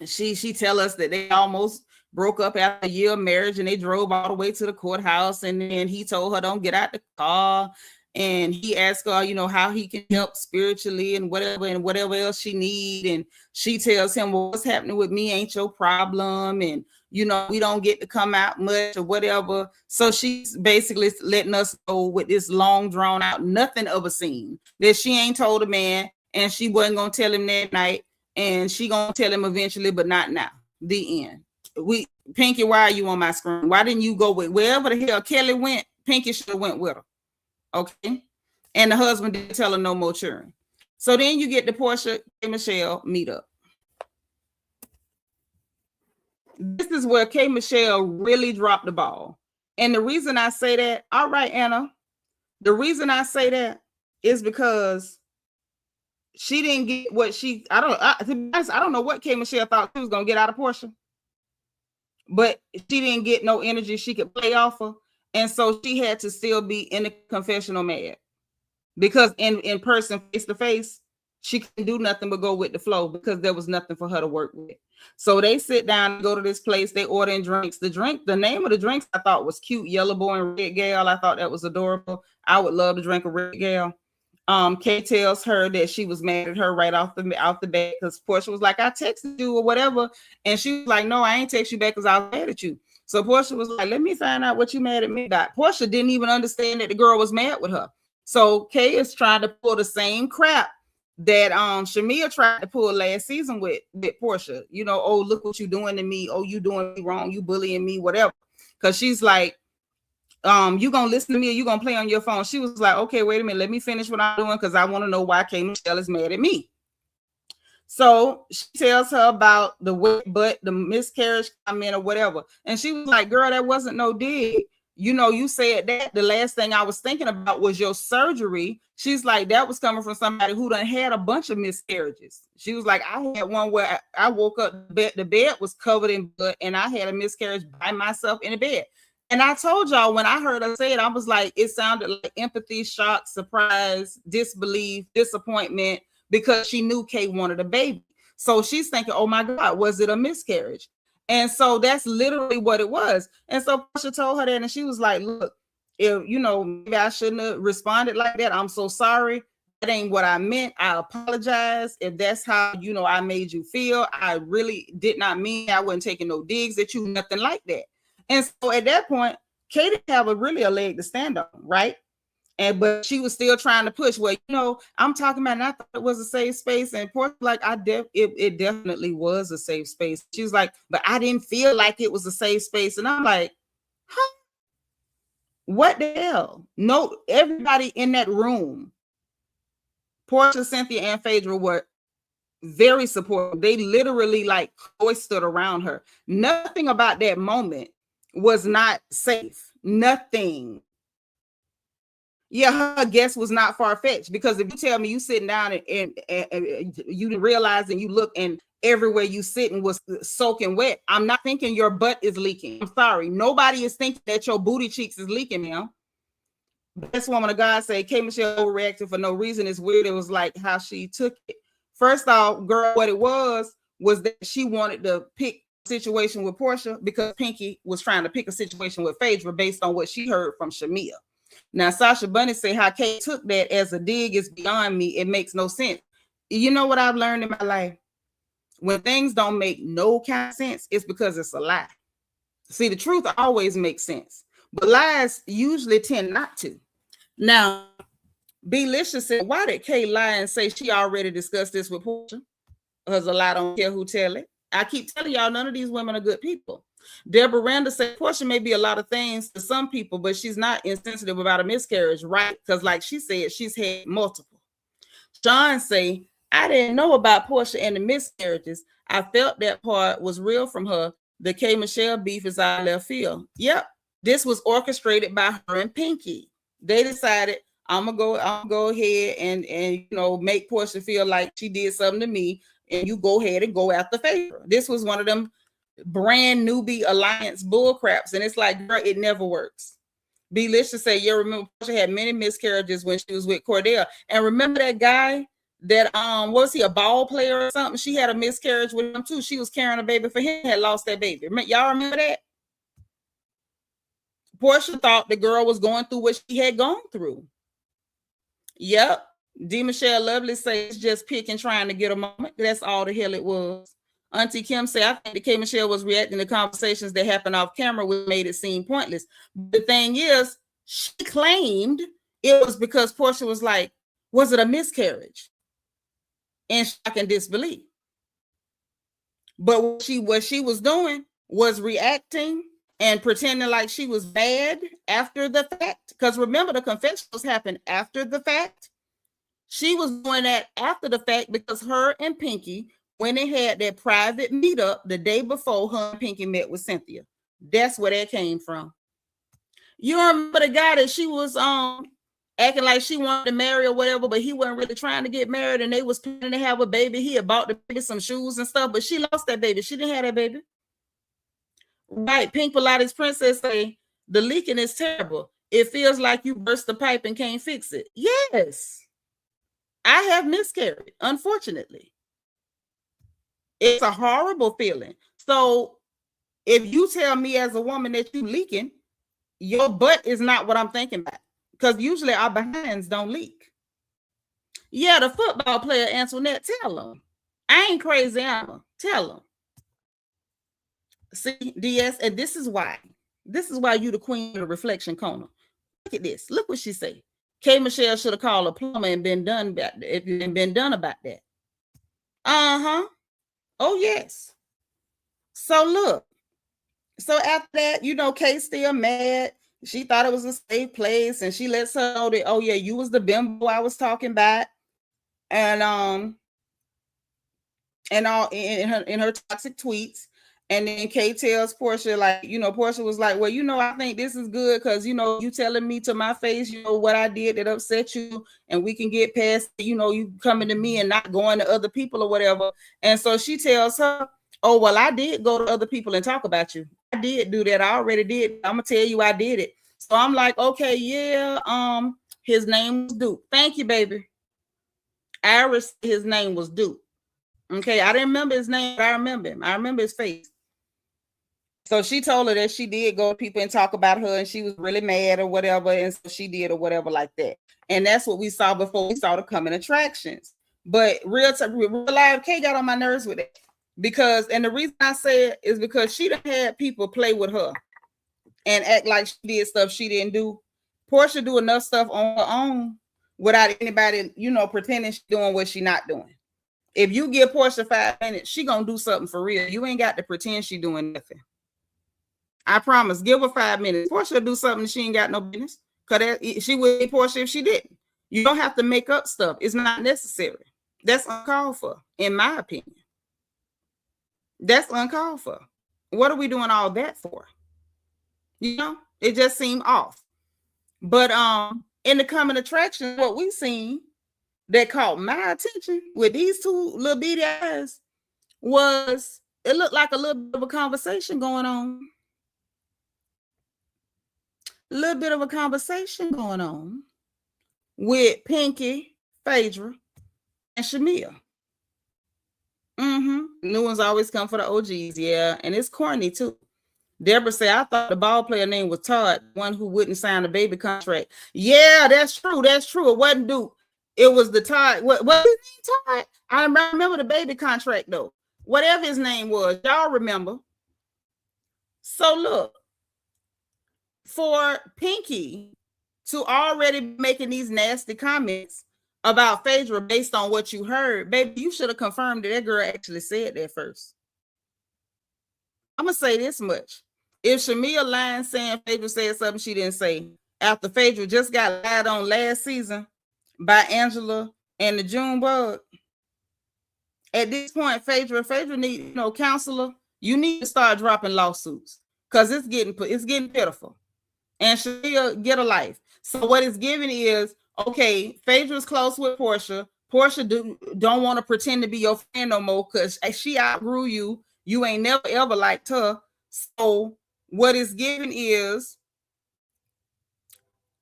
she tell us that they almost broke up after a year of marriage, and they drove all the way to the courthouse, and then he told her don't get out the car, and he asked her, you know, how he can help spiritually and whatever else she need, and she tells him, well, what's happening with me ain't your problem, and you know, we don't get to come out much or whatever. So she's basically letting us know with this long drawn out nothing of a scene that she ain't told a man, and she wasn't gonna tell him that night. And she gonna tell him eventually, but not now. The end. Pinky, why are you on my screen? Why didn't you go with wherever the hell Kelly went? Pinky should have went with her. Okay. And the husband didn't tell her no more children. So then you get the Porsha and Michelle meet up. This is where K. Michelle really dropped the ball. And the reason I say that, all right, Anna, the reason I say that is because she didn't get what to be honest, I don't know what K. Michelle thought she was going to get out of Porsha. But she didn't get no energy she could play off of. And so she had to still be in the confessional mad. Because in person, face to face, she couldn't do nothing but go with the flow because there was nothing for her to work with. So they sit down and go to this place. They ordering drinks. The name of the drinks I thought was cute. Yellow Boy and Red Gal. I thought that was adorable. I would love to drink a Red Gal. Kay tells her that she was mad at her right off the bat because Porsha was like, I texted you or whatever. And she was like, no, I ain't text you back because I was mad at you. So Porsha was like, let me find out what you mad at me about. Porsha didn't even understand that the girl was mad with her. So Kay is trying to pull the same crap that Shamea tried to pull last season with Porsha. You know, oh, look what you doing to me. Oh, you doing me wrong. You bullying me, whatever. Because she's like, you gonna listen to me or you gonna play on your phone? She was like, okay, wait a minute, let me finish what I'm doing because I want to know why K. Michelle is mad at me. So she tells her about the wet butt, the miscarriage comment or whatever. And she was like, girl, that wasn't no dig. You know, you said that. The last thing I was thinking about was your surgery. She's like, that was coming from somebody who done had a bunch of miscarriages. She was like, I had one where I woke up, the bed was covered in blood, and I had a miscarriage by myself in the bed. And I told y'all when I heard her say it, I was like, it sounded like empathy, shock, surprise, disbelief, disappointment, because she knew Kate wanted a baby. So she's thinking, oh my God, was it a miscarriage? And so that's literally what it was. And so Porsha told her that, and she was like, look, if you know, maybe I shouldn't have responded like that. I'm so sorry. That ain't what I meant. I apologize if that's how, you know, I made you feel. I really did not mean. I wasn't taking no digs at you, nothing like that. And so at that point, Kate didn't have a leg to stand on, right? But she was still trying to push. Well, you know, I'm talking about, and I thought it was a safe space. And Porsha, like, it definitely was a safe space. She was like, but I didn't feel like it was a safe space. And I'm like, huh? What the hell? No, everybody in that room, Porsha, Cynthia, and Phaedra were very supportive. They literally like stood around her. Nothing about that moment was not safe. Nothing. Yeah, her guess was not far-fetched, because if you tell me you sitting down and you didn't realize and you look and everywhere you sitting was soaking wet, I'm not thinking your butt is leaking. I'm sorry. Nobody is thinking that your booty cheeks is leaking now. This woman of God said K. Michelle overreacted for no reason. It's weird. It was like how she took it. First off, girl, what it was that she wanted to pick a situation with Porsha because Pinky was trying to pick a situation with Phaedra based on what she heard from Shamea. Now, Sasha Bunny say how Kate took that as a dig is beyond me. It makes no sense. You know what I've learned in my life? When things don't make no kind of sense, it's because it's a lie. See, the truth always makes sense, but lies usually tend not to. Now, B-Licious said, why did Kate lie and say she already discussed this with Porsha? Because a lie don't care who tell it. I keep telling y'all, none of these women are good people. Deborah Randa said, Porsha may be a lot of things to some people, but she's not insensitive about a miscarriage, right? Because like she said, she's had multiple. Sean say, I didn't know about Porsha and the miscarriages. I felt that part was real from her. The K. Michelle beef is out of left field. Yep, this was orchestrated by her and Pinky. They decided, I'm gonna go ahead and you know, make Porsha feel like she did something to me, and you go ahead and go after Phaedra. This was one of them brand newbie alliance bull craps, and it's like, girl, it never works. B-Licious say, yeah, remember Porsha had many miscarriages when she was with Cordell. And remember that guy that was he a ball player or something? She had a miscarriage with him too. She was carrying a baby for him, had lost that baby. Y'all remember that? Porsha thought the girl was going through what she had gone through. Yep. D. Michelle Lovely says just picking, trying to get a moment. That's all the hell it was. Auntie Kim said, I think the K. Michelle was reacting to conversations that happened off camera, which made it seem pointless. The thing is, she claimed it was because Porsha was like, was it a miscarriage? In shock and disbelief. But what she was doing was reacting and pretending like she was bad after the fact. Because remember, the confessions happened after the fact. She was doing that after the fact because her and Pinky, when they had that private meetup the day before her and Pinky met with Cynthia. That's where that came from. You remember the guy that she was acting like she wanted to marry or whatever, but he wasn't really trying to get married, and they was planning to have a baby. He had bought the baby some shoes and stuff, but she lost that baby. She didn't have that baby. Right. Pink Pilates Princess say, the leaking is terrible. It feels like you burst the pipe and can't fix it. Yes. I have miscarried, unfortunately. It's a horrible feeling. So if you tell me as a woman that you leaking, your butt is not what I'm thinking about. Because usually our behinds don't leak. Yeah, the football player, Antoinette, tell them. I ain't crazy, Emma. Tell them. See, DS, and this is why. This is why you the queen of the reflection corner. Look at this. Look what she say. K. Michelle should have called a plumber and been done about that. Uh-huh. Oh, yes. So look. So after that, you know, Kay still mad. She thought it was a safe place, and she lets her know that, oh yeah, you was the bimbo I was talking about. And and all in her toxic tweets. And then Kay tells Porsha, like, Porsha was like, well, I think this is good because, you telling me to my face, what I did that upset you, and we can get past, you coming to me and not going to other people or whatever. And so she tells her, oh, well, I did go to other people and talk about you. I did do that. I already did. I'm going to tell you I did it. So I'm like, okay, yeah, his name was Duke. Thank you, baby. Iris, his name was Duke. Okay, I didn't remember his name, but I remember him. I remember his face. So she told her that she did go to people and talk about her, and she was really mad or whatever, and so she did or whatever like that. And that's what we saw before we saw the coming attractions. But real live, Kay got on my nerves with it and the reason I say it is because she done had people play with her and act like she did stuff she didn't do. Porsha do enough stuff on her own without anybody, pretending she's doing what she's not doing. If you give Porsha 5 minutes, she gonna do something for real. You ain't got to pretend she doing nothing. I promise. Give her 5 minutes. Porsha will do something she ain't got no business. Because she would be Porsha if she didn't. You don't have to make up stuff. It's not necessary. That's uncalled for, in my opinion. That's uncalled for. What are we doing all that for? It just seemed off. But in the coming attraction, what we seen that caught my attention with these two little bitty eyes was it looked like a little bit of a conversation going on. A little bit of a conversation going on with Pinky, Phaedra, and Shamea. New ones always come for the OGs, yeah. And it's corny too. Deborah said, I thought the ball player name was Todd, one who wouldn't sign a baby contract. Yeah, that's true. That's true. It wasn't Duke. It was the Todd. What his name, Todd? I remember the baby contract, though. Whatever his name was, y'all remember. So look, for Pinky to already making these nasty comments about Phaedra based on what you heard, baby, you should have confirmed that girl actually said that first. I'm going to say this much. If Shamea lying saying Phaedra said something she didn't say, after Phaedra just got lied on last season by Angela and the June bug, at this point, Phaedra need, counselor, you need to start dropping lawsuits because it's getting pitiful. And Shamea, get a life. So what it's giving is, okay, Phaedra's close with Porsha. Porsha don't want to pretend to be your friend no more because she outgrew you. You ain't never ever liked her. So what it's giving is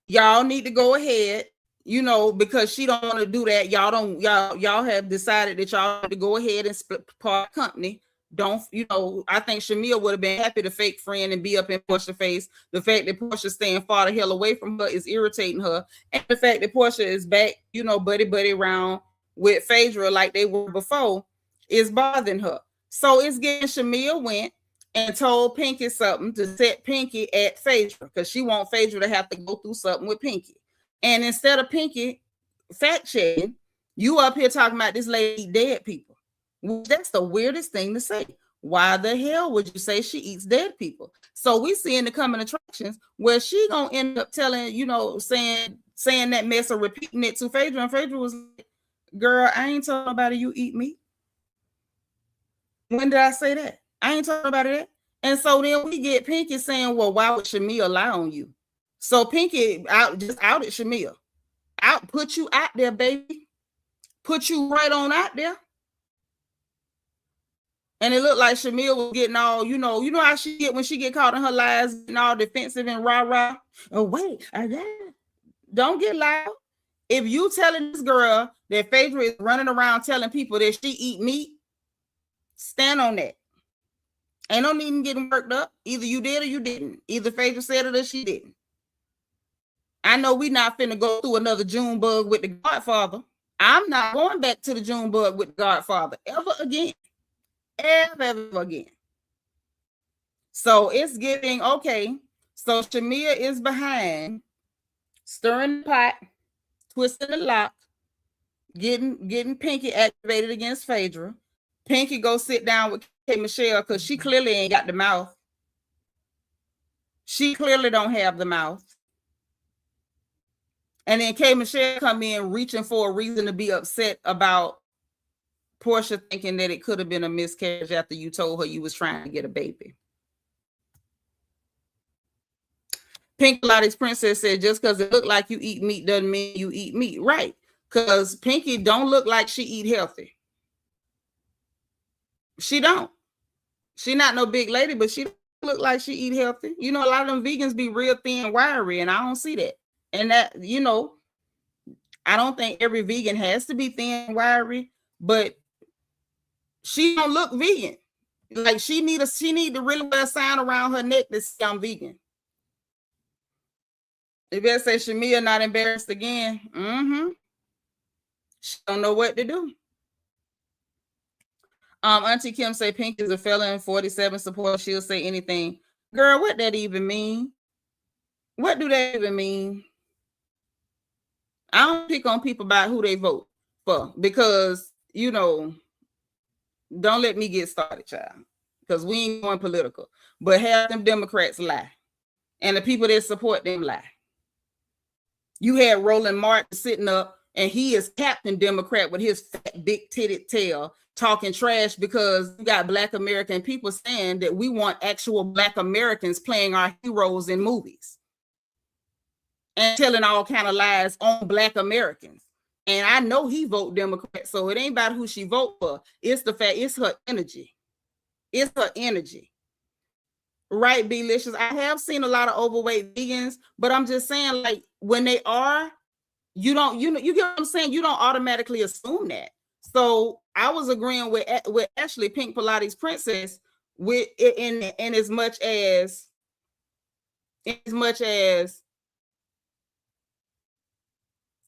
y'all need to go ahead, because she don't want to do that. Y'all have decided that y'all have to go ahead and split part company. Don't, I think Shamea would have been happy to fake friend and be up in Porsha's face. The fact that Porsha's staying far the hell away from her is irritating her. And the fact that Porsha is back, buddy around with Phaedra like they were before is bothering her. So it's getting Shamea went and told Pinky something to set Pinky at Phaedra because she wants Phaedra to have to go through something with Pinky. And instead of Pinky fact checking, you up here talking about this lady eat dead people. That's the weirdest thing to say. Why the hell would you say she eats dead people? So we see in the coming attractions where she gonna end up telling, saying that mess or repeating it to Phaedra, and Phaedra was like, girl, I ain't telling nobody you eat meat. When did I say that? I ain't talking about that. And so then we get Pinky saying, well, why would Shamea lie on you? So Pinky just outed Shamea. Put you out there, baby. Put you right on out there. And it looked like Shamea was getting all, you know how she get when she get caught in her lies and all defensive and rah-rah. Oh, wait, don't get loud. If you telling this girl that Phaedra is running around telling people that she eat meat, stand on that. Ain't no need in getting worked up. Either you did or you didn't. Either Phaedra said it or she didn't. I know we not finna go through another June bug with the Godfather. I'm not going back to the June bug with the Godfather ever again. Ever again. So it's getting, okay, so Shamea is behind, stirring the pot, twisting the lock, getting Pinky activated against Phaedra. Pinky go sit down with K. Michelle because she clearly ain't got the mouth. She clearly don't have the mouth. And then K. Michelle come in reaching for a reason to be upset about Porsha thinking that it could have been a miscarriage after you told her you was trying to get a baby. Pink Pilates Princess said, just because it look like you eat meat doesn't mean you eat meat. Right. Because Pinky don't look like she eat healthy. She don't. She not no big lady, but she look like she eat healthy. You know, a lot of them vegans be real thin, wiry, and I don't see that. And that, you know, I don't think every vegan has to be thin, wiry, but she don't look vegan. Like she need to really wear a sign around her neck that says I'm vegan. If it say Shamea not embarrassed again, she don't know what to do. Auntie Kim say Pink is a felon, 47 support. She'll say anything. Girl, what that even mean? What do that even mean? I don't pick on people about who they vote for because, you know, don't let me get started, child, because we ain't going political. But half them Democrats lie, and the people that support them lie. You had Roland Martin sitting up, and he is Captain Democrat with his fat, big-titted tail talking trash because you got Black American people saying that we want actual Black Americans playing our heroes in movies and telling all kind of lies on Black Americans. And I know he vote Democrat, so it ain't about who she vote for. It's the fact, it's her energy. It's her energy. Right, Belicious. I have seen a lot of overweight vegans, but I'm just saying, like, when they are, you get what I'm saying? You don't automatically assume that. So I was agreeing with Ashley, Pink Pilates Princess, with in as much as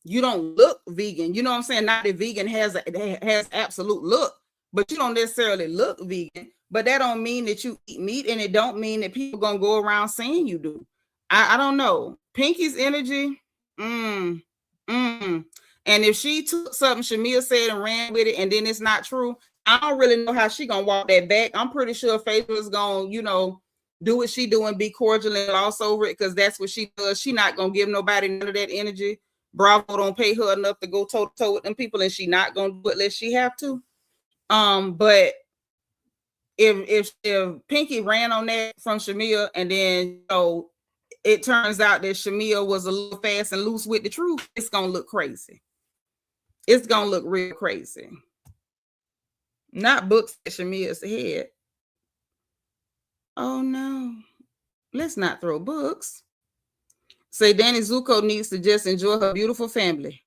you don't look vegan. You know what I'm saying? Not that vegan has absolute look, but you don't necessarily look vegan. But that don't mean that you eat meat, and it don't mean that people gonna go around saying you do. I don't know. Pinky's energy. And if she took something Shamea said and ran with it, and then it's not true, I don't really know how she gonna walk that back. I'm pretty sure Phaedra is gonna, you know, do what she do and be cordial and gloss over it, because that's what she does. She not gonna give nobody none of that energy. Bravo don't pay her enough to go toe to toe with them people, and she not gonna do it unless she have to. But if Pinky ran on that from Shamea, and then, you know, it turns out that Shamea was a little fast and loose with the truth, it's gonna look crazy. It's gonna look real crazy. Not books at Shamea's head. Oh no, let's not throw books. Say Danny Zuko needs to just enjoy her beautiful family.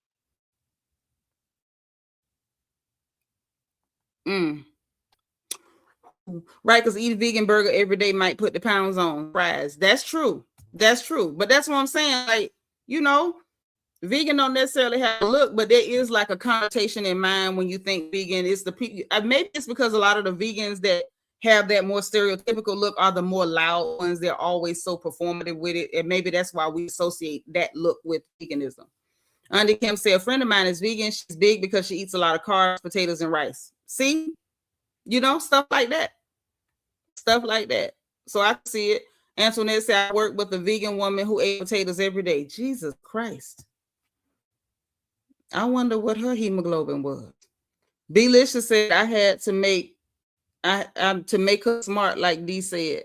Right, because eat a vegan burger every day might put the pounds on. Fries. That's true. That's true. But that's what I'm saying. Like, you know, vegan don't necessarily have a look, but there is like a connotation in mind when you think vegan. It's the people. Maybe it's because a lot of the vegans that have that more stereotypical look are the more loud ones. They're always so performative with it, and maybe that's why we associate that look with veganism. Andy Kim said, a friend of mine is vegan. She's big because she eats a lot of carbs, potatoes, and rice. See, you know, stuff like that. Stuff like that. So I can see it. Antoinette said, I work with a vegan woman who ate potatoes every day. Jesus Christ. I wonder what her hemoglobin was. Belicious said, I had to make her smart, like Dee said.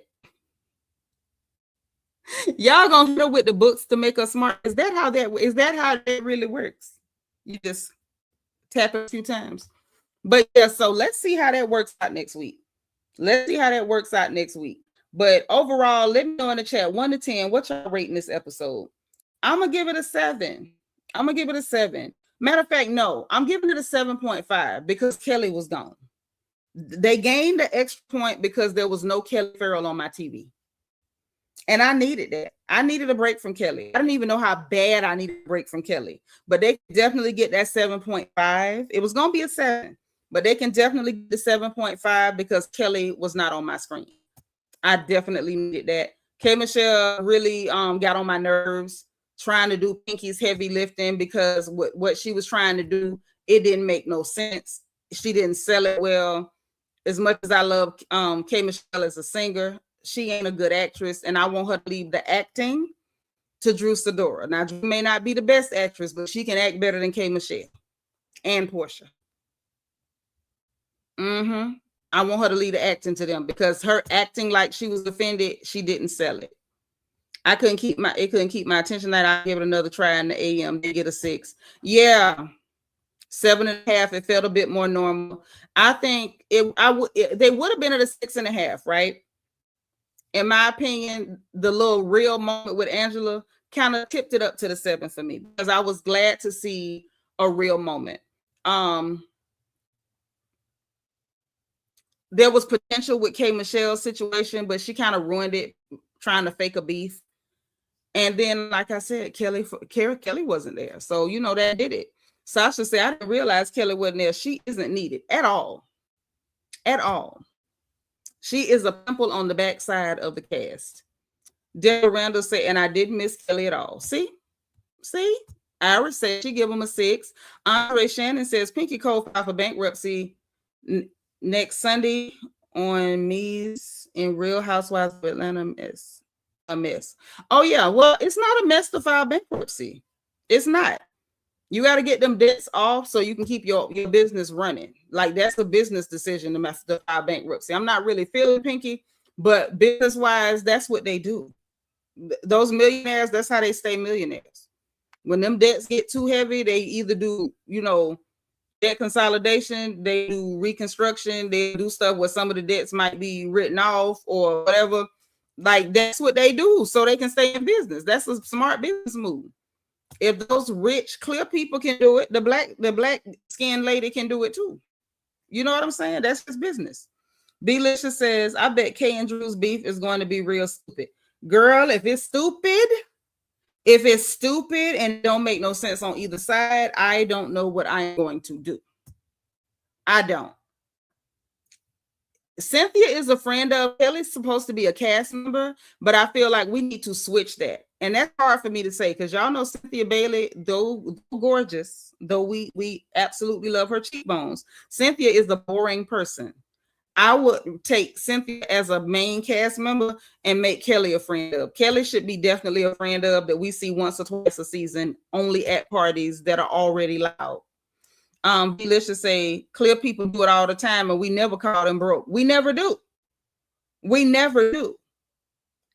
Y'all gonna hit her with the books to make her smart. Is that how that really works? You just tap it a few times. But yeah, so let's see how that works out next week. But overall, let me know in the chat, 1 to 10, what y'all rating this episode? I'm gonna give it a 7. Matter of fact, no, I'm giving it a 7.5 because Kelly was gone. They gained the extra point because there was no Kelly Farrell on my TV. And I needed that. I needed a break from Kelly. I didn't even know how bad I needed a break from Kelly. But they definitely get that 7.5. It was going to be a 7. But they can definitely get the 7.5 because Kelly was not on my screen. I definitely needed that. K. Michelle really got on my nerves trying to do Pinky's heavy lifting, because what she was trying to do, it didn't make no sense. She didn't sell it well. As much as I love K. Michelle as a singer, she ain't a good actress, and I want her to leave the acting to Drew Sidora. Now, Drew may not be the best actress, but she can act better than K. Michelle and Porsha. I want her to leave the acting to them, because her acting like she was offended, she didn't sell it. It couldn't keep my attention. That I give it another try in the AM. They get a 6. Yeah. 7.5. It felt a bit more normal. I think they would have been at a 6.5, right? In my opinion, the little real moment with Angela kind of tipped it up to the 7 for me, because I was glad to see a real moment. There was potential with K. Michelle's situation, but she kind of ruined it trying to fake a beef. And then, like I said, Kelly wasn't there. So, you know, that did it. Sasha said, I didn't realize Kelly wasn't there. She isn't needed at all. At all. She is a pimple on the backside of the cast. Deborah Randall said, and I didn't miss Kelly at all. See? Iris said she give him a 6. Andre Shannon says Pinky Cole filed for bankruptcy next Sunday on Me's in Real Housewives of Atlanta a mess. Oh yeah, well, it's not a mess to file bankruptcy. It's not. You got to get them debts off so you can keep your business running. Like, that's a business decision to file bankruptcy. I'm not really feeling Pinky, but business wise, that's what they do. Those millionaires, that's how they stay millionaires. When them debts get too heavy, they either do, you know, debt consolidation, they do reconstruction, they do stuff where some of the debts might be written off or whatever. Like, that's what they do so they can stay in business. That's a smart business move. If those rich, clear people can do it, the black skinned lady can do it too. You know what I'm saying? That's his business. Belisha says, I bet Kay and Drew's beef is going to be real stupid. Girl, if it's stupid and don't make no sense on either side, I don't know what I'm going to do. I don't. Cynthia is a friend of Kelly's, supposed to be a cast member, but I feel like we need to switch that. And that's hard for me to say, because y'all know Cynthia Bailey, though gorgeous, though we absolutely love her cheekbones, Cynthia is a boring person. I would take Cynthia as a main cast member and make Kelly a friend of. Kelly should be definitely a friend of that we see once or twice a season, only at parties that are already loud. Delicious say clear people do it all the time and we never call them broke. We never do. We never do.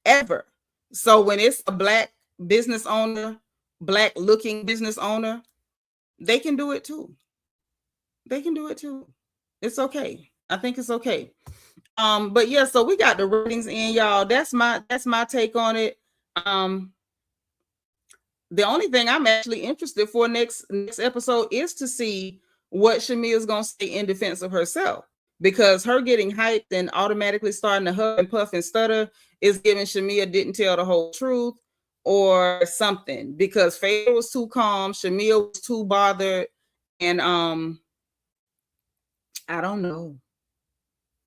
Ever. So when it's a black business owner, black looking business owner, they can do it too. They can do it too. It's okay. I think it's okay. But yeah, so we got the ratings in, y'all. That's my take on it. The only thing I'm actually interested for next episode is to see what Shamea is going to say in defense of herself, because her getting hyped and automatically starting to huff and puff and stutter is giving Shamea didn't tell the whole truth or something, because Phaedra was too calm, Shamea was too bothered, and I don't know.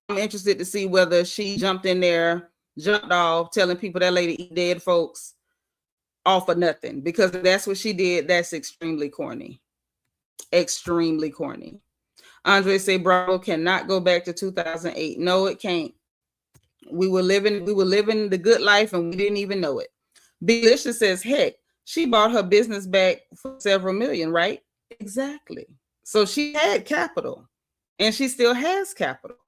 I'm interested to see whether she jumped off telling people that lady eat dead folks off of nothing, because if that's what she did, that's extremely corny. Extremely corny. Andre say Bravo cannot go back to 2008. No, it can't. We were living the good life and we didn't even know it. Belisha says, heck, she bought her business back for several million, right? Exactly. So she had capital and she still has capital.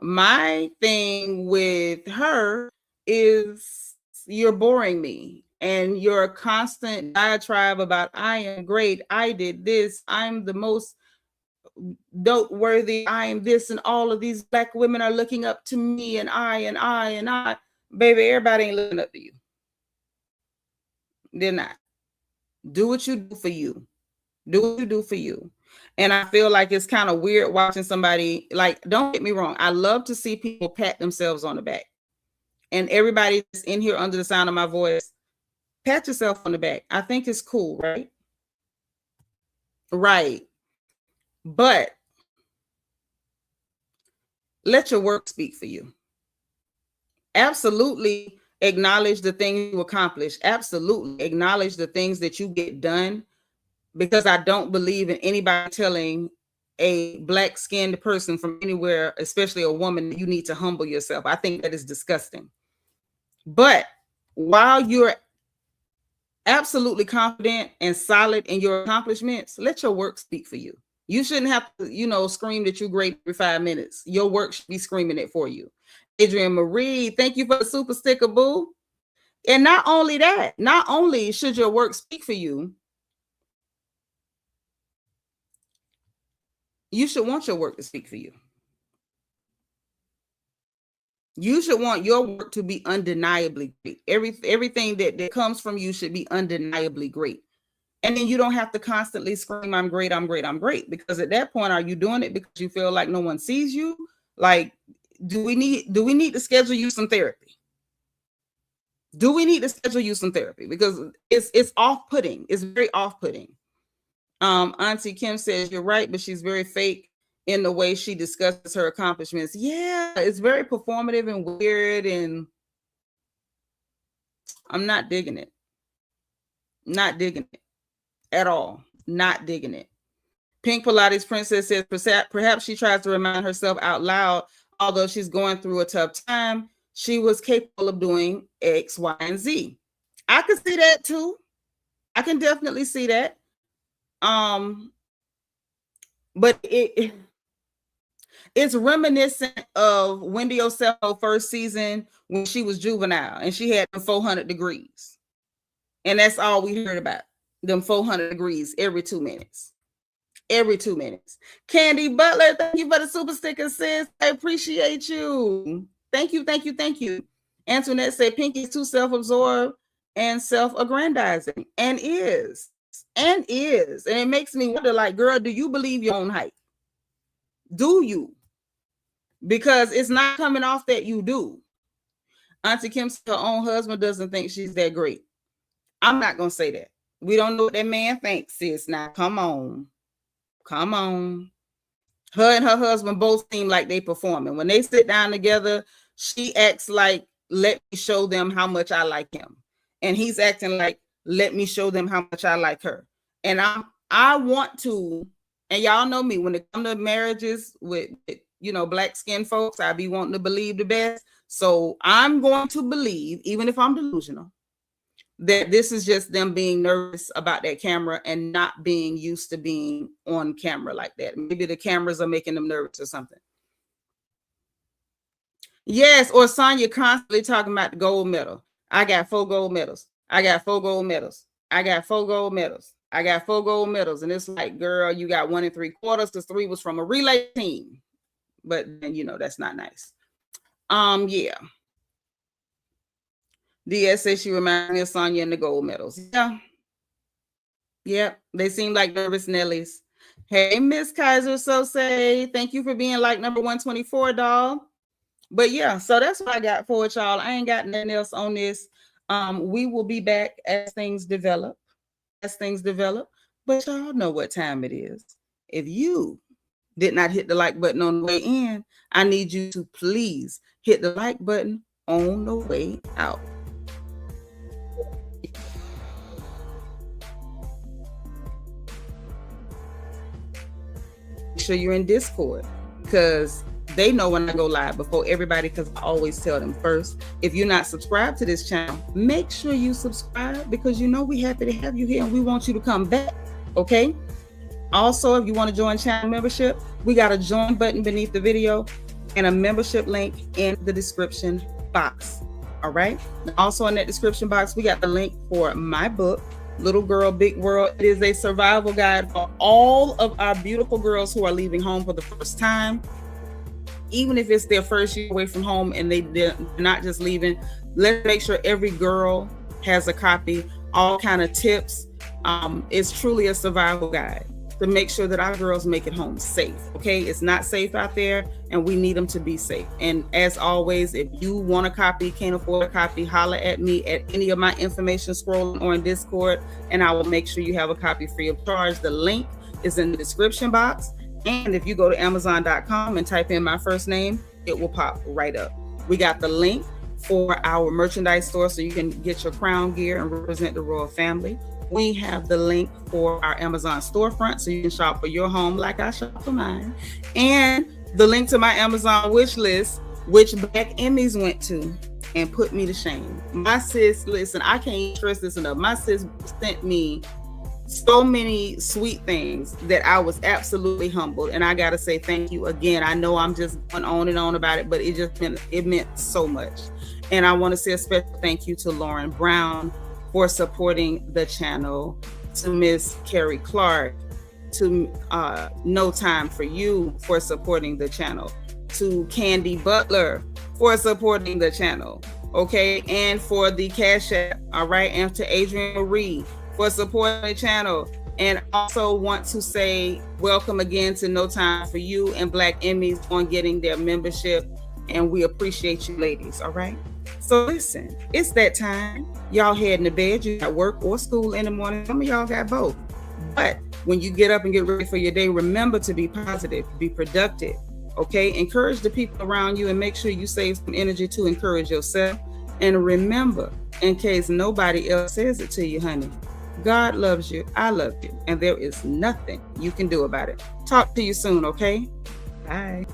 My thing with her is you're boring me, and your constant diatribe about I am great, I did this, I'm the most dope worthy, I am this, and all of these black women are looking up to me, and I. Baby, everybody ain't looking up to you. They're not. Do what you do for you. Do what you do for you. And I feel like it's kind of weird watching somebody, like, don't get me wrong, I love to see people pat themselves on the back. And everybody that's in here under the sound of my voice, pat yourself on the back. I think it's cool, right? Right. But let your work speak for you. Absolutely acknowledge the things you accomplish. Absolutely acknowledge the things that you get done, because I don't believe in anybody telling a black-skinned person from anywhere, especially a woman, you need to humble yourself. I think that is disgusting. But while you're absolutely confident and solid in your accomplishments, let your work speak for you. You shouldn't have to, scream that you're great every 5 minutes. Your work should be screaming it for you. Adrian Marie, thank you for the super sticker, boo. And not only that, not only should your work speak for you, you should want your work to speak for you. You should want your work to be undeniably great. Everything that comes from you should be undeniably great. And then you don't have to constantly scream, I'm great, I'm great, I'm great. Because at that point, are you doing it because you feel like no one sees you? Like, do we need to schedule you some therapy? Do we need to schedule you some therapy? Because it's off-putting. It's very off-putting. Auntie Kim says, you're right, but she's very fake in the way she discusses her accomplishments. Yeah, it's very performative and weird, and I'm not digging it. Not digging it at all. Not digging it. Pink Pilates Princess says, perhaps she tries to remind herself out loud, although she's going through a tough time, she was capable of doing X, Y, and Z. I can see that too. I can definitely see that. But it's reminiscent of Wendy Osello first season when she was juvenile and she had 400 degrees. And that's all we heard about, them 400 degrees every 2 minutes. Every 2 minutes. Candy Butler, thank you for the super sticker, sis. I appreciate you. Thank you, thank you, thank you. Antoinette said Pinky's too self-absorbed and self-aggrandizing. And is. And it makes me wonder, like, girl, do you believe your own hype? Do you? Because it's not coming off that you do. Auntie Kim said her own husband doesn't think she's that great. I'm not going to say that. We don't know what that man thinks, sis. Now, come on. Come on. Her and her husband both seem like they performing. When they sit down together, she acts like, let me show them how much I like him. And he's acting like, let me show them how much I like her. And I want to, and y'all know me, when it comes to marriages with, black skinned folks, I be wanting to believe the best. So I'm going to believe, even if I'm delusional, that this is just them being nervous about that camera and not being used to being on camera like that. Maybe the cameras are making them nervous or something. Yes, or Sonya constantly talking about the gold medal. I got 4 gold medals. I got 4 gold medals. I got 4 gold medals. I got 4 gold medals. And it's like, girl, you got 1 3/4 because 3 was from a relay team. But then, that's not nice. Yeah. DS says she reminds me of Sonya and the gold medals. Yeah. Yep. They seem like nervous Nellies. Hey, Miss Kaiser say thank you for being like number 124, dog. But yeah, so that's what I got for it, y'all. I ain't got nothing else on this. We will be back as things develop. But y'all know what time it is. If you did not hit the like button on the way in, I need you to please hit the like button on the way out. Make sure you're in Discord, because they know when I go live before everybody, because I always tell them first. If you're not subscribed to this channel, make sure you subscribe, because we're happy to have you here and we want you to come back. Okay. Also, if you want to join channel membership, we got a join button beneath the video and a membership link in the description box. All right. Also in that description box, we got the link for my book, Little Girl, Big World. It is a survival guide for all of our beautiful girls who are leaving home for the first time. Even if it's their first year away from home and they're not just leaving, let's make sure every girl has a copy, all kind of tips. It's truly a survival guide to make sure that our girls make it home safe. Okay, it's not safe out there and we need them to be safe. And as always, if you want a copy, can't afford a copy, holler at me at any of my information scrolling or in Discord, and I will make sure you have a copy free of charge. The link is in the description box. And if you go to Amazon.com and type in my first name, it will pop right up. We got the link for our merchandise store so you can get your crown gear and represent the royal family. We have the link for our Amazon storefront so you can shop for your home like I shop for mine. And the link to my Amazon wish list, which Black Emmys went to and put me to shame. My sis, listen, I can't stress this enough. My sis sent me so many sweet things that I was absolutely humbled. And I got to say thank you again. I know I'm just going on and on about it, but it meant so much. And I want to say a special thank you to Lauren Brown for supporting the channel, to Miss Carrie Clark, to No Time for You for supporting the channel, to Candy Butler for supporting the channel, okay, and for the Cash App, all right, and to Adrienne Marie for supporting the channel. And also want to say welcome again to No Time for You and Black Emmys on getting their membership, and we appreciate you ladies, all right? So listen, it's that time. Y'all heading to bed, you got work or school in the morning. Some of y'all got both. But when you get up and get ready for your day, remember to be positive, be productive, okay? Encourage the people around you and make sure you save some energy to encourage yourself. And remember, in case nobody else says it to you, honey, God loves you, I love you, and there is nothing you can do about it. Talk to you soon, okay? Bye.